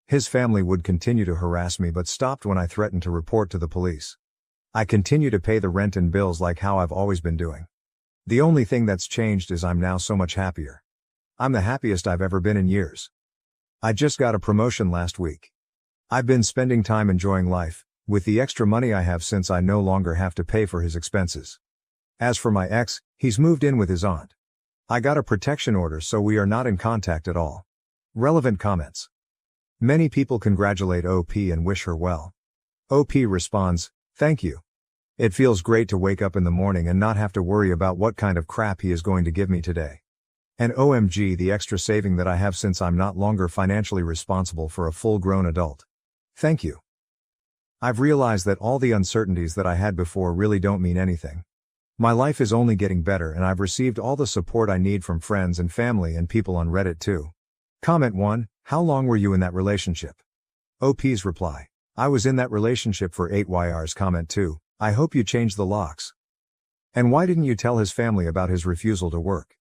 His family would continue to harass me but stopped when I threatened to report to the police. I continue to pay the rent and bills like how I've always been doing. The only thing that's changed is I'm now so much happier. I'm the happiest I've ever been in years. I just got a promotion last week. I've been spending time enjoying life, with the extra money I have since I no longer have to pay for his expenses. As for my ex, he's moved in with his aunt. I got a protection order so we are not in contact at all. Relevant comments. Many people congratulate OP and wish her well. OP responds, "Thank you. It feels great to wake up in the morning and not have to worry about what kind of crap he is going to give me today. And OMG, the extra saving that I have since I'm not longer financially responsible for a full-grown adult. Thank you. I've realized that all the uncertainties that I had before really don't mean anything. My life is only getting better and I've received all the support I need from friends and family and people on Reddit too." Comment 1, how long were you in that relationship? OP's reply, I was in that relationship for 8 years. Comment 2, I hope you changed the locks. And why didn't you tell his family about his refusal to work?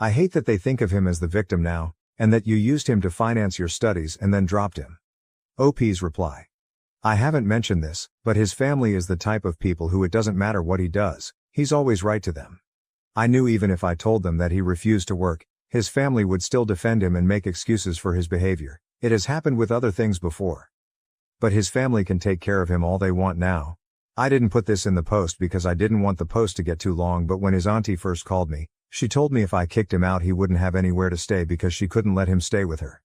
I hate that they think of him as the victim now, and that you used him to finance your studies and then dropped him. OP's reply, I haven't mentioned this, but his family is the type of people who it doesn't matter what he does, he's always right to them. I knew even if I told them that he refused to work, his family would still defend him and make excuses for his behavior. It has happened with other things before. But his family can take care of him all they want now. I didn't put this in the post because I didn't want the post to get too long, but when his auntie first called me, she told me if I kicked him out he wouldn't have anywhere to stay because she couldn't let him stay with her.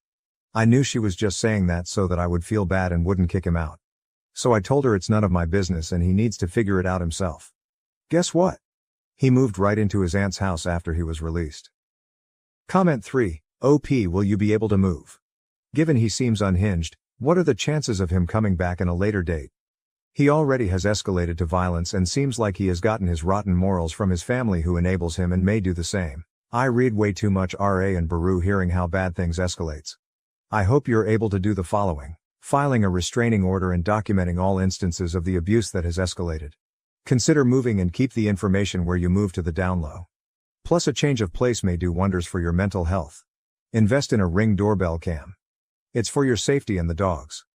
I knew she was just saying that so that I would feel bad and wouldn't kick him out. So I told her it's none of my business and he needs to figure it out himself. Guess what? He moved right into his aunt's house after he was released. Comment 3, OP, will you be able to move? Given he seems unhinged, what are the chances of him coming back in a later date? He already has escalated to violence and seems like he has gotten his rotten morals from his family who enables him and may do the same. I read way too much RA and Baru hearing how bad things escalates. I hope you're able to do the following: filing a restraining order and documenting all instances of the abuse that has escalated. Consider moving and keep the information where you move to the down low. Plus a change of place may do wonders for your mental health. Invest in a Ring doorbell cam. It's for your safety and the dog's.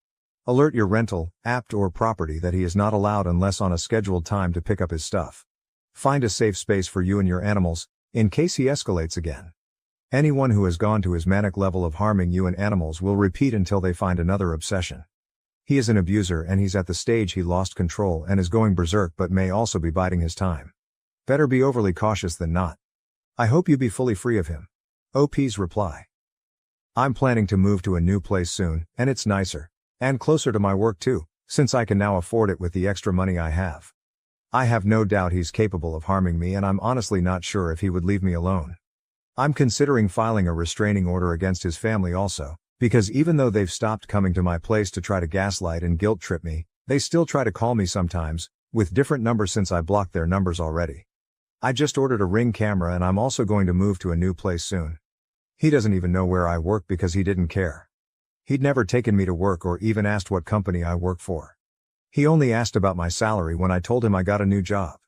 Alert your rental, app or property that he is not allowed unless on a scheduled time to pick up his stuff. Find a safe space for you and your animals, in case he escalates again. Anyone who has gone to his manic level of harming you and animals will repeat until they find another obsession. He is an abuser and he's at the stage he lost control and is going berserk but may also be biding his time. Better be overly cautious than not. I hope you be fully free of him. OP's reply. I'm planning to move to a new place soon, and it's nicer. And closer to my work too, since I can now afford it with the extra money I have. I have no doubt he's capable of harming me and I'm honestly not sure if he would leave me alone. I'm considering filing a restraining order against his family also, because even though they've stopped coming to my place to try to gaslight and guilt trip me, they still try to call me sometimes, with different numbers since I blocked their numbers already. I just ordered a Ring camera and I'm also going to move to a new place soon. He doesn't even know where I work because he didn't care. He'd never taken me to work or even asked what company I work for. He only asked about my salary when I told him I got a new job.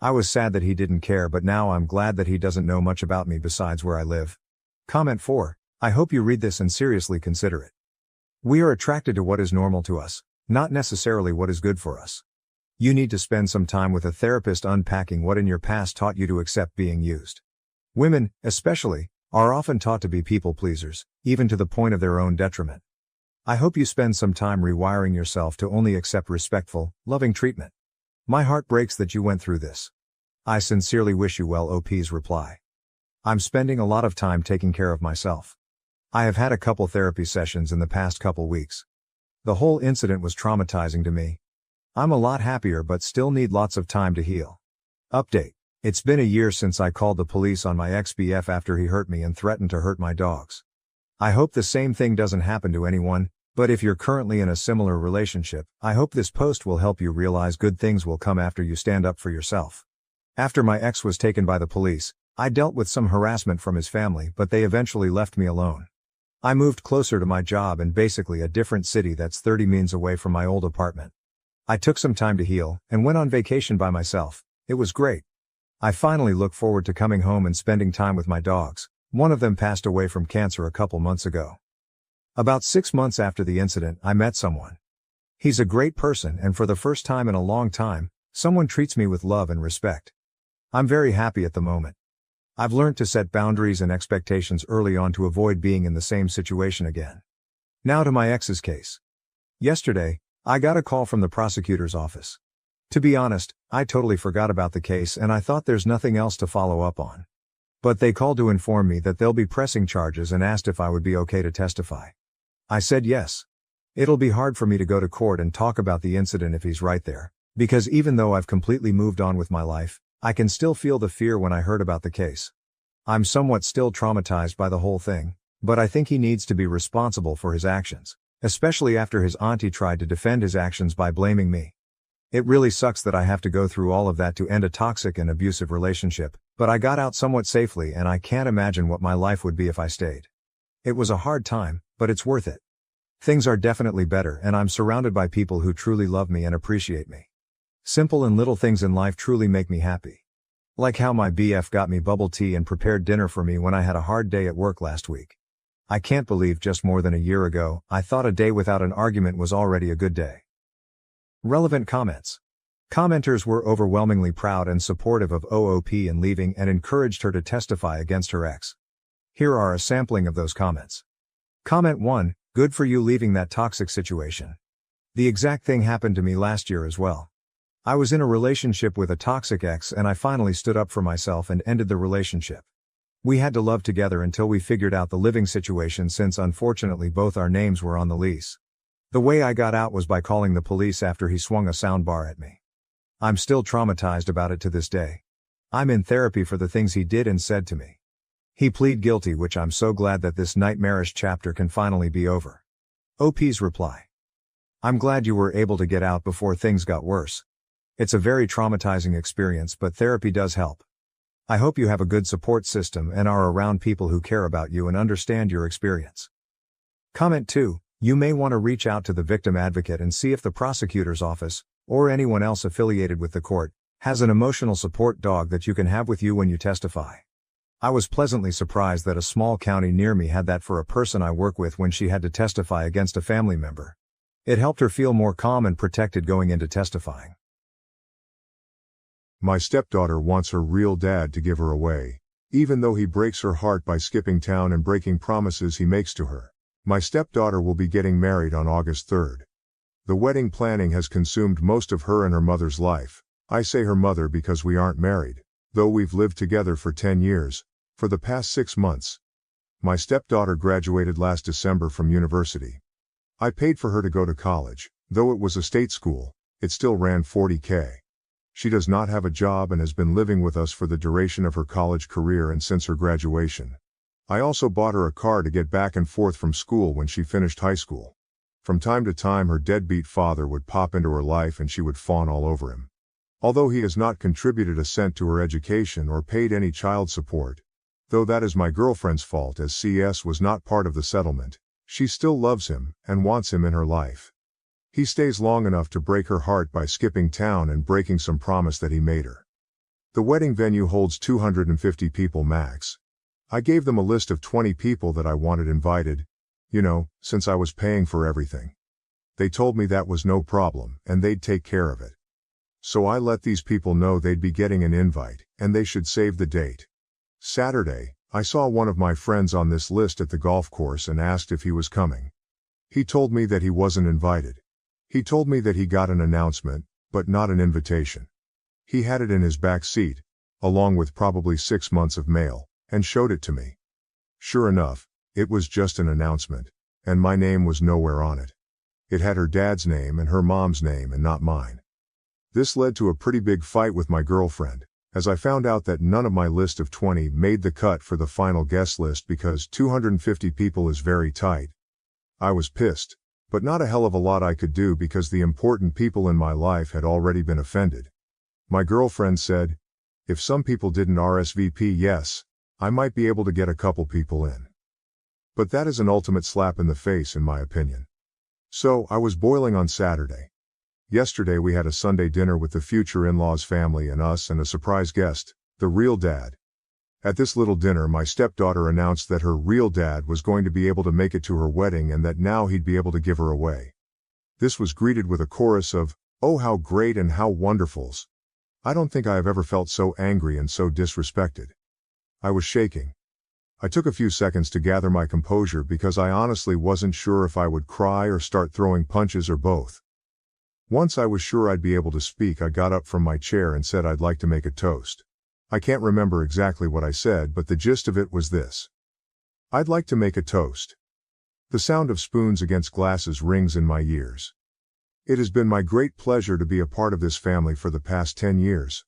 I was sad that he didn't care, but now I'm glad that he doesn't know much about me besides where I live. Comment 4, I hope you read this and seriously consider it. We are attracted to what is normal to us, not necessarily what is good for us. You need to spend some time with a therapist unpacking what in your past taught you to accept being used. Women, especially, are often taught to be people pleasers, even to the point of their own detriment. I hope you spend some time rewiring yourself to only accept respectful, loving treatment. My heart breaks that you went through this. I sincerely wish you well. OP's reply. I'm spending a lot of time taking care of myself. I have had a couple therapy sessions in the past couple weeks. The whole incident was traumatizing to me. I'm a lot happier but still need lots of time to heal. Update. It's been a year since I called the police on my ex-BF after he hurt me and threatened to hurt my dogs. I hope the same thing doesn't happen to anyone, but if you're currently in a similar relationship, I hope this post will help you realize good things will come after you stand up for yourself. After my ex was taken by the police, I dealt with some harassment from his family, but they eventually left me alone. I moved closer to my job in basically a different city that's 30 minutes away from my old apartment. I took some time to heal and went on vacation by myself. It was great. I finally look forward to coming home and spending time with my dogs. One of them passed away from cancer a couple months ago. About 6 months after the incident, I met someone. He's a great person, and for the first time in a long time, someone treats me with love and respect. I'm very happy at the moment. I've learned to set boundaries and expectations early on to avoid being in the same situation again. Now to my ex's case. Yesterday, I got a call from the prosecutor's office. To be honest, I totally forgot about the case and I thought there's nothing else to follow up on. But they called to inform me that they'll be pressing charges and asked if I would be okay to testify. I said yes. It'll be hard for me to go to court and talk about the incident if he's right there, because even though I've completely moved on with my life, I can still feel the fear when I heard about the case. I'm somewhat still traumatized by the whole thing, but I think he needs to be responsible for his actions, especially after his auntie tried to defend his actions by blaming me. It really sucks that I have to go through all of that to end a toxic and abusive relationship, but I got out somewhat safely and I can't imagine what my life would be if I stayed. It was a hard time, but it's worth it. Things are definitely better and I'm surrounded by people who truly love me and appreciate me. Simple and little things in life truly make me happy. Like how my BF got me bubble tea and prepared dinner for me when I had a hard day at work last week. I can't believe just more than a year ago, I thought a day without an argument was already a good day. Relevant comments. Commenters were overwhelmingly proud and supportive of OOP and leaving and encouraged her to testify against her ex. Here are a sampling of those comments. Comment 1, good for you leaving that toxic situation. The exact thing happened to me last year as well. I was in a relationship with a toxic ex and I finally stood up for myself and ended the relationship. We had to love together until we figured out the living situation since unfortunately both our names were on the lease. The way I got out was by calling the police after he swung a soundbar at me. I'm still traumatized about it to this day. I'm in therapy for the things he did and said to me. He pleaded guilty, which I'm so glad that this nightmarish chapter can finally be over. OP's reply. I'm glad you were able to get out before things got worse. It's a very traumatizing experience, but therapy does help. I hope you have a good support system and are around people who care about you and understand your experience. Comment 2. You may want to reach out to the victim advocate and see if the prosecutor's office, or anyone else affiliated with the court, has an emotional support dog that you can have with you when you testify. I was pleasantly surprised that a small county near me had that for a person I work with when she had to testify against a family member. It helped her feel more calm and protected going into testifying. My stepdaughter wants her real dad to give her away, even though he breaks her heart by skipping town and breaking promises he makes to her. My stepdaughter will be getting married on August 3rd. The wedding planning has consumed most of her and her mother's life. I say her mother because we aren't married, though we've lived together for 10 years, for the past 6 months. My stepdaughter graduated last December from university. I paid for her to go to college, though it was a state school, it still ran $40,000. She does not have a job and has been living with us for the duration of her college career and since her graduation. I also bought her a car to get back and forth from school when she finished high school. From time to time her deadbeat father would pop into her life and she would fawn all over him. Although he has not contributed a cent to her education or paid any child support, though that is my girlfriend's fault as CS was not part of the settlement, she still loves him and wants him in her life. He stays long enough to break her heart by skipping town and breaking some promise that he made her. The wedding venue holds 250 people max. I gave them a list of 20 people that I wanted invited, since I was paying for everything. They told me that was no problem and they'd take care of it. So I let these people know they'd be getting an invite and they should save the date. Saturday, I saw one of my friends on this list at the golf course and asked if he was coming. He told me that he wasn't invited. He told me that he got an announcement, but not an invitation. He had it in his back seat, along with probably 6 months of mail. and showed it to me. Sure enough, it was just an announcement, and my name was nowhere on it. It had her dad's name and her mom's name and not mine. This led to a pretty big fight with my girlfriend, as I found out that none of my list of 20 made the cut for the final guest list because 250 people is very tight. I was pissed, but not a hell of a lot I could do because the important people in my life had already been offended. My girlfriend said, if some people didn't RSVP yes, I might be able to get a couple people in. But that is an ultimate slap in the face in my opinion. So, I was boiling on Saturday. Yesterday we had a Sunday dinner with the future in-laws family and us and a surprise guest, the real dad. At this little dinner my stepdaughter announced that her real dad was going to be able to make it to her wedding and that now he'd be able to give her away. This was greeted with a chorus of, "Oh how great and how wonderfuls." I don't think I have ever felt so angry and so disrespected. I was shaking. I took a few seconds to gather my composure because I honestly wasn't sure if I would cry or start throwing punches or both. Once I was sure I'd be able to speak, I got up from my chair and said I'd like to make a toast. I can't remember exactly what I said, but the gist of it was this. I'd like to make a toast. The sound of spoons against glasses rings in my ears. It has been my great pleasure to be a part of this family for the past 10 years.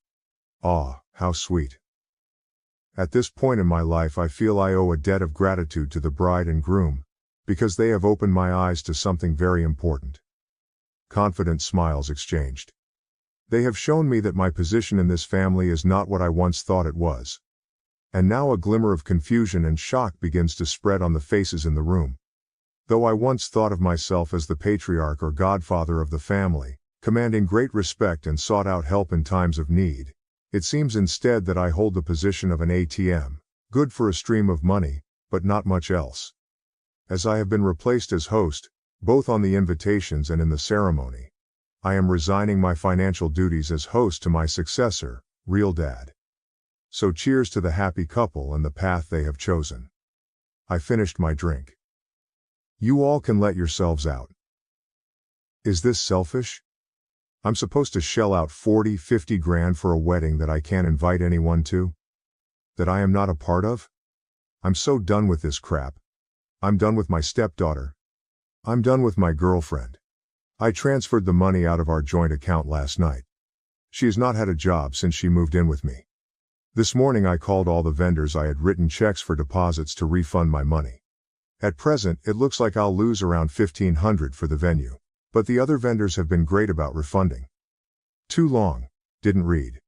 Ah, how sweet. At this point in my life I feel I owe a debt of gratitude to the bride and groom, because they have opened my eyes to something very important. Confident smiles exchanged. They have shown me that my position in this family is not what I once thought it was. And now a glimmer of confusion and shock begins to spread on the faces in the room. Though I once thought of myself as the patriarch or godfather of the family, commanding great respect and sought out help in times of need, it seems instead that I hold the position of an ATM, good for a stream of money, but not much else. As I have been replaced as host, both on the invitations and in the ceremony, I am resigning my financial duties as host to my successor, real dad. So cheers to the happy couple and the path they have chosen. I finished my drink. You all can let yourselves out. Is this selfish? I'm supposed to shell out 40-50 grand for a wedding that I can't invite anyone to? That I am not a part of? I'm so done with this crap. I'm done with my stepdaughter. I'm done with my girlfriend. I transferred the money out of our joint account last night. She has not had a job since she moved in with me. This morning I called all the vendors I had written checks for deposits to refund my money. At present, it looks like I'll lose around $1,500 for the venue, but the other vendors have been great about refunding. Too long, didn't read.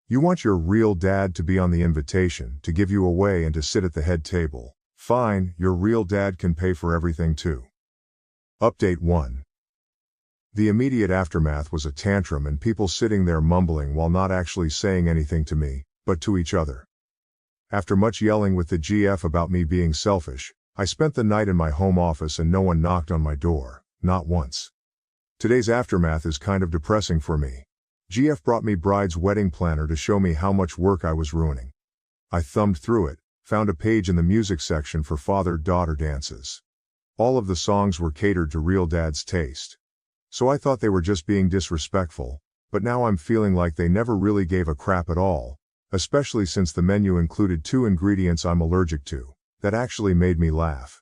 You want your real dad to be on the invitation, to give you away and to sit at the head table. Fine, your real dad can pay for everything too. Update 1. The immediate aftermath was a tantrum and people sitting there mumbling while not actually saying anything to me, but to each other. After much yelling with the GF about me being selfish, I spent the night in my home office and no one knocked on my door, not once. Today's aftermath is kind of depressing for me. GF brought me bride's wedding planner to show me how much work I was ruining. I thumbed through it, found a page in the music section for father-daughter dances. All of the songs were catered to real dad's taste. So I thought they were just being disrespectful, but now I'm feeling like they never really gave a crap at all, especially since the menu included 2 ingredients I'm allergic to. That actually made me laugh.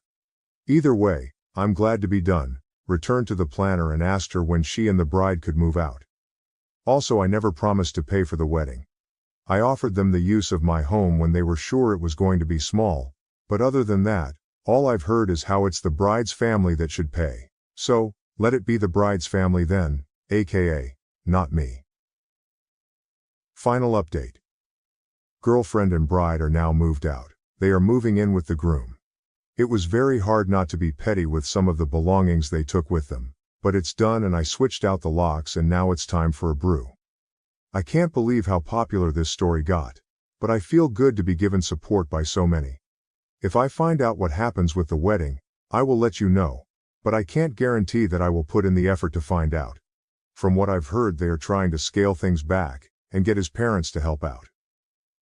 Either way, I'm glad to be done, returned to the planner and asked her when she and the bride could move out. Also, I never promised to pay for the wedding. I offered them the use of my home when they were sure it was going to be small, but other than that, all I've heard is how it's the bride's family that should pay. So, let it be the bride's family then, aka, not me. Final update. Girlfriend and bride are now moved out. They are moving in with the groom. It was very hard not to be petty with some of the belongings they took with them, but it's done and I switched out the locks and now it's time for a brew. I can't believe how popular this story got, but I feel good to be given support by so many. If I find out what happens with the wedding, I will let you know, but I can't guarantee that I will put in the effort to find out. From what I've heard, they are trying to scale things back and get his parents to help out.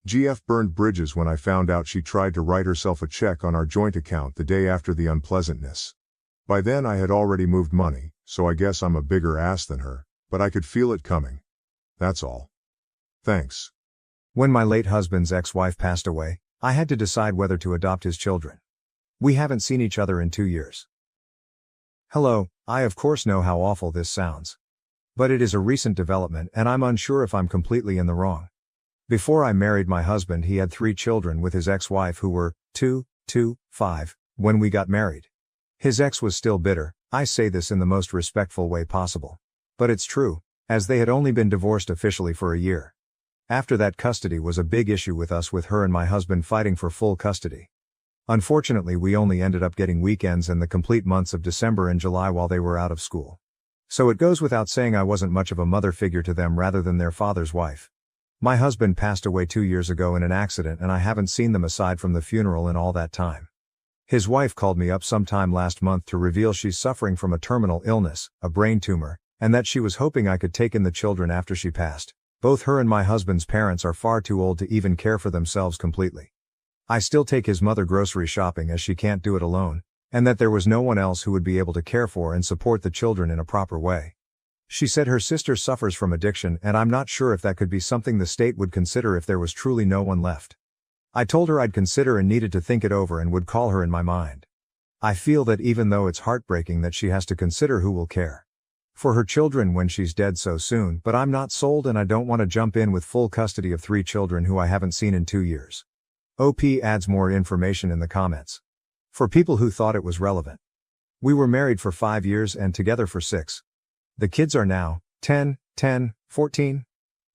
GF burned bridges when I found out she tried to write herself a check on our joint account the day after the unpleasantness. By then I had already moved money, so I guess I'm a bigger ass than her, but I could feel it coming. That's all. Thanks. When my late husband's ex-wife passed away, I had to decide whether to adopt his children. We haven't seen each other in 2 years. Hello, I of course know how awful this sounds. But it is a recent development and I'm unsure if I'm completely in the wrong. Before I married my husband, he had 3 children with his ex-wife who were 2, 5, when we got married. His ex was still bitter. I say this in the most respectful way possible. But it's true, as they had only been divorced officially for a year. After that, custody was a big issue with us, with her and my husband fighting for full custody. Unfortunately, we only ended up getting weekends and the complete months of December and July while they were out of school. So it goes without saying I wasn't much of a mother figure to them rather than their father's wife. My husband passed away 2 years ago in an accident and I haven't seen them aside from the funeral in all that time. His wife called me up sometime last month to reveal she's suffering from a terminal illness, a brain tumor, and that she was hoping I could take in the children after she passed. Both her and my husband's parents are far too old to even care for themselves completely. I still take his mother grocery shopping as she can't do it alone, and that there was no one else who would be able to care for and support the children in a proper way. She said her sister suffers from addiction and I'm not sure if that could be something the state would consider if there was truly no one left. I told her I'd consider and needed to think it over and would call her in my mind. I feel that even though it's heartbreaking that she has to consider who will care for her children when she's dead so soon, but I'm not sold and I don't want to jump in with full custody of 3 children who I haven't seen in 2 years. OP adds more information in the comments. For people who thought it was relevant. We were married for 5 years and together for 6. The kids are now 10, 14.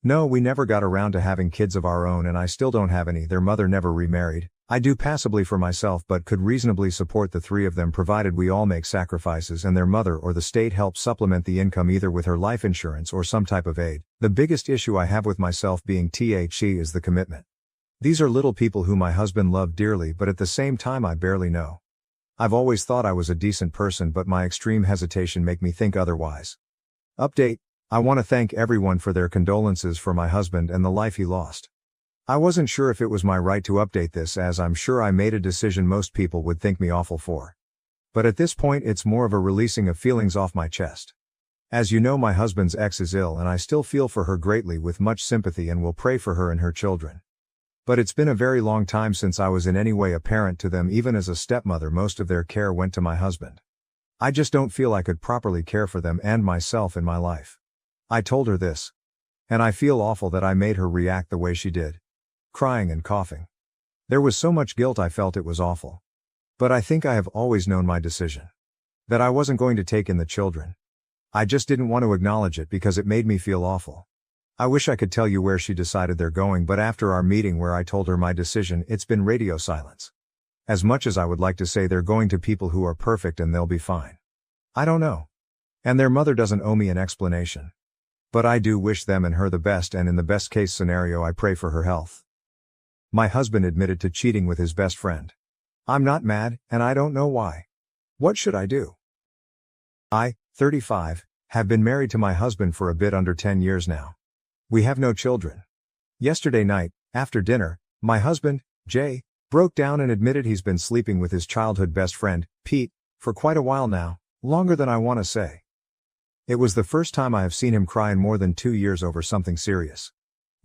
No, we never got around to having kids of our own and I still don't have any. Their mother never remarried. I do passively for myself but could reasonably support the 3 of them provided we all make sacrifices and their mother or the state helps supplement the income either with her life insurance or some type of aid. The biggest issue I have with myself being THE is the commitment. These are little people who my husband loved dearly but at the same time I barely know. I've always thought I was a decent person but my extreme hesitation make me think otherwise. Update. I want to thank everyone for their condolences for my husband and the life he lost. I wasn't sure if it was my right to update this as I'm sure I made a decision most people would think me awful for. But at this point it's more of a releasing of feelings off my chest. As you know, my husband's ex is ill and I still feel for her greatly with much sympathy and will pray for her and her children. But it's been a very long time since I was in any way a parent to them. Even as a stepmother, most of their care went to my husband. I just don't feel I could properly care for them and myself in my life. I told her this. And I feel awful that I made her react the way she did. Crying and coughing. There was so much guilt I felt it was awful. But I think I have always known my decision. That I wasn't going to take in the children. I just didn't want to acknowledge it because it made me feel awful. I wish I could tell you where she decided they're going, but after our meeting where I told her my decision, it's been radio silence. As much as I would like to say they're going to people who are perfect and they'll be fine. I don't know. And their mother doesn't owe me an explanation. But I do wish them and her the best, and in the best case scenario I pray for her health. My husband admitted to cheating with his best friend. I'm not mad, and I don't know why. What should I do? I, 35, have been married to my husband for a bit under 10 years now. We have no children. Yesterday night, after dinner, my husband, Jay, broke down and admitted he's been sleeping with his childhood best friend, Pete, for quite a while now, longer than I want to say. It was the first time I have seen him cry in more than 2 years over something serious.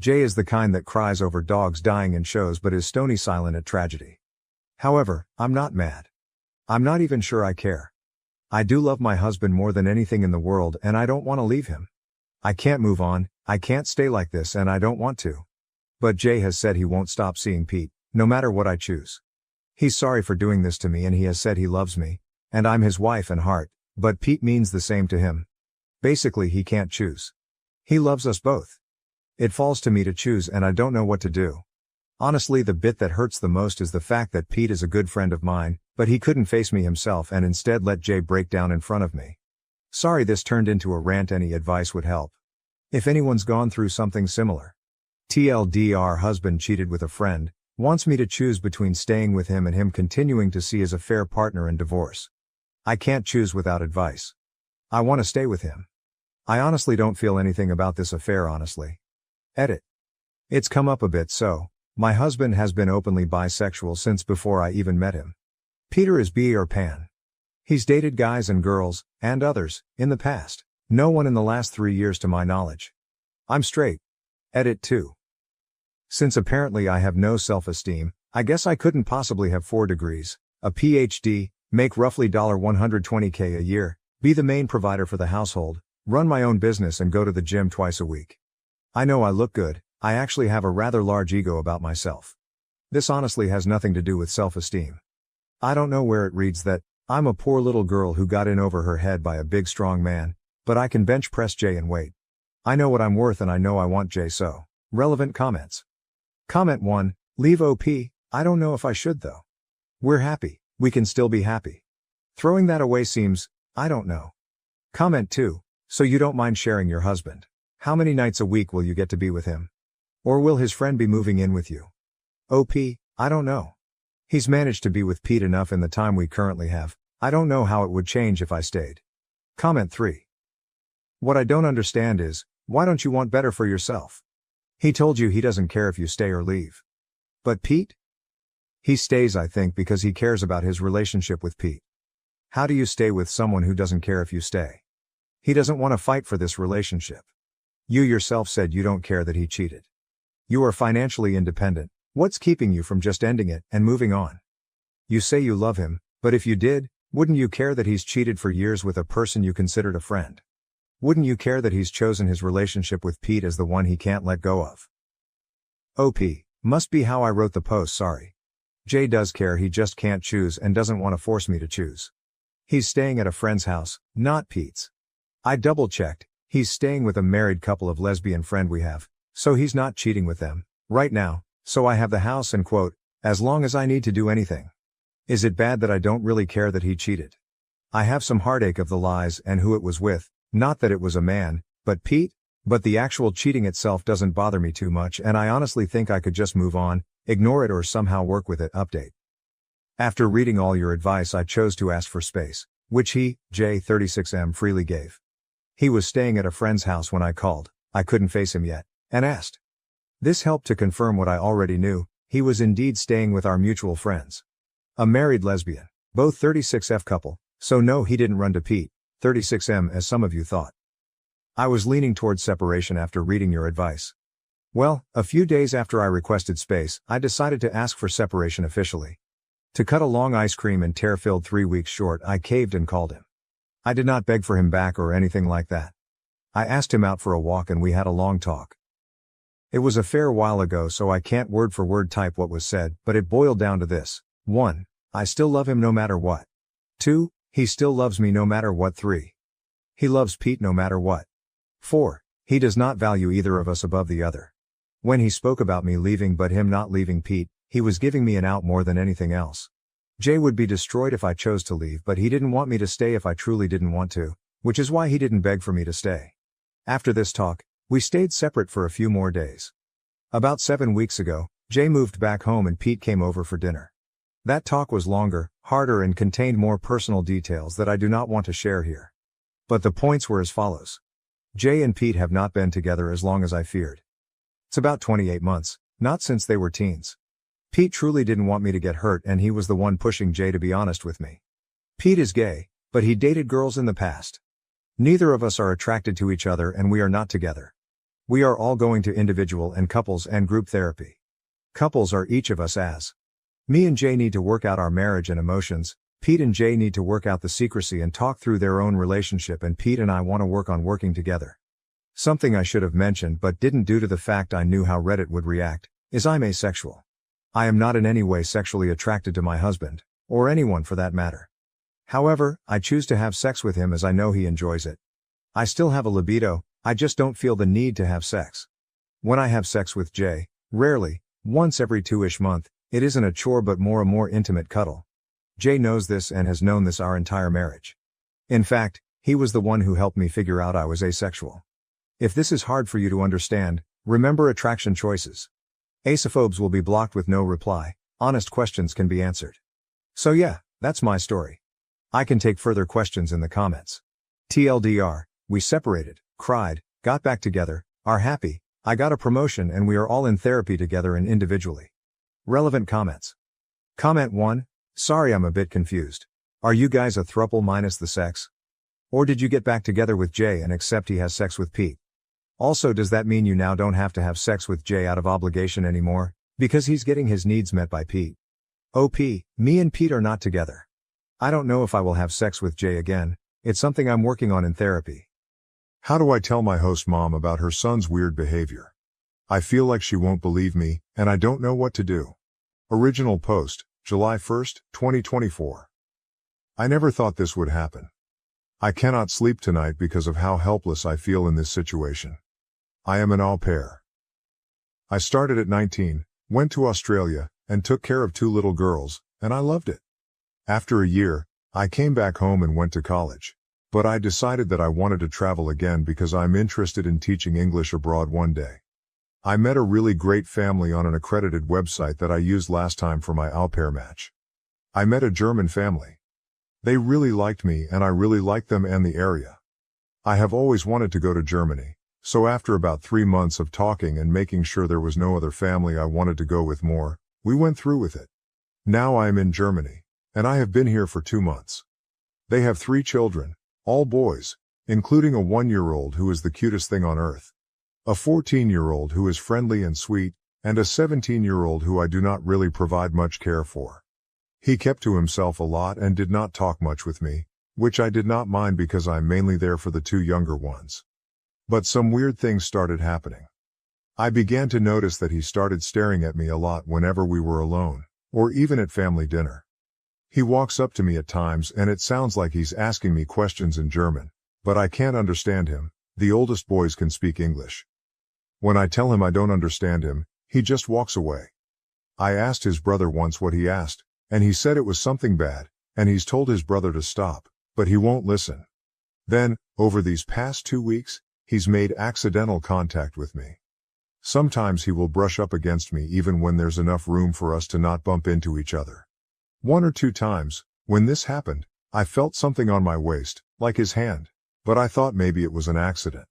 Jay is the kind that cries over dogs dying in shows but is stony silent at tragedy. However, I'm not mad. I'm not even sure I care. I do love my husband more than anything in the world and I don't want to leave him. I can't move on, I can't stay like this and I don't want to. But Jay has said he won't stop seeing Pete, no matter what I choose. He's sorry for doing this to me and he has said he loves me, and I'm his wife and heart, but Pete means the same to him. Basically he can't choose. He loves us both. It falls to me to choose and I don't know what to do. Honestly, the bit that hurts the most is the fact that Pete is a good friend of mine, but he couldn't face me himself and instead let Jay break down in front of me. Sorry this turned into a rant, any advice would help. If anyone's gone through something similar. TLDR, husband cheated with a friend, wants me to choose between staying with him and him continuing to see as a fair partner and divorce. I can't choose without advice. I want to stay with him. I honestly don't feel anything about this affair honestly. Edit. It's come up a bit so, my husband has been openly bisexual since before I even met him. Peter is bi or pan. He's dated guys and girls, and others, in the past. No one in the last 3 years to my knowledge. I'm straight. Edit 2. Since apparently I have no self-esteem, I guess I couldn't possibly have 4 degrees, a PhD, make roughly $120K a year, be the main provider for the household, run my own business and go to the gym twice a week. I know I look good, I actually have a rather large ego about myself. This honestly has nothing to do with self-esteem. I don't know where it reads that, I'm a poor little girl who got in over her head by a big strong man, but I can bench press J and wait. I know what I'm worth and I know I want J so. Relevant comments. Comment 1, leave OP, I don't know if I should though. We're happy, we can still be happy. Throwing that away seems, I don't know. Comment 2, so you don't mind sharing your husband. How many nights a week will you get to be with him? Or will his friend be moving in with you? OP, I don't know. He's managed to be with Pete enough in the time we currently have, I don't know how it would change if I stayed. Comment 3. What I don't understand is, why don't you want better for yourself? He told you he doesn't care if you stay or leave. But Pete? He stays I think because he cares about his relationship with Pete. How do you stay with someone who doesn't care if you stay? He doesn't want to fight for this relationship. You yourself said you don't care that he cheated. You are financially independent, what's keeping you from just ending it and moving on? You say you love him, but if you did, wouldn't you care that he's cheated for years with a person you considered a friend? Wouldn't you care that he's chosen his relationship with Pete as the one he can't let go of? OP, must be how I wrote the post, sorry. Jay does care, he just can't choose and doesn't want to force me to choose. He's staying at a friend's house, not Pete's. I double-checked, he's staying with a married couple of lesbian friend we have, so he's not cheating with them, right now, so I have the house and quote, as long as I need to do anything. Is it bad that I don't really care that he cheated? I have some heartache of the lies and who it was with, not that it was a man, but Pete, but the actual cheating itself doesn't bother me too much and I honestly think I could just move on, ignore it or somehow work with it. Update. After reading all your advice I chose to ask for space, which he, J36M freely gave. He was staying at a friend's house when I called, I couldn't face him yet, and asked. This helped to confirm what I already knew, he was indeed staying with our mutual friends. A married lesbian, both 36F couple, so no he didn't run to Pete, 36M as some of you thought. I was leaning towards separation after reading your advice. Well, a few days after I requested space, I decided to ask for separation officially. To cut a long ice cream and tear-filled 3 weeks short I caved and called him. I did not beg for him back or anything like that. I asked him out for a walk and we had a long talk. It was a fair while ago so I can't word for word type what was said, but it boiled down to this. 1. I still love him no matter what. 2. He still loves me no matter what. 3. He loves Pete no matter what. 4. He does not value either of us above the other. When he spoke about me leaving but him not leaving Pete, he was giving me an out more than anything else. Jay would be destroyed if I chose to leave but he didn't want me to stay if I truly didn't want to, which is why he didn't beg for me to stay. After this talk, we stayed separate for a few more days. About 7 weeks ago, Jay moved back home and Pete came over for dinner. That talk was longer, harder and contained more personal details that I do not want to share here. But the points were as follows. Jay and Pete have not been together as long as I feared. It's about 28 months, not since they were teens. Pete truly didn't want me to get hurt and he was the one pushing Jay to be honest with me. Pete is gay, but he dated girls in the past. Neither of us are attracted to each other and we are not together. We are all going to individual and couples and group therapy. Couples are each of us as. Me and Jay need to work out our marriage and emotions, Pete and Jay need to work out the secrecy and talk through their own relationship and Pete and I want to work on working together. Something I should have mentioned but didn't due to the fact I knew how Reddit would react, is I'm asexual. I am not in any way sexually attracted to my husband, or anyone for that matter. However, I choose to have sex with him as I know he enjoys it. I still have a libido, I just don't feel the need to have sex. When I have sex with Jay, rarely, once every 2-ish month, it isn't a chore but more a more intimate cuddle. Jay knows this and has known this our entire marriage. In fact, he was the one who helped me figure out I was asexual. If this is hard for you to understand, remember attraction choices. Asophobes will be blocked with no reply, honest questions can be answered. So yeah, that's my story. I can take further questions in the comments. TLDR, we separated, cried, got back together, are happy, I got a promotion and we are all in therapy together and individually. Relevant comments. Comment 1, sorry I'm a bit confused. Are you guys a throuple minus the sex? Or did you get back together with Jay and accept he has sex with Pete? Also does that mean you now don't have to have sex with Jay out of obligation anymore, Because he's getting his needs met by Pete. OP, me and Pete are not together. I don't know if I will have sex with Jay again, it's something I'm working on in therapy. How do I tell my host mom about her son's weird behavior? I feel like she won't believe me, and I don't know what to do. Original post, July 1st, 2024. I never thought this would happen. I cannot sleep tonight because of how helpless I feel in this situation. I am an au pair. I started at 19, went to Australia, and took care of 2 little girls, and I loved it. After a year, I came back home and went to college. But I decided that I wanted to travel again because I'm interested in teaching English abroad one day. I met a really great family on an accredited website that I used last time for my au pair match. I met a German family. They really liked me and I really liked them and the area. I have always wanted to go to Germany, so after about 3 months of talking and making sure there was no other family I wanted to go with more, we went through with it. Now I am in Germany, and I have been here for 2 months. They have 3 children. All boys, including a 1-year-old who is the cutest thing on earth, a 14-year-old who is friendly and sweet, and a 17-year-old who I do not really provide much care for. He kept to himself a lot and did not talk much with me, which I did not mind because I'm mainly there for the 2 younger ones. But some weird things started happening. I began to notice that he started staring at me a lot whenever we were alone, or even at family dinner. He walks up to me at times and it sounds like he's asking me questions in German, but I can't understand him. The oldest boys can speak English. When I tell him I don't understand him, he just walks away. I asked his brother once what he asked, and he said it was something bad, and he's told his brother to stop, but he won't listen. Then, over these past 2 weeks, he's made accidental contact with me. Sometimes he will brush up against me even when there's enough room for us to not bump into each other. 1 or 2 times, when this happened, I felt something on my waist, like his hand, but I thought maybe it was an accident.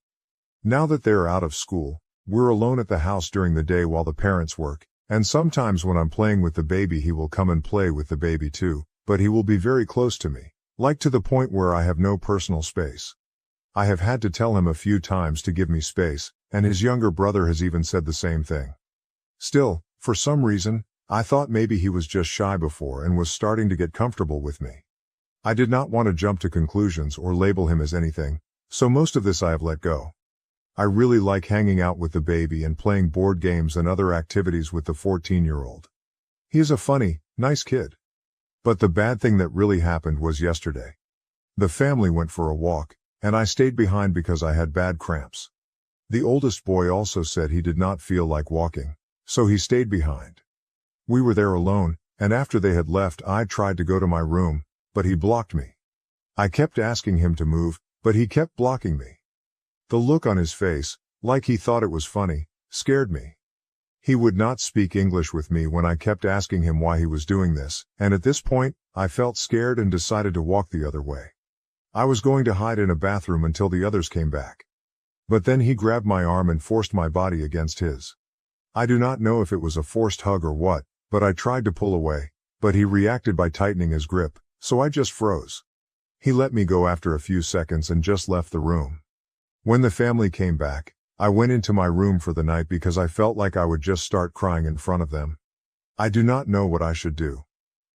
Now that they're out of school, we're alone at the house during the day while the parents work, and sometimes when I'm playing with the baby he will come and play with the baby too, but he will be very close to me, like to the point where I have no personal space. I have had to tell him a few times to give me space, and his younger brother has even said the same thing. Still, for some reason, I thought maybe he was just shy before and was starting to get comfortable with me. I did not want to jump to conclusions or label him as anything, so most of this I have let go. I really like hanging out with the baby and playing board games and other activities with the 14-year-old. He is a funny, nice kid. But the bad thing that really happened was yesterday. The family went for a walk, and I stayed behind because I had bad cramps. The oldest boy also said he did not feel like walking, so he stayed behind. We were there alone, and after they had left I tried to go to my room, but he blocked me. I kept asking him to move, but he kept blocking me. The look on his face, like he thought it was funny, scared me. He would not speak English with me when I kept asking him why he was doing this, and at this point, I felt scared and decided to walk the other way. I was going to hide in a bathroom until the others came back. But then he grabbed my arm and forced my body against his. I do not know if it was a forced hug or what, but I tried to pull away, but he reacted by tightening his grip, so I just froze. He let me go after a few seconds and just left the room. When the family came back, I went into my room for the night because I felt like I would just start crying in front of them. I do not know what I should do.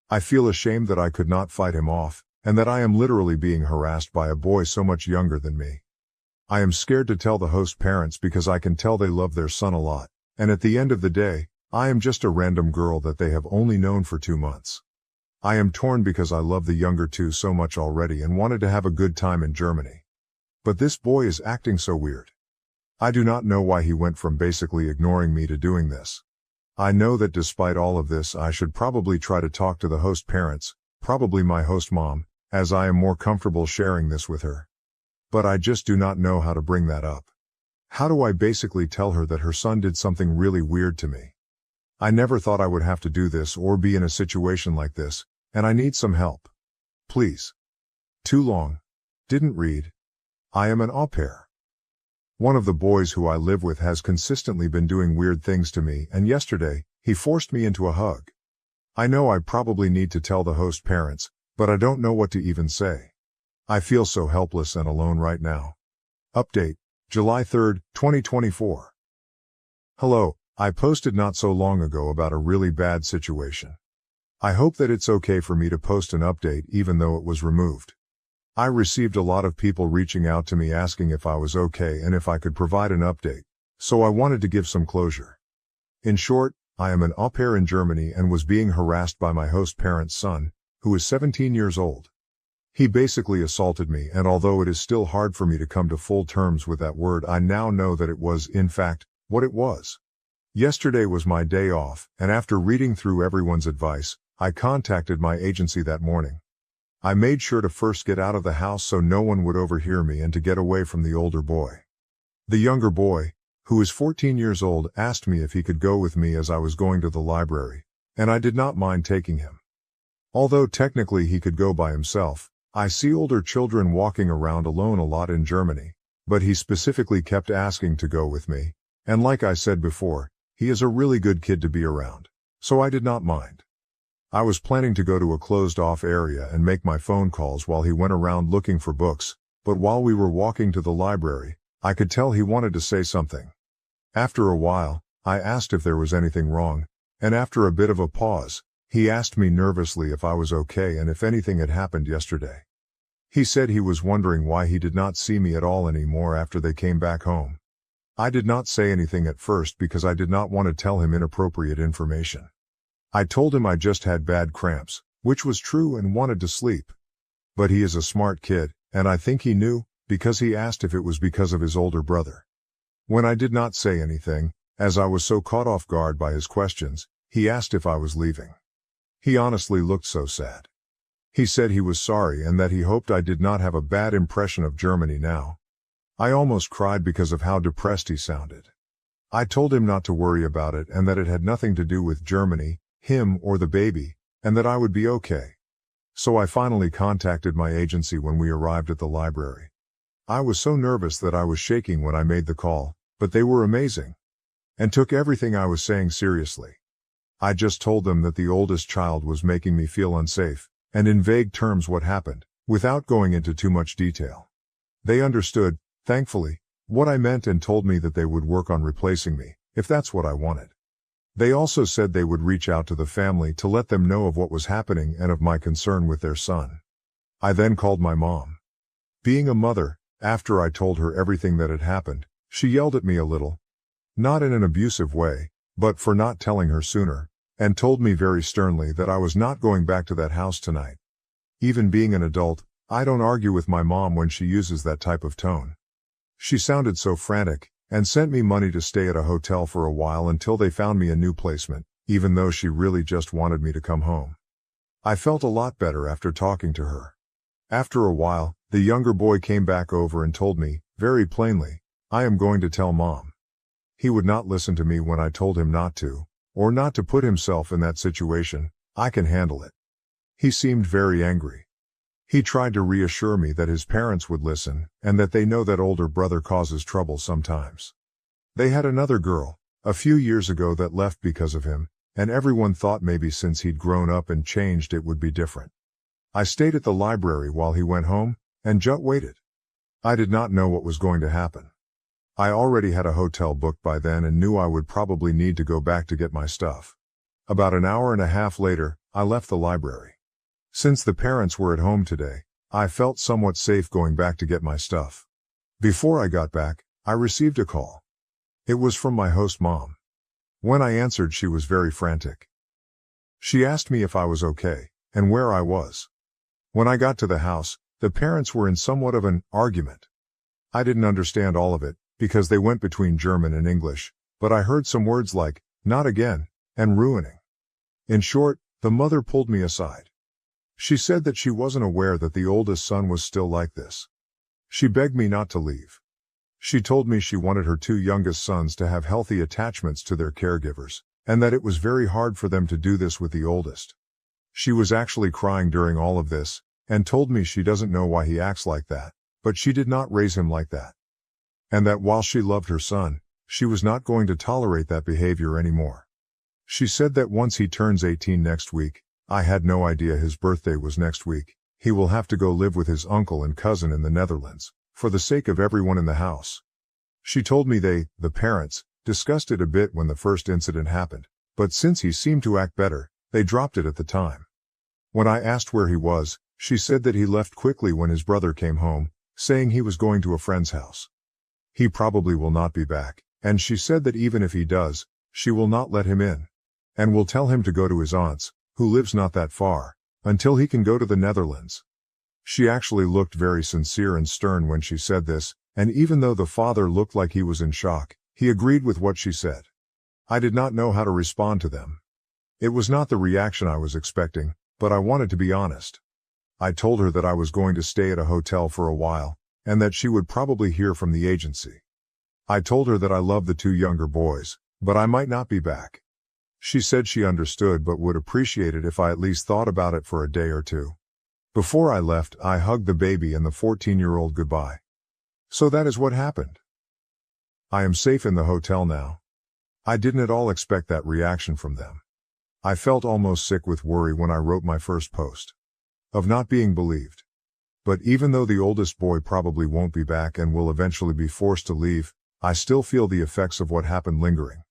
I feel ashamed that I could not fight him off, and that I am literally being harassed by a boy so much younger than me. I am scared to tell the host parents because I can tell they love their son a lot, and at the end of the day, I am just a random girl that they have only known for 2 months. I am torn because I love the younger 2 so much already and wanted to have a good time in Germany. But this boy is acting so weird. I do not know why he went from basically ignoring me to doing this. I know that despite all of this I should probably try to talk to the host parents, probably my host mom, as I am more comfortable sharing this with her. But I just do not know how to bring that up. How do I basically tell her that her son did something really weird to me? I never thought I would have to do this or be in a situation like this, and I need some help. Please. Too long. Didn't read. I am an au pair. One of the boys who I live with has consistently been doing weird things to me, and yesterday, he forced me into a hug. I know I probably need to tell the host parents, but I don't know what to even say. I feel so helpless and alone right now. Update, July 3, 2024. Hello, I posted not so long ago about a really bad situation. I hope that it's okay for me to post an update even though it was removed. I received a lot of people reaching out to me asking if I was okay and if I could provide an update, so I wanted to give some closure. In short, I am an au pair in Germany and was being harassed by my host parent's son, who is 17 years old. He basically assaulted me, and although it is still hard for me to come to full terms with that word, I now know that it was, in fact, what it was. Yesterday was my day off, and after reading through everyone's advice, I contacted my agency that morning. I made sure to first get out of the house so no one would overhear me and to get away from the older boy. The younger boy, who is 14 years old, asked me if he could go with me as I was going to the library, and I did not mind taking him. Although technically he could go by himself, I see older children walking around alone a lot in Germany, but he specifically kept asking to go with me, and like I said before, he is a really good kid to be around, so I did not mind. I was planning to go to a closed-off area and make my phone calls while he went around looking for books, but while we were walking to the library, I could tell he wanted to say something. After a while, I asked if there was anything wrong, and after a bit of a pause, he asked me nervously if I was okay and if anything had happened yesterday. He said he was wondering why he did not see me at all anymore after they came back home. I did not say anything at first because I did not want to tell him inappropriate information. I told him I just had bad cramps, which was true, and wanted to sleep. But he is a smart kid, and I think he knew, because he asked if it was because of his older brother. When I did not say anything, as I was so caught off guard by his questions, he asked if I was leaving. He honestly looked so sad. He said he was sorry and that he hoped I did not have a bad impression of Germany now. I almost cried because of how depressed he sounded. I told him not to worry about it and that it had nothing to do with Germany, him, or the baby, and that I would be okay. So I finally contacted my agency when we arrived at the library. I was so nervous that I was shaking when I made the call, but they were amazing and took everything I was saying seriously. I just told them that the oldest child was making me feel unsafe, and in vague terms what happened, without going into too much detail. They understood, thankfully, what I meant and told me that they would work on replacing me, if that's what I wanted. They also said they would reach out to the family to let them know of what was happening and of my concern with their son. I then called my mom. Being a mother, after I told her everything that had happened, she yelled at me a little. Not in an abusive way, but for not telling her sooner, and told me very sternly that I was not going back to that house tonight. Even being an adult, I don't argue with my mom when she uses that type of tone. She sounded so frantic, and sent me money to stay at a hotel for a while until they found me a new placement, even though she really just wanted me to come home. I felt a lot better after talking to her. After a while, the younger boy came back over and told me, very plainly, I am going to tell Mom. He would not listen to me when I told him not to, or not to put himself in that situation. I can handle it. He seemed very angry. He tried to reassure me that his parents would listen, and that they know that older brother causes trouble sometimes. They had another girl, a few years ago, that left because of him, and everyone thought maybe since he'd grown up and changed it would be different. I stayed at the library while he went home, and just waited. I did not know what was going to happen. I already had a hotel booked by then and knew I would probably need to go back to get my stuff. About an hour and a half later, I left the library. Since the parents were at home today, I felt somewhat safe going back to get my stuff. Before I got back, I received a call. It was from my host mom. When I answered, she was very frantic. She asked me if I was okay, and where I was. When I got to the house, the parents were in somewhat of an argument. I didn't understand all of it, because they went between German and English, but I heard some words like, not again, and ruining. In short, the mother pulled me aside. She said that she wasn't aware that the oldest son was still like this. She begged me not to leave. She told me she wanted her two youngest sons to have healthy attachments to their caregivers, and that it was very hard for them to do this with the oldest. She was actually crying during all of this, and told me she doesn't know why he acts like that, but she did not raise him like that. And that while she loved her son, she was not going to tolerate that behavior anymore. She said that once he turns 18 next week, I had no idea his birthday was next week, he will have to go live with his uncle and cousin in the Netherlands, for the sake of everyone in the house. She told me they, the parents, discussed it a bit when the first incident happened, but since he seemed to act better, they dropped it at the time. When I asked where he was, she said that he left quickly when his brother came home, saying he was going to a friend's house. He probably will not be back, and she said that even if he does, she will not let him in, and will tell him to go to his aunt's, who lives not that far, until he can go to the Netherlands. She actually looked very sincere and stern when she said this, and even though the father looked like he was in shock, he agreed with what she said. I did not know how to respond to them. It was not the reaction I was expecting, but I wanted to be honest. I told her that I was going to stay at a hotel for a while, and that she would probably hear from the agency. I told her that I loved the two younger boys, but I might not be back. She said she understood but would appreciate it if I at least thought about it for a day or two. Before I left, I hugged the baby and the 14-year-old goodbye. So that is what happened. I am safe in the hotel now. I didn't at all expect that reaction from them. I felt almost sick with worry when I wrote my first post. Of not being believed. But even though the oldest boy probably won't be back and will eventually be forced to leave, I still feel the effects of what happened lingering.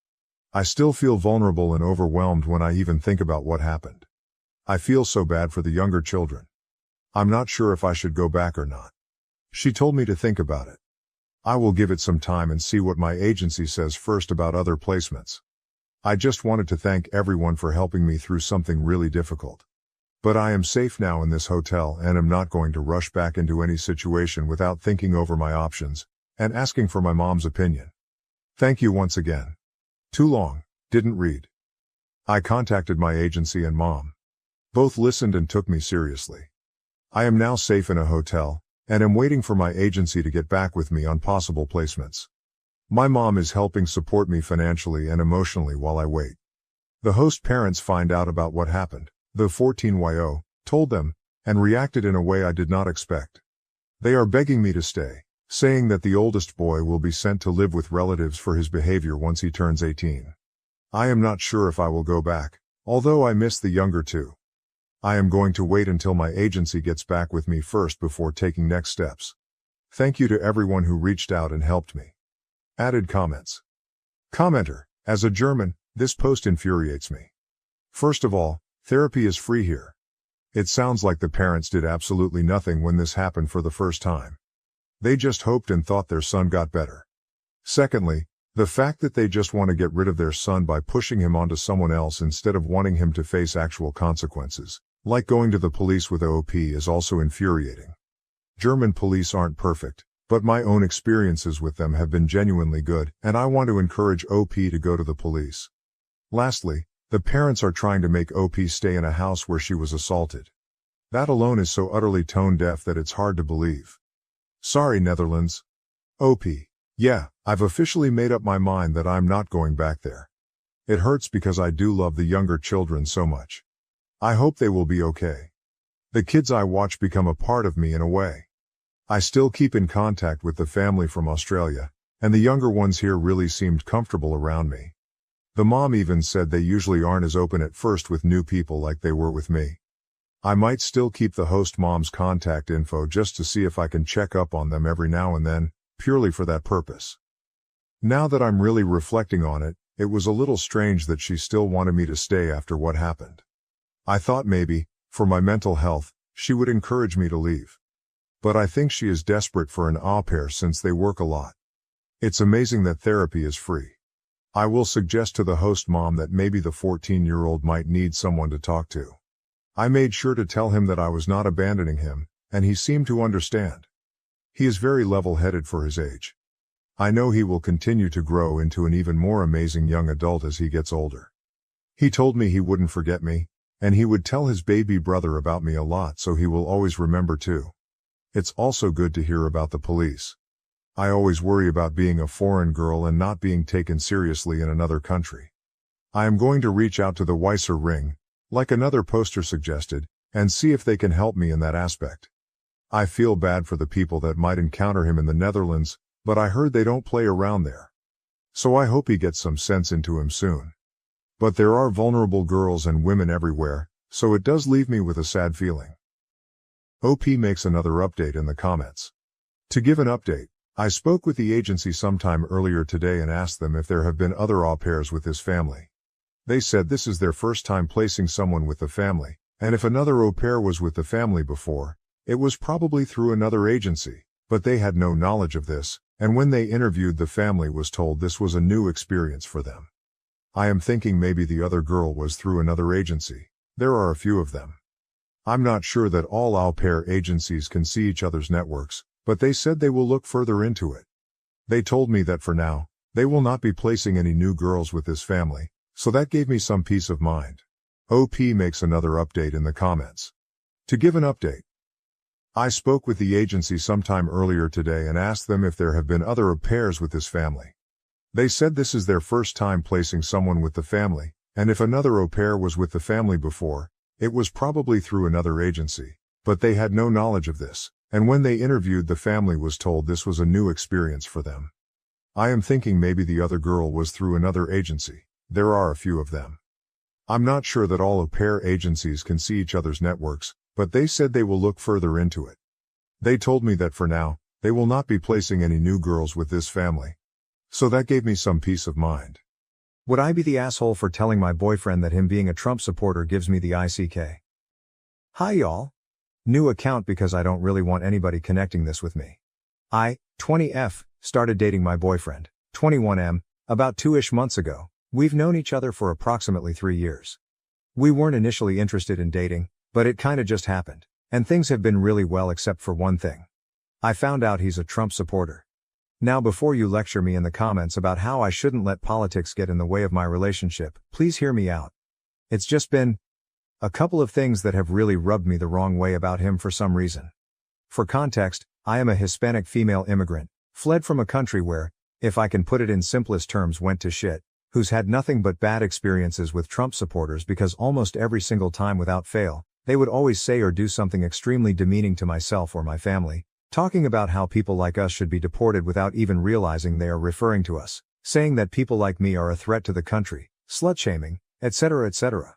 I still feel vulnerable and overwhelmed when I even think about what happened. I feel so bad for the younger children. I'm not sure if I should go back or not. She told me to think about it. I will give it some time and see what my agency says first about other placements. I just wanted to thank everyone for helping me through something really difficult. But I am safe now in this hotel and am not going to rush back into any situation without thinking over my options and asking for my mom's opinion. Thank you once again. Too long, didn't read. I contacted my agency and mom. Both listened and took me seriously. I am now safe in a hotel, and am waiting for my agency to get back with me on possible placements. My mom is helping support me financially and emotionally while I wait. The host parents find out about what happened. The 14-YO told them, and reacted in a way I did not expect. They are begging me to stay, saying that the oldest boy will be sent to live with relatives for his behavior once he turns 18. I am not sure if I will go back, although I miss the younger two. I am going to wait until my agency gets back with me first before taking next steps. Thank you to everyone who reached out and helped me. Added comments. Commenter, as a German, this post infuriates me. First of all, therapy is free here. It sounds like the parents did absolutely nothing when this happened for the first time. They just hoped and thought their son got better. Secondly, the fact that they just want to get rid of their son by pushing him onto someone else instead of wanting him to face actual consequences, like going to the police with OP, is also infuriating. German police aren't perfect, but my own experiences with them have been genuinely good, and I want to encourage OP to go to the police. Lastly, the parents are trying to make OP stay in a house where she was assaulted. That alone is so utterly tone-deaf that it's hard to believe. Sorry, Netherlands. OP. Yeah, I've officially made up my mind that I'm not going back there. It hurts because I do love the younger children so much. I hope they will be okay. The kids I watch become a part of me in a way. I still keep in contact with the family from Australia, and the younger ones here really seemed comfortable around me. The mom even said they usually aren't as open at first with new people like they were with me. I might still keep the host mom's contact info just to see if I can check up on them every now and then, purely for that purpose. Now that I'm really reflecting on it, it was a little strange that she still wanted me to stay after what happened. I thought maybe, for my mental health, she would encourage me to leave. But I think she is desperate for an au pair since they work a lot. It's amazing that therapy is free. I will suggest to the host mom that maybe the 14-year-old might need someone to talk to. I made sure to tell him that I was not abandoning him, and he seemed to understand. He is very level-headed for his age. I know he will continue to grow into an even more amazing young adult as he gets older. He told me he wouldn't forget me, and he would tell his baby brother about me a lot, so he will always remember too. It's also good to hear about the police. I always worry about being a foreign girl and not being taken seriously in another country. I am going to reach out to the Weisser Ring, like another poster suggested, and see if they can help me in that aspect. I feel bad for the people that might encounter him in the Netherlands, but I heard they don't play around there. So I hope he gets some sense into him soon. But there are vulnerable girls and women everywhere, so it does leave me with a sad feeling. OP makes another update in the comments. To give an update, I spoke with the agency sometime earlier today and asked them if there have been other au pairs with this family. They said this is their first time placing someone with the family, and if another au pair was with the family before, it was probably through another agency, but they had no knowledge of this, and when they interviewed the family was told this was a new experience for them. I am thinking maybe the other girl was through another agency. There are a few of them. I'm not sure that all au pair agencies can see each other's networks, but they said they will look further into it. They told me that for now, they will not be placing any new girls with this family, so that gave me some peace of mind. OP makes another update in the comments. To give an update, I spoke with the agency sometime earlier today and asked them if there have been other au pairs with this family. They said this is their first time placing someone with the family, and if another au pair was with the family before, it was probably through another agency, but they had no knowledge of this, and when they interviewed the family was told this was a new experience for them. I am thinking maybe the other girl was through another agency. There are a few of them. I'm not sure that all au pair agencies can see each other's networks, but they said they will look further into it. They told me that for now, they will not be placing any new girls with this family. So that gave me some peace of mind. Would I be the asshole for telling my boyfriend that him being a Trump supporter gives me the ICK? Hi y'all. New account because I don't really want anybody connecting this with me. I, 20F, started dating my boyfriend, 21M, about 2-ish months ago. We've known each other for approximately 3 years. We weren't initially interested in dating, but it kinda just happened, and things have been really well except for one thing. I found out he's a Trump supporter. Now before you lecture me in the comments about how I shouldn't let politics get in the way of my relationship, please hear me out. It's just been a couple of things that have really rubbed me the wrong way about him for some reason. For context, I am a Hispanic female immigrant, fled from a country where, if I can put it in simplest terms, went to shit, who's had nothing but bad experiences with Trump supporters because almost every single time without fail, they would always say or do something extremely demeaning to myself or my family, talking about how people like us should be deported without even realizing they are referring to us, saying that people like me are a threat to the country, slut-shaming, etc. etc.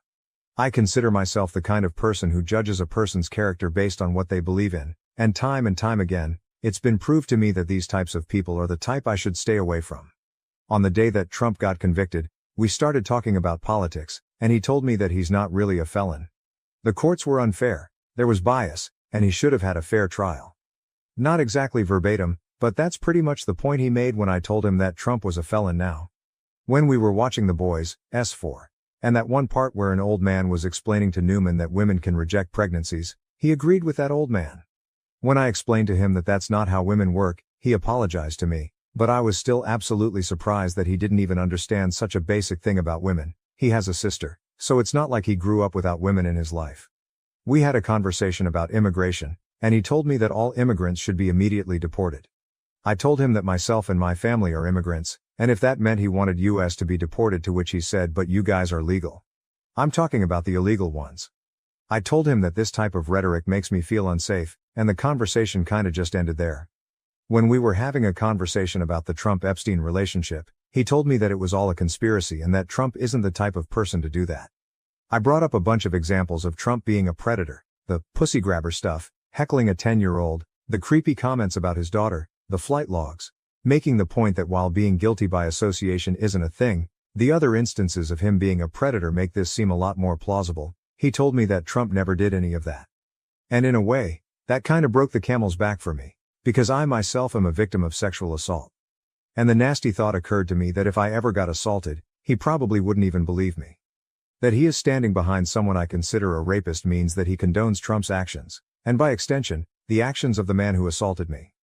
I consider myself the kind of person who judges a person's character based on what they believe in, and time again, it's been proved to me that these types of people are the type I should stay away from. On the day that Trump got convicted, we started talking about politics, and he told me that he's not really a felon. The courts were unfair, there was bias, and he should have had a fair trial. Not exactly verbatim, but that's pretty much the point he made when I told him that Trump was a felon now. When we were watching The Boys, S4, and that one part where an old man was explaining to Newman that women can reject pregnancies, he agreed with that old man. When I explained to him that that's not how women work, he apologized to me, but I was still absolutely surprised that he didn't even understand such a basic thing about women. He has a sister, so it's not like he grew up without women in his life. We had a conversation about immigration, and he told me that all immigrants should be immediately deported. I told him that myself and my family are immigrants, and if that meant he wanted US to be deported, to which he said, but you guys are legal. I'm talking about the illegal ones. I told him that this type of rhetoric makes me feel unsafe, and the conversation kinda just ended there. When we were having a conversation about the Trump-Epstein relationship, he told me that it was all a conspiracy and that Trump isn't the type of person to do that. I brought up a bunch of examples of Trump being a predator, the pussy grabber stuff, heckling a 10-year-old, the creepy comments about his daughter, the flight logs, making the point that while being guilty by association isn't a thing, the other instances of him being a predator make this seem a lot more plausible. He told me that Trump never did any of that. And in a way, that kinda broke the camel's back for me, because I myself am a victim of sexual assault. And the nasty thought occurred to me that if I ever got assaulted, he probably wouldn't even believe me. That he is standing behind someone I consider a rapist means that he condones Trump's actions, and by extension, the actions of the man who assaulted me.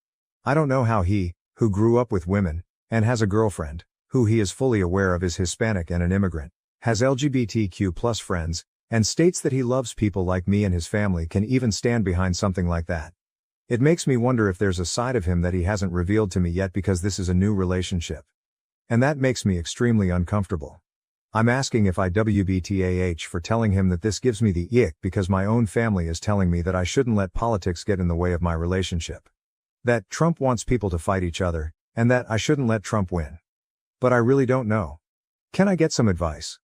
I don't know how he, who grew up with women, and has a girlfriend, who he is fully aware of is Hispanic and an immigrant, has LGBTQ+ friends, and states that he loves people like me and his family, can even stand behind something like that. It makes me wonder if there's a side of him that he hasn't revealed to me yet, because this is a new relationship. And that makes me extremely uncomfortable. I'm asking if I WBTAH for telling him that this gives me the ick, because my own family is telling me that I shouldn't let politics get in the way of my relationship. That Trump wants people to fight each other, and that I shouldn't let Trump win. But I really don't know. Can I get some advice?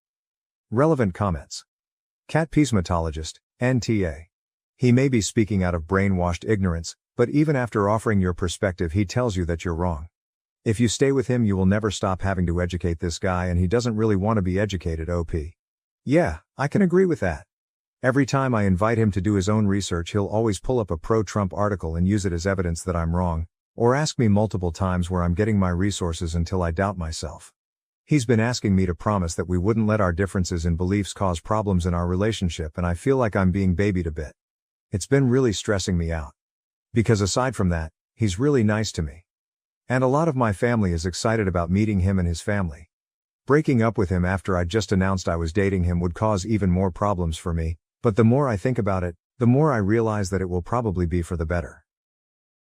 Relevant comments. Cat Peacematologist, NTA. He may be speaking out of brainwashed ignorance, but even after offering your perspective he tells you that you're wrong. If you stay with him you will never stop having to educate this guy and he doesn't really want to be educated OP. Yeah, I can agree with that. Every time I invite him to do his own research he'll always pull up a pro-Trump article and use it as evidence that I'm wrong, or ask me multiple times where I'm getting my resources until I doubt myself. He's been asking me to promise that we wouldn't let our differences in beliefs cause problems in our relationship and I feel like I'm being babied a bit. It's been really stressing me out. Because aside from that, he's really nice to me. And a lot of my family is excited about meeting him and his family. Breaking up with him after I just announced I was dating him would cause even more problems for me, but the more I think about it, the more I realize that it will probably be for the better.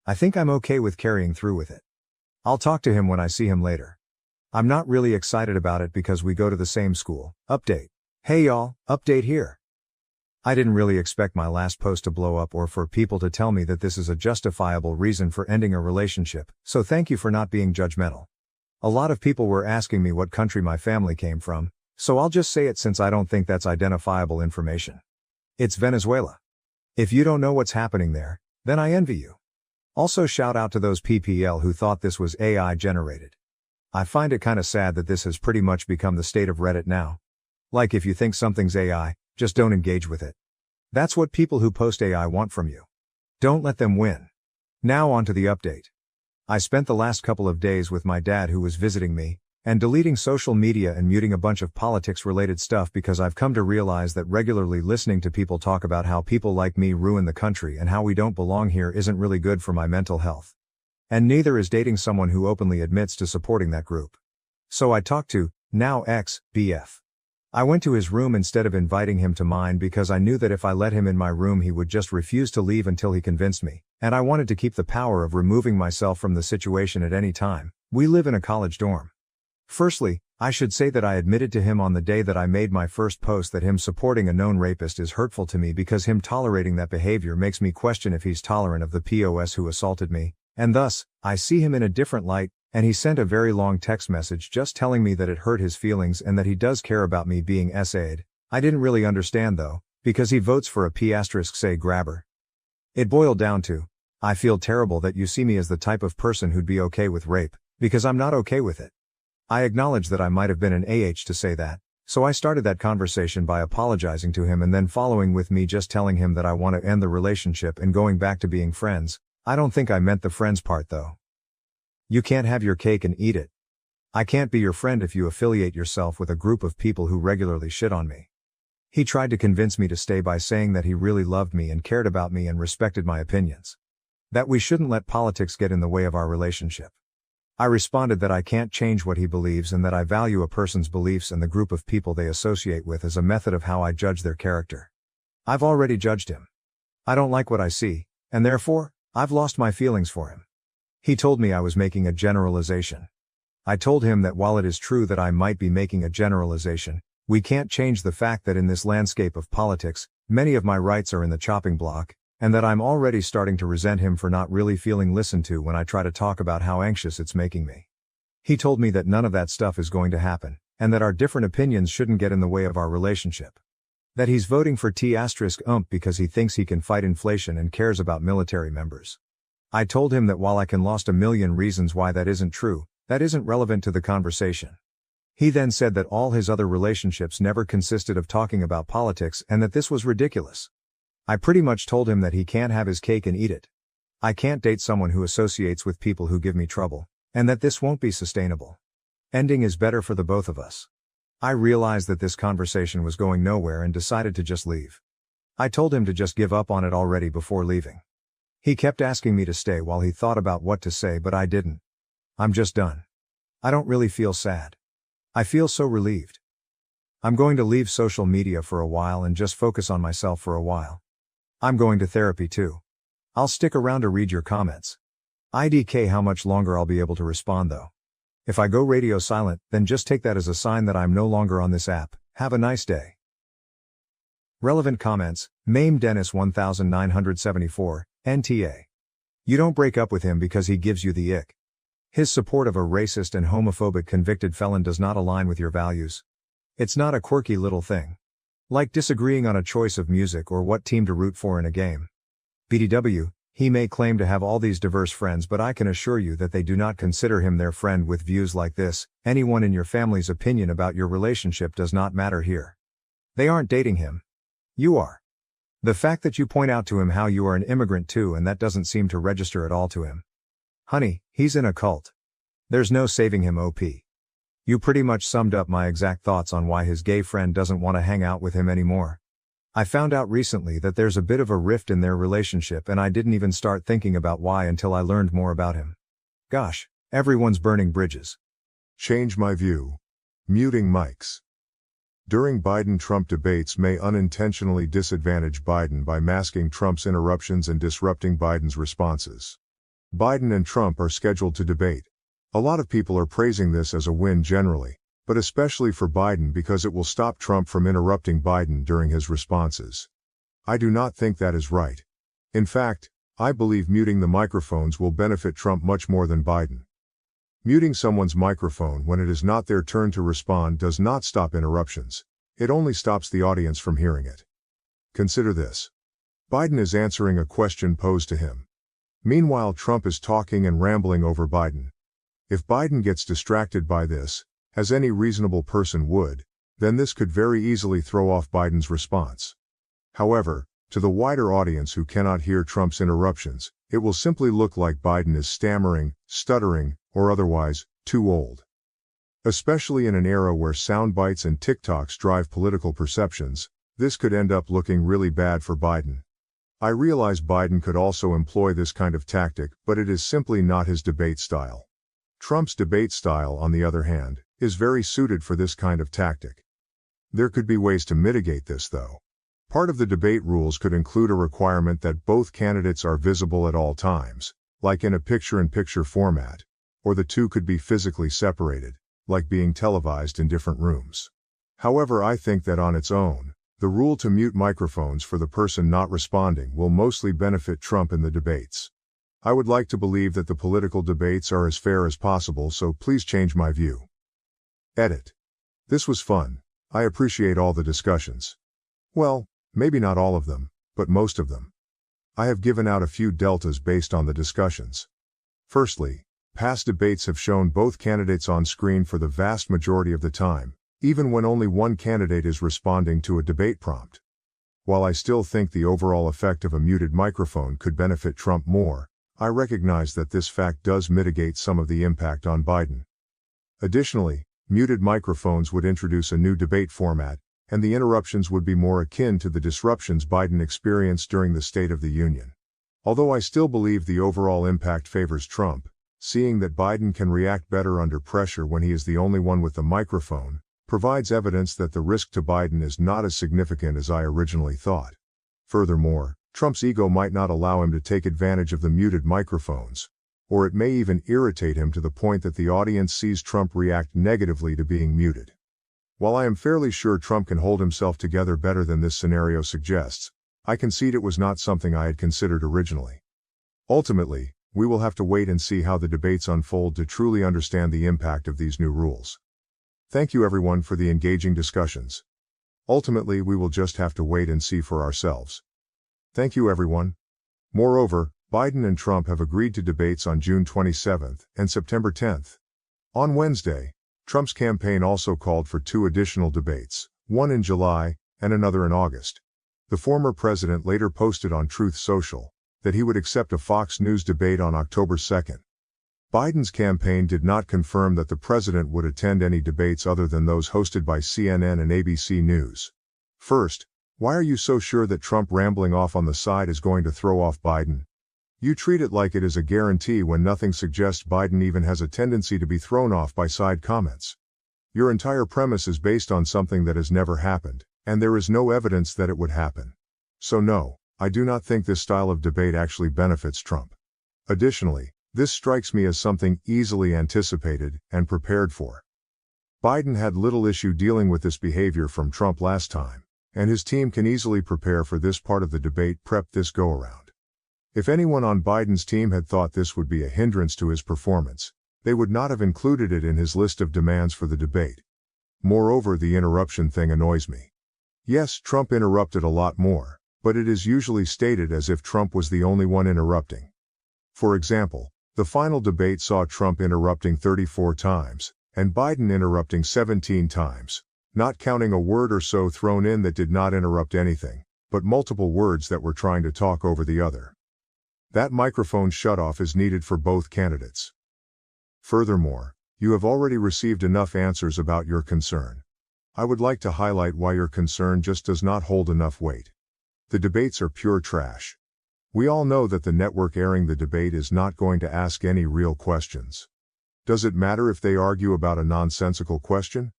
I think I'm okay with carrying through with it. I'll talk to him when I see him later. I'm not really excited about it because we go to the same school. Update. Hey y'all, update here. I didn't really expect my last post to blow up or for people to tell me that this is a justifiable reason for ending a relationship, so thank you for not being judgmental. A lot of people were asking me what country my family came from, so I'll just say it since I don't think that's identifiable information. It's Venezuela. If you don't know what's happening there, then I envy you. Also shout out to those PPL who thought this was AI generated. I find it kinda sad that this has pretty much become the state of Reddit now. Like if you think something's AI, just don't engage with it. That's what people who post AI want from you. Don't let them win. Now on to the update. I spent the last couple of days with my dad who was visiting me, and deleting social media and muting a bunch of politics-related stuff because I've come to realize that regularly listening to people talk about how people like me ruin the country and how we don't belong here isn't really good for my mental health. And neither is dating someone who openly admits to supporting that group. So I talked to, now ex-BF. I went to his room instead of inviting him to mine because I knew that if I let him in my room he would just refuse to leave until he convinced me, and I wanted to keep the power of removing myself from the situation at any time. We live in a college dorm. Firstly, I should say that I admitted to him on the day that I made my first post that him supporting a known rapist is hurtful to me because him tolerating that behavior makes me question if he's tolerant of the POS who assaulted me. And thus, I see him in a different light, and he sent a very long text message just telling me that it hurt his feelings and that he does care about me being SA'd. I didn't really understand though, because he votes for a P*say grabber. It boiled down to, I feel terrible that you see me as the type of person who'd be okay with rape, because I'm not okay with it. I acknowledge that I might have been an to say that, so I started that conversation by apologizing to him and then following with me just telling him that I want to end the relationship and going back to being friends. I don't think I meant the friends part though. You can't have your cake and eat it. I can't be your friend if you affiliate yourself with a group of people who regularly shit on me. He tried to convince me to stay by saying that he really loved me and cared about me and respected my opinions. That we shouldn't let politics get in the way of our relationship. I responded that I can't change what he believes and that I value a person's beliefs and the group of people they associate with as a method of how I judge their character. I've already judged him. I don't like what I see, and therefore, I've lost my feelings for him. He told me I was making a generalization. I told him that while it is true that I might be making a generalization, we can't change the fact that in this landscape of politics, many of my rights are in the chopping block, and that I'm already starting to resent him for not really feeling listened to when I try to talk about how anxious it's making me. He told me that none of that stuff is going to happen, and that our different opinions shouldn't get in the way of our relationship. That he's voting for T*ump because he thinks he can fight inflation and cares about military members. I told him that while I can list a million reasons why that isn't true, that isn't relevant to the conversation. He then said that all his other relationships never consisted of talking about politics and that this was ridiculous. I pretty much told him that he can't have his cake and eat it. I can't date someone who associates with people who give me trouble, and that this won't be sustainable. Ending is better for the both of us. I realized that this conversation was going nowhere and decided to just leave. I told him to just give up on it already before leaving. He kept asking me to stay while he thought about what to say, but I didn't. I'm just done. I don't really feel sad. I feel so relieved. I'm going to leave social media for a while and just focus on myself for a while. I'm going to therapy too. I'll stick around to read your comments. IDK how much longer I'll be able to respond though. If I go radio silent, then just take that as a sign that I'm no longer on this app. Have a nice day. Relevant comments, Mame Dennis 1974, NTA. You don't break up with him because he gives you the ick. His support of a racist and homophobic convicted felon does not align with your values. It's not a quirky little thing. Like disagreeing on a choice of music or what team to root for in a game. BTW, He may claim to have all these diverse friends, but I can assure you that they do not consider him their friend with views like this. Anyone in your family's opinion about your relationship does not matter here. They aren't dating him. You are. The fact that you point out to him how you are an immigrant too, and that doesn't seem to register at all to him. Honey, he's in a cult. There's no saving him, OP. You pretty much summed up my exact thoughts on why his gay friend doesn't want to hang out with him anymore. I found out recently that there's a bit of a rift in their relationship, and I didn't even start thinking about why until I learned more about him. Gosh, everyone's burning bridges. Change my view. Muting mics. During Biden-Trump debates may unintentionally disadvantage Biden by masking Trump's interruptions and disrupting Biden's responses. Biden and Trump are scheduled to debate. A lot of people are praising this as a win generally, but especially for Biden because it will stop Trump from interrupting Biden during his responses. I do not think that is right. In fact, I believe muting the microphones will benefit Trump much more than Biden. Muting someone's microphone when it is not their turn to respond does not stop interruptions. It only stops the audience from hearing it. Consider this. Biden is answering a question posed to him. Meanwhile, Trump is talking and rambling over Biden. If Biden gets distracted by this, as any reasonable person would, then this could very easily throw off Biden's response. However, to the wider audience who cannot hear Trump's interruptions, it will simply look like Biden is stammering, stuttering, or otherwise, too old. Especially in an era where sound bites and TikToks drive political perceptions, this could end up looking really bad for Biden. I realize Biden could also employ this kind of tactic, but it is simply not his debate style. Trump's debate style, on the other hand, is very suited for this kind of tactic. There could be ways to mitigate this though. Part of the debate rules could include a requirement that both candidates are visible at all times, like in a picture-in-picture format, or the two could be physically separated, like being televised in different rooms. However, I think that on its own, the rule to mute microphones for the person not responding will mostly benefit Trump in the debates. I would like to believe that the political debates are as fair as possible, so please change my view. Edit. This was fun. I appreciate all the discussions. Well, maybe not all of them, but most of them. I have given out a few deltas based on the discussions. Firstly, past debates have shown both candidates on screen for the vast majority of the time, even when only one candidate is responding to a debate prompt. While I still think the overall effect of a muted microphone could benefit Trump more, I recognize that this fact does mitigate some of the impact on Biden. Additionally, muted microphones would introduce a new debate format, and the interruptions would be more akin to the disruptions Biden experienced during the State of the Union. Although I still believe the overall impact favors Trump, seeing that Biden can react better under pressure when he is the only one with the microphone, provides evidence that the risk to Biden is not as significant as I originally thought. Furthermore, Trump's ego might not allow him to take advantage of the muted microphones, or it may even irritate him to the point that the audience sees Trump react negatively to being muted. While I am fairly sure Trump can hold himself together better than this scenario suggests, I concede it was not something I had considered originally. Ultimately, we will have to wait and see how the debates unfold to truly understand the impact of these new rules. Thank you everyone for the engaging discussions. Ultimately, we will just have to wait and see for ourselves. Thank you everyone. Moreover, Biden and Trump have agreed to debates on June 27th and September 10th. On Wednesday, Trump's campaign also called for 2 additional debates, one in July and another in August. The former president later posted on Truth Social that he would accept a Fox News debate on October 2nd. Biden's campaign did not confirm that the president would attend any debates other than those hosted by CNN and ABC News. First, why are you so sure that Trump rambling off on the side is going to throw off Biden? You treat it like it is a guarantee when nothing suggests Biden even has a tendency to be thrown off by side comments. Your entire premise is based on something that has never happened, and there is no evidence that it would happen. So no, I do not think this style of debate actually benefits Trump. Additionally, this strikes me as something easily anticipated and prepared for. Biden had little issue dealing with this behavior from Trump last time, and his team can easily prepare for this part of the debate prep this go-around. If anyone on Biden's team had thought this would be a hindrance to his performance, they would not have included it in his list of demands for the debate. Moreover, the interruption thing annoys me. Yes, Trump interrupted a lot more, but it is usually stated as if Trump was the only one interrupting. For example, the final debate saw Trump interrupting 34 times, and Biden interrupting 17 times, not counting a word or so thrown in that did not interrupt anything, but multiple words that were trying to talk over the other. That microphone shutoff is needed for both candidates. Furthermore, you have already received enough answers about your concern. I would like to highlight why your concern just does not hold enough weight. The debates are pure trash. We all know that the network airing the debate is not going to ask any real questions. Does it matter if they argue about a nonsensical question?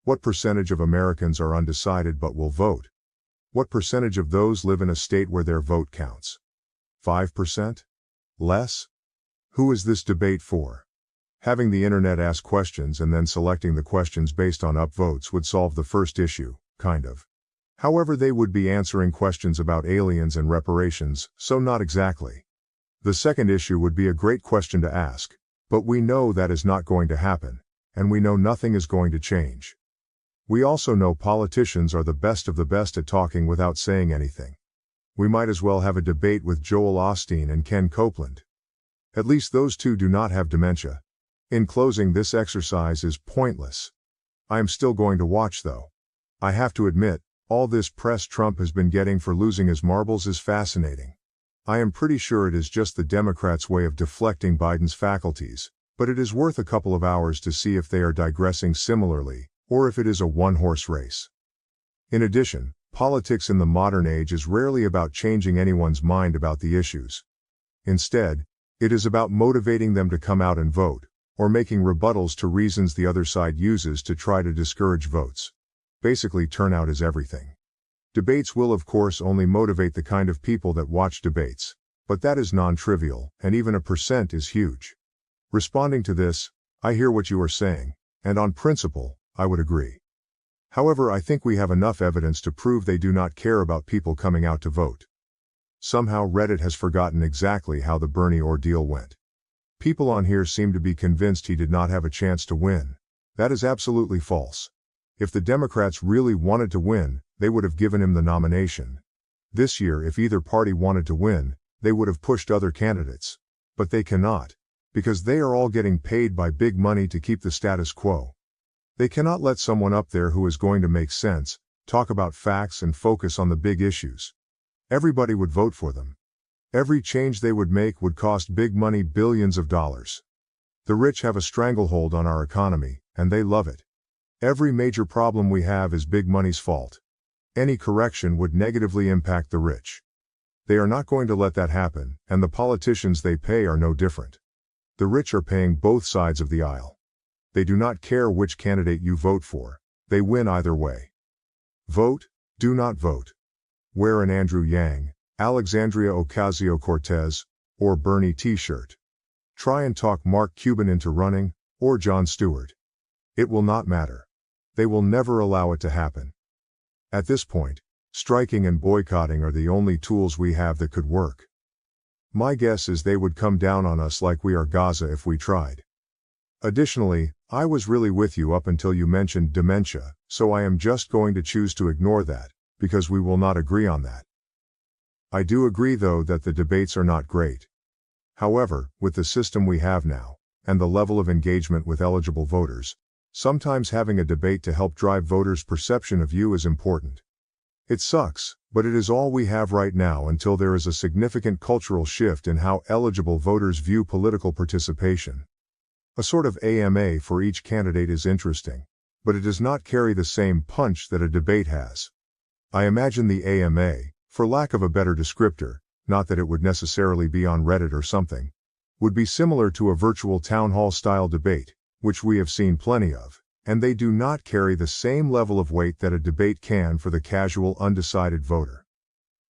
What percentage of Americans are undecided but will vote? What percentage of those live in a state where their vote counts? 5%? Less? Who is this debate for? Having the internet ask questions and then selecting the questions based on upvotes would solve the first issue, kind of. However, they would be answering questions about aliens and reparations, so not exactly. The second issue would be a great question to ask, but we know that is not going to happen, and we know nothing is going to change. We also know politicians are the best of the best at talking without saying anything. We might as well have a debate with Joel Osteen and Ken Copeland. At least those two do not have dementia. In closing, this exercise is pointless. I am still going to watch though. I have to admit, all this press Trump has been getting for losing his marbles is fascinating. I am pretty sure it is just the Democrats' way of deflecting Biden's faculties, but it is worth a couple of hours to see if they are digressing similarly, or if it is a one-horse race. In addition, politics in the modern age is rarely about changing anyone's mind about the issues. Instead, it is about motivating them to come out and vote, or making rebuttals to reasons the other side uses to try to discourage votes. Basically, turnout is everything. Debates will of course only motivate the kind of people that watch debates, but that is non-trivial, and even a percent is huge. Responding to this, I hear what you are saying, and on principle, I would agree. However, I think we have enough evidence to prove they do not care about people coming out to vote. Somehow Reddit has forgotten exactly how the Bernie ordeal went. People on here seem to be convinced he did not have a chance to win. That is absolutely false. If the Democrats really wanted to win, they would have given him the nomination. This year, if either party wanted to win, they would have pushed other candidates. But they cannot, because they are all getting paid by big money to keep the status quo. They cannot let someone up there who is going to make sense, talk about facts and focus on the big issues. Everybody would vote for them. Every change they would make would cost big money, billions of dollars. The rich have a stranglehold on our economy, and they love it. Every major problem we have is big money's fault. Any correction would negatively impact the rich. They are not going to let that happen, and the politicians they pay are no different. The rich are paying both sides of the aisle. They do not care which candidate you vote for, they win either way. Vote, do not vote. Wear an Andrew Yang, Alexandria Ocasio-Cortez, or Bernie t-shirt. Try and talk Mark Cuban into running, or Jon Stewart. It will not matter. They will never allow it to happen. At this point, striking and boycotting are the only tools we have that could work. My guess is they would come down on us like we are Gaza if we tried. Additionally, I was really with you up until you mentioned dementia, so I am just going to choose to ignore that, because we will not agree on that. I do agree though that the debates are not great. However, with the system we have now, and the level of engagement with eligible voters, sometimes having a debate to help drive voters' perception of you is important. It sucks, but it is all we have right now until there is a significant cultural shift in how eligible voters view political participation. A sort of AMA for each candidate is interesting, but it does not carry the same punch that a debate has. I imagine the AMA, for lack of a better descriptor, not that it would necessarily be on Reddit or something, would be similar to a virtual town hall style debate, which we have seen plenty of, and they do not carry the same level of weight that a debate can for the casual undecided voter.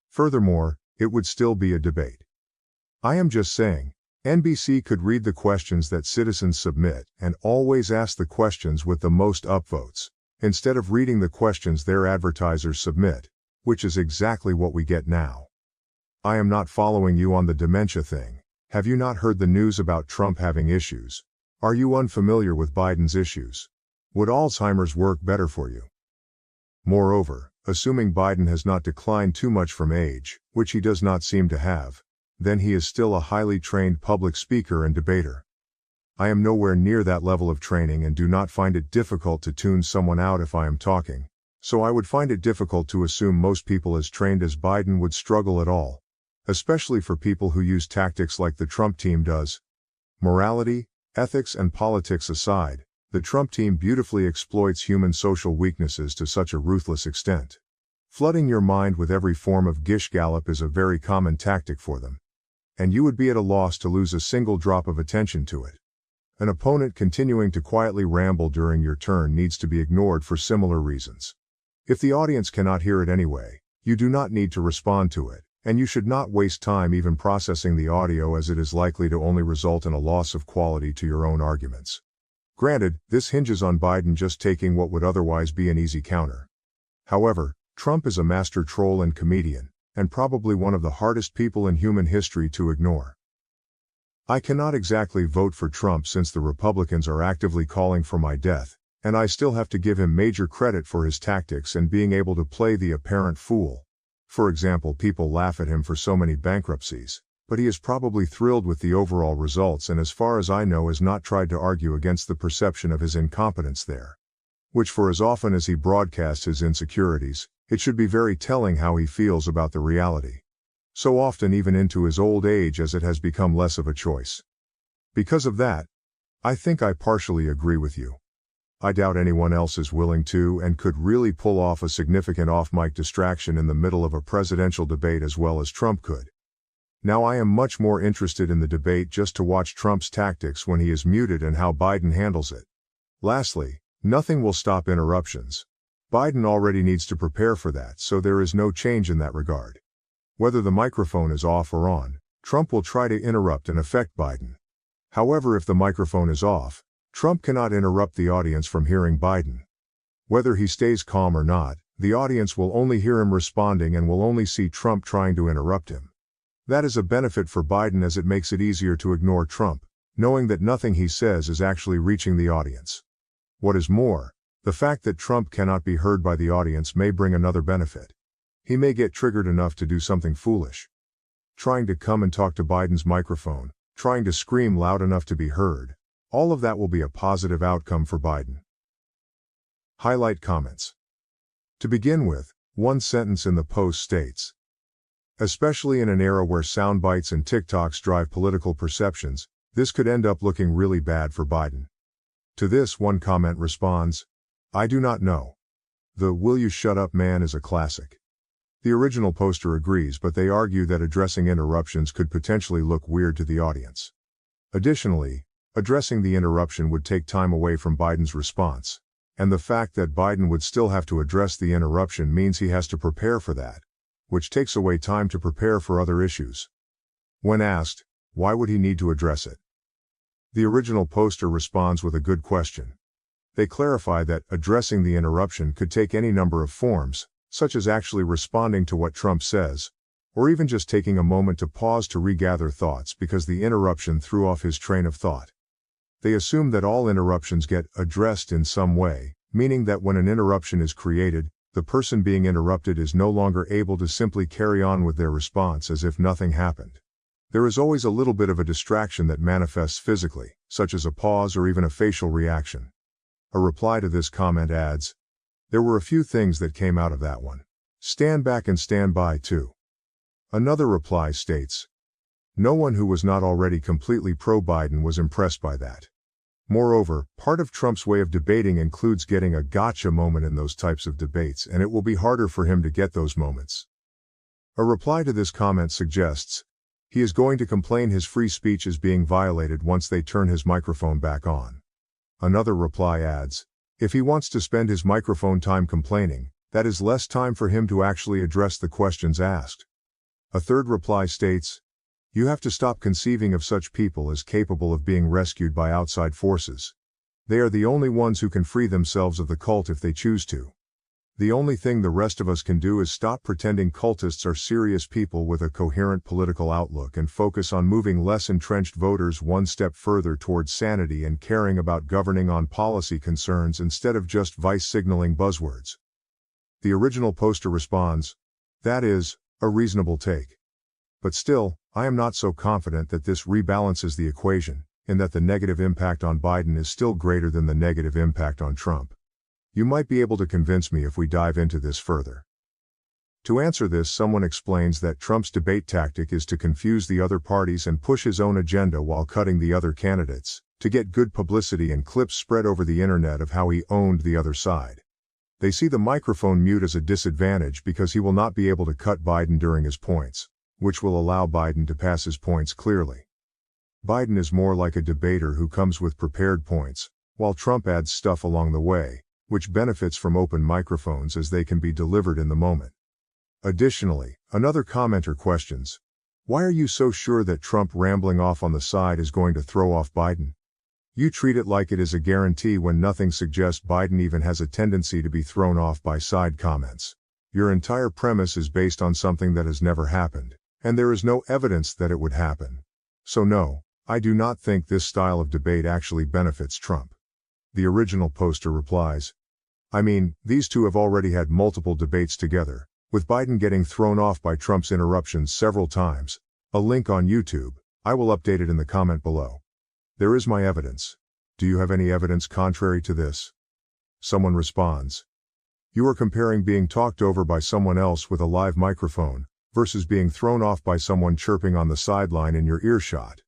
Furthermore, it would still be a debate. I am just saying, NBC could read the questions that citizens submit and always ask the questions with the most upvotes, instead of reading the questions their advertisers submit, which is exactly what we get now. I am not following you on the dementia thing. Have you not heard the news about Trump having issues? Are you unfamiliar with Biden's issues? Would Alzheimer's work better for you? Moreover, Assuming Biden has not declined too much from age, which he does not seem to have, then he is still a highly trained public speaker and debater. I am nowhere near that level of training and do not find it difficult to tune someone out if I am talking, so I would find it difficult to assume most people as trained as Biden would struggle at all, especially for people who use tactics like the Trump team does. Morality, ethics and politics aside, the Trump team beautifully exploits human social weaknesses to such a ruthless extent. Flooding your mind with every form of gish gallop is a very common tactic for them. And you would be at a loss to lose a single drop of attention to it. An opponent continuing to quietly ramble during your turn needs to be ignored for similar reasons. If the audience cannot hear it anyway, you do not need to respond to it, and you should not waste time even processing the audio, as it is likely to only result in a loss of quality to your own arguments. Granted, this hinges on Biden just taking what would otherwise be an easy counter. However, Trump is a master troll and comedian, and probably one of the hardest people in human history to ignore. I cannot exactly vote for Trump since the Republicans are actively calling for my death, and I still have to give him major credit for his tactics and being able to play the apparent fool. For example, people laugh at him for so many bankruptcies, but he is probably thrilled with the overall results and, as far as I know, has not tried to argue against the perception of his incompetence there. Which, for as often as he broadcasts his insecurities, it should be very telling how he feels about the reality. So often even into his old age, as it has become less of a choice. Because of that, I think I partially agree with you. I doubt anyone else is willing to and could really pull off a significant off-mic distraction in the middle of a presidential debate as well as Trump could. Now I am much more interested in the debate just to watch Trump's tactics when he is muted and how Biden handles it. Lastly, nothing will stop interruptions. Biden already needs to prepare for that, so there is no change in that regard. Whether the microphone is off or on, Trump will try to interrupt and affect Biden. However, if the microphone is off, Trump cannot interrupt the audience from hearing Biden. Whether he stays calm or not, the audience will only hear him responding and will only see Trump trying to interrupt him. That is a benefit for Biden, as it makes it easier to ignore Trump, knowing that nothing he says is actually reaching the audience. What is more, the fact that Trump cannot be heard by the audience may bring another benefit. He may get triggered enough to do something foolish. Trying to come and talk to Biden's microphone, trying to scream loud enough to be heard, all of that will be a positive outcome for Biden. Highlight comments. To begin with, one sentence in the post states, especially in an era where sound bites and TikToks drive political perceptions, this could end up looking really bad for Biden. To this, one comment responds, I do not know. The "will you shut up man" is a classic. The original poster agrees, but they argue that addressing interruptions could potentially look weird to the audience. Additionally, addressing the interruption would take time away from Biden's response, and the fact that Biden would still have to address the interruption means he has to prepare for that, which takes away time to prepare for other issues. When asked, why would he need to address it? The original poster responds with a good question. They clarify that addressing the interruption could take any number of forms, such as actually responding to what Trump says, or even just taking a moment to pause to regather thoughts because the interruption threw off his train of thought. They assume that all interruptions get addressed in some way, meaning that when an interruption is created, the person being interrupted is no longer able to simply carry on with their response as if nothing happened. There is always a little bit of a distraction that manifests physically, such as a pause or even a facial reaction. A reply to this comment adds, there were a few things that came out of that one. Stand back and stand by too. Another reply states, no one who was not already completely pro-Biden was impressed by that. Moreover, part of Trump's way of debating includes getting a gotcha moment in those types of debates, and it will be harder for him to get those moments. A reply to this comment suggests, he is going to complain his free speech is being violated once they turn his microphone back on. Another reply adds, if he wants to spend his microphone time complaining, that is less time for him to actually address the questions asked. A third reply states, you have to stop conceiving of such people as capable of being rescued by outside forces. They are the only ones who can free themselves of the cult if they choose to. The only thing the rest of us can do is stop pretending cultists are serious people with a coherent political outlook and focus on moving less entrenched voters one step further towards sanity and caring about governing on policy concerns instead of just vice signaling buzzwords. The original poster responds, "That is a reasonable take. But still, I am not so confident that this rebalances the equation, in that the negative impact on Biden is still greater than the negative impact on Trump. You might be able to convince me if we dive into this further." To answer this, someone explains that Trump's debate tactic is to confuse the other parties and push his own agenda while cutting the other candidates, to get good publicity and clips spread over the internet of how he owned the other side. They see the microphone mute as a disadvantage because he will not be able to cut Biden during his points, which will allow Biden to pass his points clearly. Biden is more like a debater who comes with prepared points, while Trump adds stuff along the way, which benefits from open microphones as they can be delivered in the moment. Additionally, another commenter questions, "Why are you so sure that Trump rambling off on the side is going to throw off Biden? You treat it like it is a guarantee when nothing suggests Biden even has a tendency to be thrown off by side comments. Your entire premise is based on something that has never happened, and there is no evidence that it would happen. So no, I do not think this style of debate actually benefits Trump." The original poster replies, "I mean, these two have already had multiple debates together, with Biden getting thrown off by Trump's interruptions several times. A link on YouTube, I will update it in the comment below. There is my evidence. Do you have any evidence contrary to this?" Someone responds, "You are comparing being talked over by someone else with a live microphone, versus being thrown off by someone chirping on the sideline in your earshot.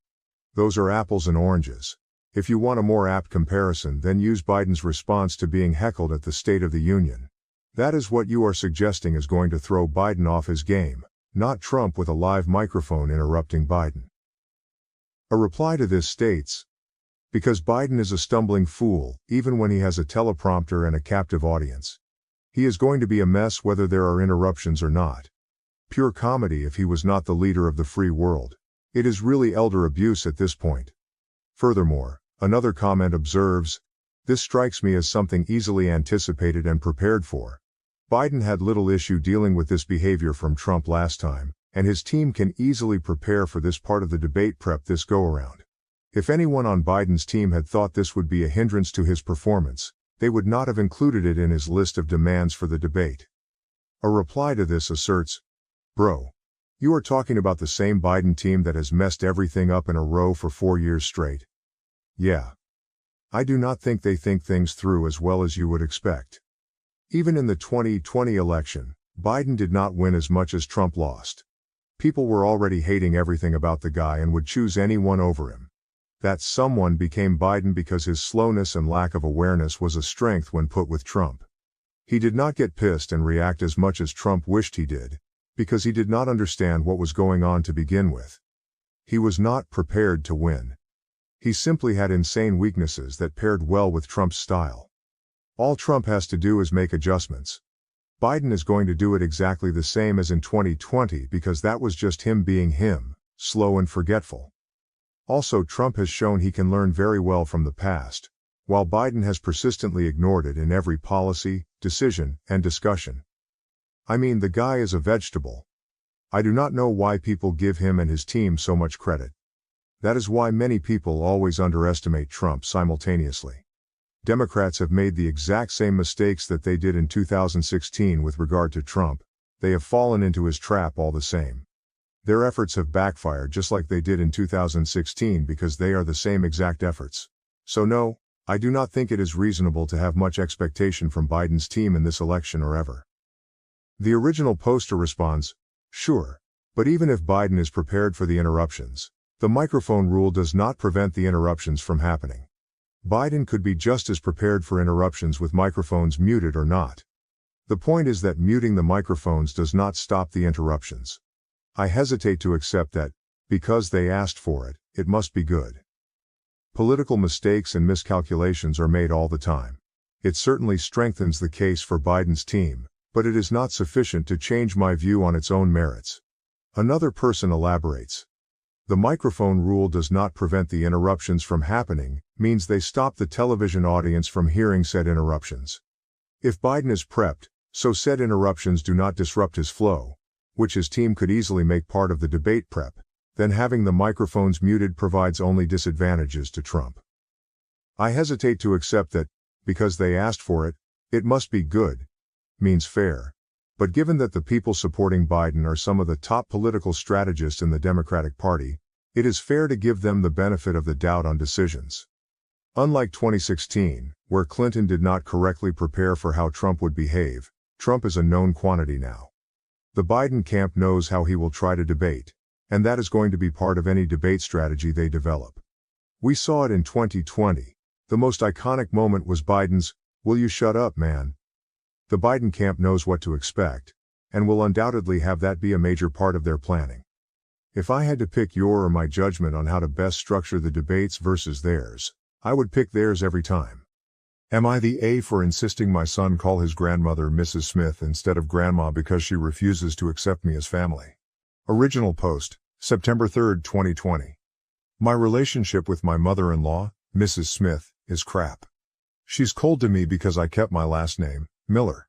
Those are apples and oranges. If you want a more apt comparison, then use Biden's response to being heckled at the State of the Union. That is what you are suggesting is going to throw Biden off his game, not Trump with a live microphone interrupting Biden." A reply to this states, "Because Biden is a stumbling fool, even when he has a teleprompter and a captive audience. He is going to be a mess whether there are interruptions or not. Pure comedy if he was not the leader of the free world. It is really elder abuse at this point." Furthermore, another comment observes, "This strikes me as something easily anticipated and prepared for. Biden had little issue dealing with this behavior from Trump last time, and his team can easily prepare for this part of the debate prep this go-around. If anyone on Biden's team had thought this would be a hindrance to his performance, they would not have included it in his list of demands for the debate." A reply to this asserts, "Bro, you are talking about the same Biden team that has messed everything up in a row for 4 years straight. Yeah. I do not think they think things through as well as you would expect. Even in the 2020 election, Biden did not win as much as Trump lost. People were already hating everything about the guy and would choose anyone over him. That someone became Biden because his slowness and lack of awareness was a strength when put with Trump. He did not get pissed and react as much as Trump wished he did, because he did not understand what was going on to begin with. He was not prepared to win. He simply had insane weaknesses that paired well with Trump's style. All Trump has to do is make adjustments. Biden is going to do it exactly the same as in 2020 because that was just him being him, slow and forgetful. Also, Trump has shown he can learn very well from the past, while Biden has persistently ignored it in every policy, decision, and discussion. I mean, the guy is a vegetable. I do not know why people give him and his team so much credit. That is why many people always underestimate Trump simultaneously. Democrats have made the exact same mistakes that they did in 2016 with regard to Trump. They have fallen into his trap all the same. Their efforts have backfired just like they did in 2016 because they are the same exact efforts. So no, I do not think it is reasonable to have much expectation from Biden's team in this election or ever. The original poster responds, "Sure, but even if Biden is prepared for the interruptions, the microphone rule does not prevent the interruptions from happening. Biden could be just as prepared for interruptions with microphones muted or not. The point is that muting the microphones does not stop the interruptions. I hesitate to accept that, because they asked for it, it must be good. Political mistakes and miscalculations are made all the time. It certainly strengthens the case for Biden's team, but it is not sufficient to change my view on its own merits." Another person elaborates, "The microphone rule does not prevent the interruptions from happening, means they stop the television audience from hearing said interruptions. If Biden is prepped, so said interruptions do not disrupt his flow, which his team could easily make part of the debate prep, then having the microphones muted provides only disadvantages to Trump. I hesitate to accept that, because they asked for it, it must be good, means fair. But given that the people supporting Biden are some of the top political strategists in the Democratic Party, it is fair to give them the benefit of the doubt on decisions. Unlike 2016, where Clinton did not correctly prepare for how Trump would behave, Trump is a known quantity now. The Biden camp knows how he will try to debate, and that is going to be part of any debate strategy they develop. We saw it in 2020. The most iconic moment was Biden's, "Will you shut up, man?" The Biden camp knows what to expect, and will undoubtedly have that be a major part of their planning. If I had to pick your or my judgment on how to best structure the debates versus theirs, I would pick theirs every time. Am I the A for insisting my son call his grandmother Mrs. Smith instead of Grandma because she refuses to accept me as family? Original post, September 3, 2020. My relationship with my mother-in-law, Mrs. Smith, is crap. She's cold to me because I kept my last name, Miller.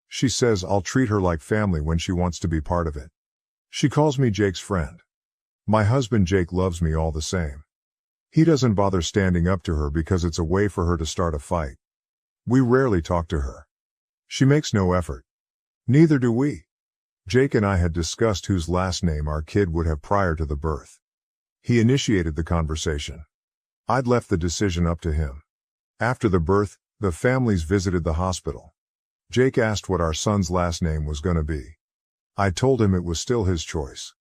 She says I'll treat her like family when she wants to be part of it. She calls me Jake's friend. My husband Jake loves me all the same. He doesn't bother standing up to her because it's a way for her to start a fight. We rarely talk to her. She makes no effort. Neither do we. Jake and I had discussed whose last name our kid would have prior to the birth. He initiated the conversation. I'd left the decision up to him. After the birth, the families visited the hospital. Jake asked what our son's last name was going to be. I told him it was still his choice.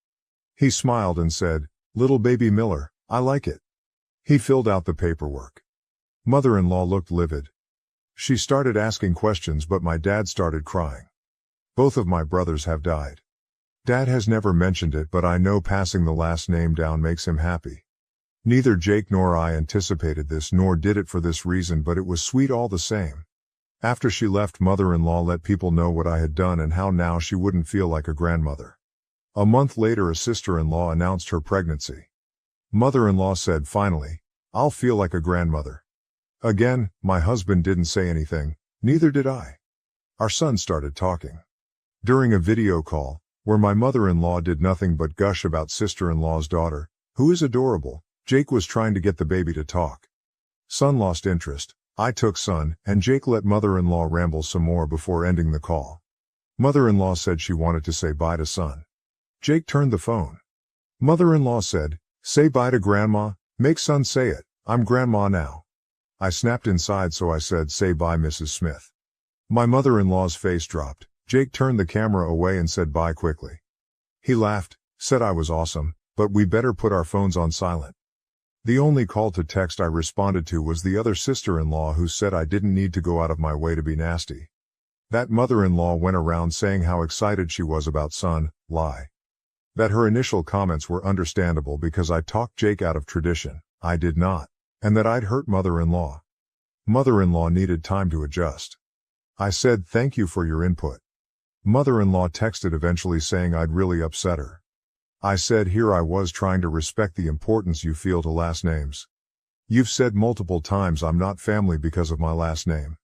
He smiled and said, "Little baby Miller, I like it." He filled out the paperwork. Mother-in-law looked livid. She started asking questions, but my dad started crying. Both of my brothers have died. Dad has never mentioned it, but I know passing the last name down makes him happy. Neither Jake nor I anticipated this, nor did it for this reason, but it was sweet all the same. After she left, mother-in-law let people know what I had done and how now she wouldn't feel like a grandmother. A month later, a sister-in-law announced her pregnancy. Mother-in-law said, "Finally, I'll feel like a grandmother." Again, my husband didn't say anything, neither did I. Our son started talking. During a video call, where my mother-in-law did nothing but gush about sister-in-law's daughter, who is adorable, Jake was trying to get the baby to talk. Son lost interest. I took son, and Jake let mother-in-law ramble some more before ending the call. Mother-in-law said she wanted to say bye to son. Jake turned the phone. Mother-in-law said, "Say bye to Grandma, make son say it, I'm Grandma now." I snapped inside, so I said, "Say bye, Mrs. Smith." My mother-in-law's face dropped. Jake turned the camera away and said bye quickly. He laughed, said I was awesome, but we better put our phones on silent. The only call to text I responded to was the other sister-in-law, who said I didn't need to go out of my way to be nasty. That mother-in-law went around saying how excited she was about son, lie. That her initial comments were understandable because I talked Jake out of tradition, I did not, and that I'd hurt mother-in-law. Mother-in-law needed time to adjust. I said thank you for your input. Mother-in-law texted eventually saying I'd really upset her. I said here I was trying to respect the importance you feel to last names. You've said multiple times I'm not family because of my last name.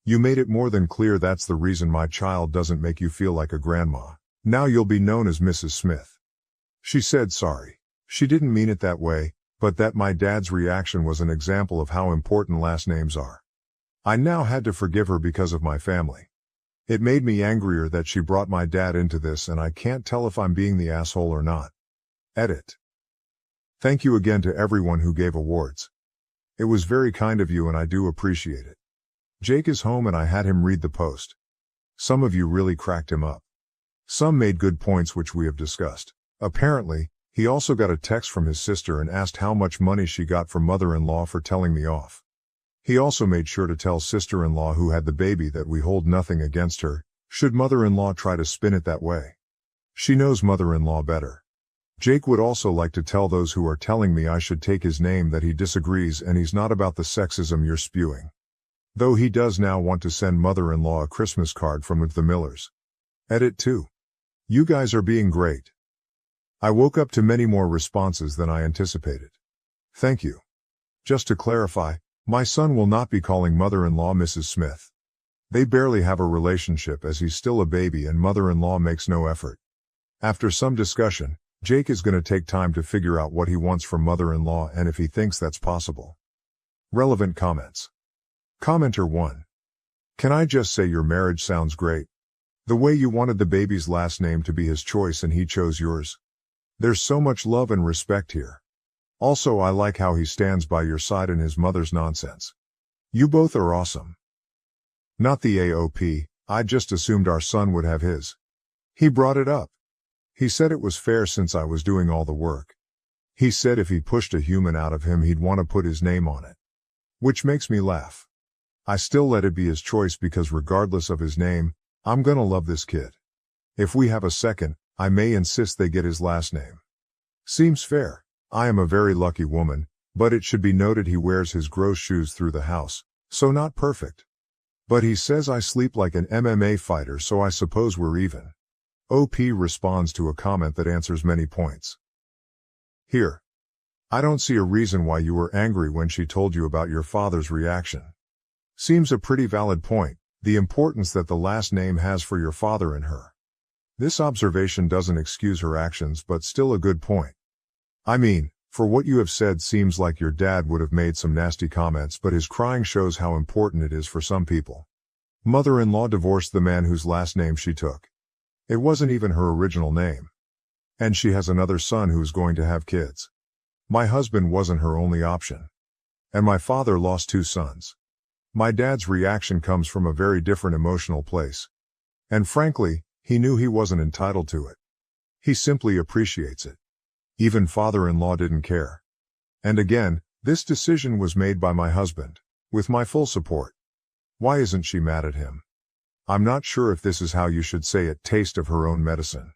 You made it more than clear that's the reason my child doesn't make you feel like a grandma. Now you'll be known as Mrs. Smith. She said sorry. She didn't mean it that way, but that my dad's reaction was an example of how important last names are. I now had to forgive her because of my family. It made me angrier that she brought my dad into this, and I can't tell if I'm being the asshole or not. Edit. Thank you again to everyone who gave awards. It was very kind of you and I do appreciate it. Jake is home and I had him read the post. Some of you really cracked him up. Some made good points which we have discussed. Apparently, he also got a text from his sister and asked how much money she got from mother-in-law for telling me off. He also made sure to tell sister-in-law who had the baby that we hold nothing against her, should mother-in-law try to spin it that way. She knows mother-in-law better. Jake would also like to tell those who are telling me I should take his name that he disagrees and he's not about the sexism you're spewing. Though he does now want to send mother-in-law a Christmas card from the Millers. Edit 2. You guys are being great. I woke up to many more responses than I anticipated. Thank you. Just to clarify, my son will not be calling mother-in-law Mrs. Smith. They barely have a relationship as he's still a baby and mother-in-law makes no effort. After some discussion, Jake is going to take time to figure out what he wants from mother-in-law and if he thinks that's possible. Relevant comments. Commenter 1. Can I just say your marriage sounds great? The way you wanted the baby's last name to be his choice and he chose yours. There's so much love and respect here. Also, I like how he stands by your side in his mother's nonsense. You both are awesome. Not the AOP, I just assumed our son would have his. He brought it up. He said it was fair since I was doing all the work. He said if he pushed a human out of him he'd want to put his name on it. Which makes me laugh. I still let it be his choice because regardless of his name, I'm gonna love this kid. If we have a second, I may insist they get his last name. Seems fair. I am a very lucky woman, but it should be noted he wears his gross shoes through the house, so not perfect. But he says I sleep like an MMA fighter, so I suppose we're even. OP responds to a comment that answers many points. Here. I don't see a reason why you were angry when she told you about your father's reaction. Seems a pretty valid point, the importance that the last name has for your father and her. This observation doesn't excuse her actions but still a good point. I mean, for what you have said seems like your dad would have made some nasty comments, but his crying shows how important it is for some people. Mother-in-law divorced the man whose last name she took. It wasn't even her original name. And she has another son who's going to have kids. My husband wasn't her only option. And my father lost 2 sons. My dad's reaction comes from a very different emotional place. And frankly, he knew he wasn't entitled to it. He simply appreciates it. Even father-in-law didn't care. And again, this decision was made by my husband, with my full support. Why isn't she mad at him? I'm not sure if this is how you should say it, taste of her own medicine.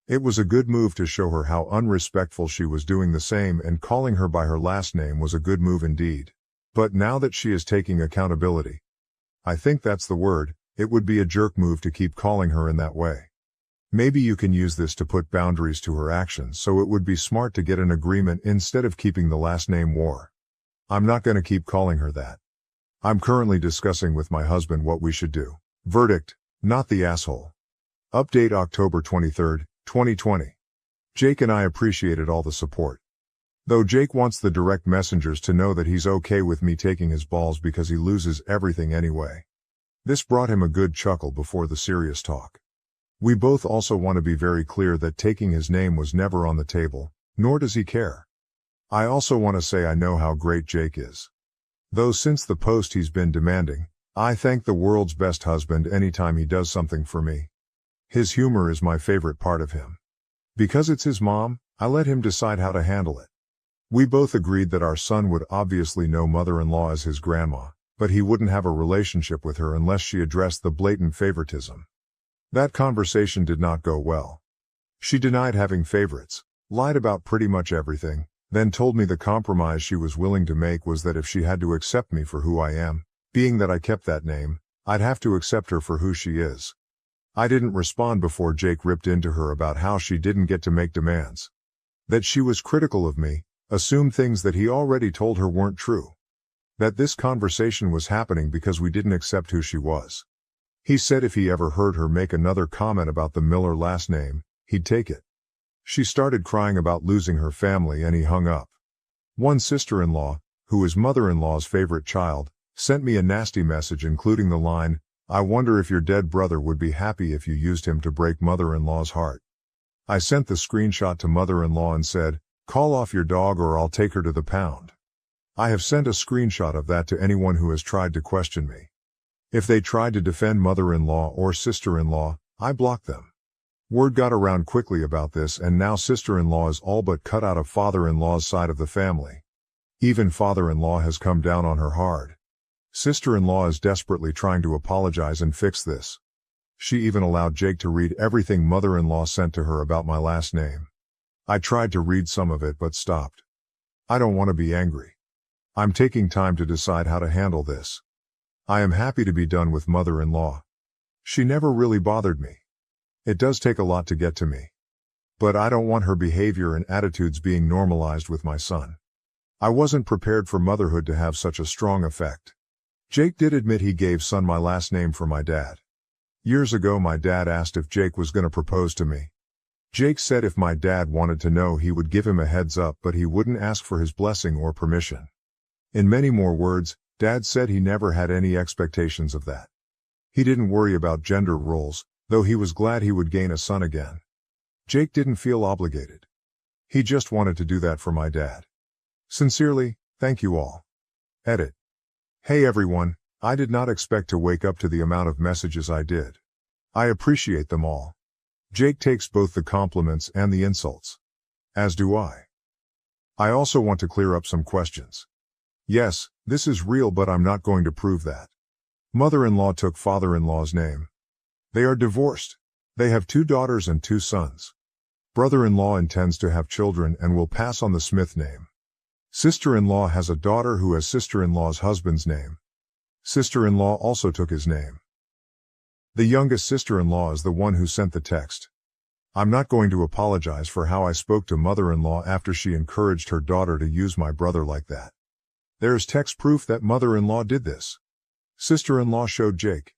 It was a good move to show her how unrespectful she was, doing the same and calling her by her last name was a good move indeed. But now that she is taking accountability, I think that's the word, it would be a jerk move to keep calling her in that way. Maybe you can use this to put boundaries to her actions, so it would be smart to get an agreement instead of keeping the last name war. I'm not gonna keep calling her that. I'm currently discussing with my husband what we should do. Verdict, not the asshole. Update October 23, 2020. Jake and I appreciated all the support. Though Jake wants the direct messengers to know that he's okay with me taking his balls because he loses everything anyway. This brought him a good chuckle before the serious talk. We both also want to be very clear that taking his name was never on the table, nor does he care. I also want to say I know how great Jake is. Though since the post he's been demanding, I thank the world's best husband anytime he does something for me. His humor is my favorite part of him. Because it's his mom, I let him decide how to handle it. We both agreed that our son would obviously know mother-in-law as his grandma, but he wouldn't have a relationship with her unless she addressed the blatant favoritism. That conversation did not go well. She denied having favorites, lied about pretty much everything, then told me the compromise she was willing to make was that if she had to accept me for who I am, being that I kept that name, I'd have to accept her for who she is. I didn't respond before Jake ripped into her about how she didn't get to make demands. That she was critical of me, assumed things that he already told her weren't true. That this conversation was happening because we didn't accept who she was. He said if he ever heard her make another comment about the Miller last name, he'd take it. She started crying about losing her family and he hung up. One sister-in-law, who is mother-in-law's favorite child, sent me a nasty message including the line, "I wonder if your dead brother would be happy if you used him to break mother-in-law's heart." I sent the screenshot to mother-in-law and said, "Call off your dog or I'll take her to the pound." I have sent a screenshot of that to anyone who has tried to question me. If they tried to defend mother-in-law or sister-in-law, I blocked them. Word got around quickly about this and now sister-in-law is all but cut out of father-in-law's side of the family. Even father-in-law has come down on her hard. Sister-in-law is desperately trying to apologize and fix this. She even allowed Jake to read everything mother-in-law sent to her about my last name. I tried to read some of it but stopped. I don't want to be angry. I'm taking time to decide how to handle this. I am happy to be done with mother-in-law. She never really bothered me. It does take a lot to get to me. But I don't want her behavior and attitudes being normalized with my son. I wasn't prepared for motherhood to have such a strong effect. Jake did admit he gave son my last name for my dad. Years ago my dad asked if Jake was gonna propose to me. Jake said if my dad wanted to know he would give him a heads up but he wouldn't ask for his blessing or permission. In many more words, Dad said he never had any expectations of that. He didn't worry about gender roles, though he was glad he would gain a son again. Jake didn't feel obligated. He just wanted to do that for my dad. Sincerely, thank you all. Edit. Hey everyone, I did not expect to wake up to the amount of messages I did. I appreciate them all. Jake takes both the compliments and the insults. As do I. I also want to clear up some questions. Yes, this is real, but I'm not going to prove that. Mother-in-law took father-in-law's name. They are divorced. They have 2 daughters and 2 sons. Brother-in-law intends to have children and will pass on the Smith name. Sister-in-law has a daughter who has sister-in-law's husband's name. Sister-in-law also took his name. The youngest sister-in-law is the one who sent the text. I'm not going to apologize for how I spoke to mother-in-law after she encouraged her daughter to use my brother like that. There's text proof that mother-in-law did this. Sister-in-law showed Jake.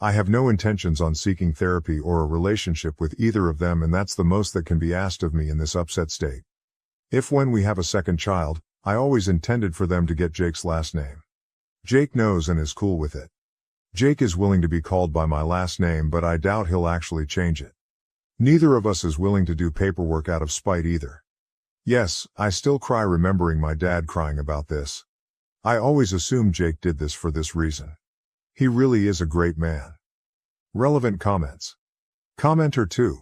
I have no intentions on seeking therapy or a relationship with either of them, and that's the most that can be asked of me in this upset state. If when we have a second child, I always intended for them to get Jake's last name. Jake knows and is cool with it. Jake is willing to be called by my last name, but I doubt he'll actually change it. Neither of us is willing to do paperwork out of spite either. Yes, I still cry remembering my dad crying about this. I always assumed Jake did this for this reason. He really is a great man. Relevant comments. Commenter 2.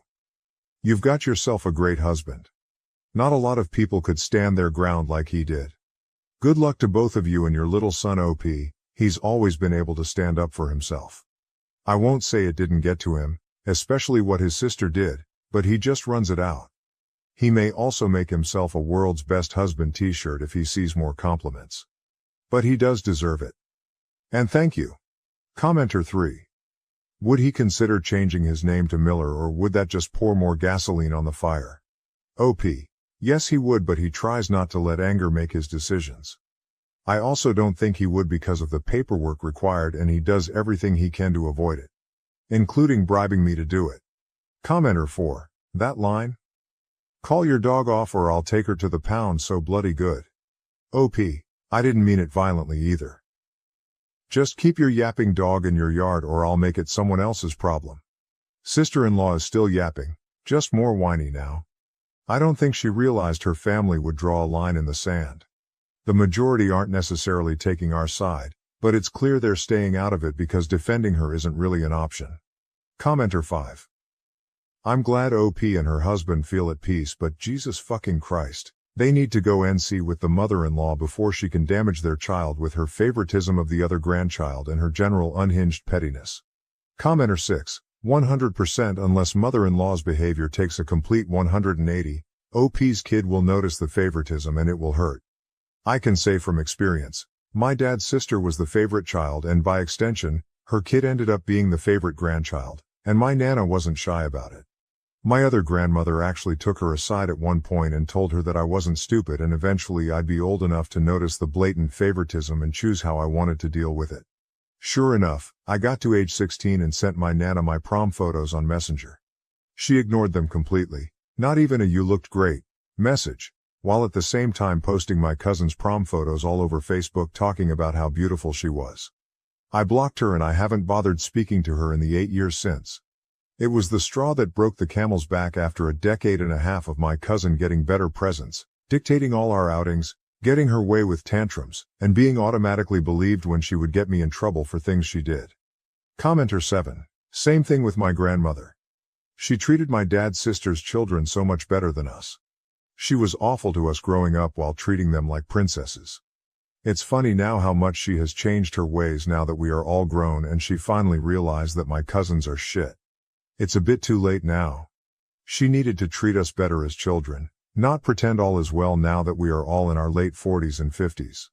You've got yourself a great husband. Not a lot of people could stand their ground like he did. Good luck to both of you and your little son OP, he's always been able to stand up for himself. I won't say it didn't get to him, especially what his sister did, but he just runs it out. He may also make himself a world's best husband t-shirt if he sees more compliments. But he does deserve it. And thank you. Commenter 3. Would he consider changing his name to Miller, or would that just pour more gasoline on the fire? OP. Yes, he would, but he tries not to let anger make his decisions. I also don't think he would because of the paperwork required, and he does everything he can to avoid it, including bribing me to do it. Commenter 4. That line? Call your dog off or I'll take her to the pound so bloody good. OP. I didn't mean it violently either. Just keep your yapping dog in your yard or I'll make it someone else's problem. Sister-in-law is still yapping, just more whiny now. I don't think she realized her family would draw a line in the sand. The majority aren't necessarily taking our side, but it's clear they're staying out of it because defending her isn't really an option. Commenter 5. I'm glad OP and her husband feel at peace, but Jesus fucking Christ, they need to go NC with the mother-in-law before she can damage their child with her favoritism of the other grandchild and her general unhinged pettiness. Commenter 6. 100% unless mother-in-law's behavior takes a complete 180, OP's kid will notice the favoritism and it will hurt. I can say from experience, my dad's sister was the favorite child and by extension, her kid ended up being the favorite grandchild, and my nana wasn't shy about it. My other grandmother actually took her aside at one point and told her that I wasn't stupid and eventually I'd be old enough to notice the blatant favoritism and choose how I wanted to deal with it. Sure enough, I got to age 16 and sent my nana my prom photos on Messenger. She ignored them completely, not even a "you looked great" message, while at the same time posting my cousin's prom photos all over Facebook talking about how beautiful she was. I blocked her and I haven't bothered speaking to her in the 8 years since. It was the straw that broke the camel's back after a decade and a half of my cousin getting better presents, dictating all our outings, getting her way with tantrums, and being automatically believed when she would get me in trouble for things she did. Commenter 7. Same thing with my grandmother. She treated my dad's sister's children so much better than us. She was awful to us growing up while treating them like princesses. It's funny now how much she has changed her ways now that we are all grown and she finally realized that my cousins are shit. It's a bit too late now. She needed to treat us better as children, not pretend all is well now that we are all in our late 40s and 50s.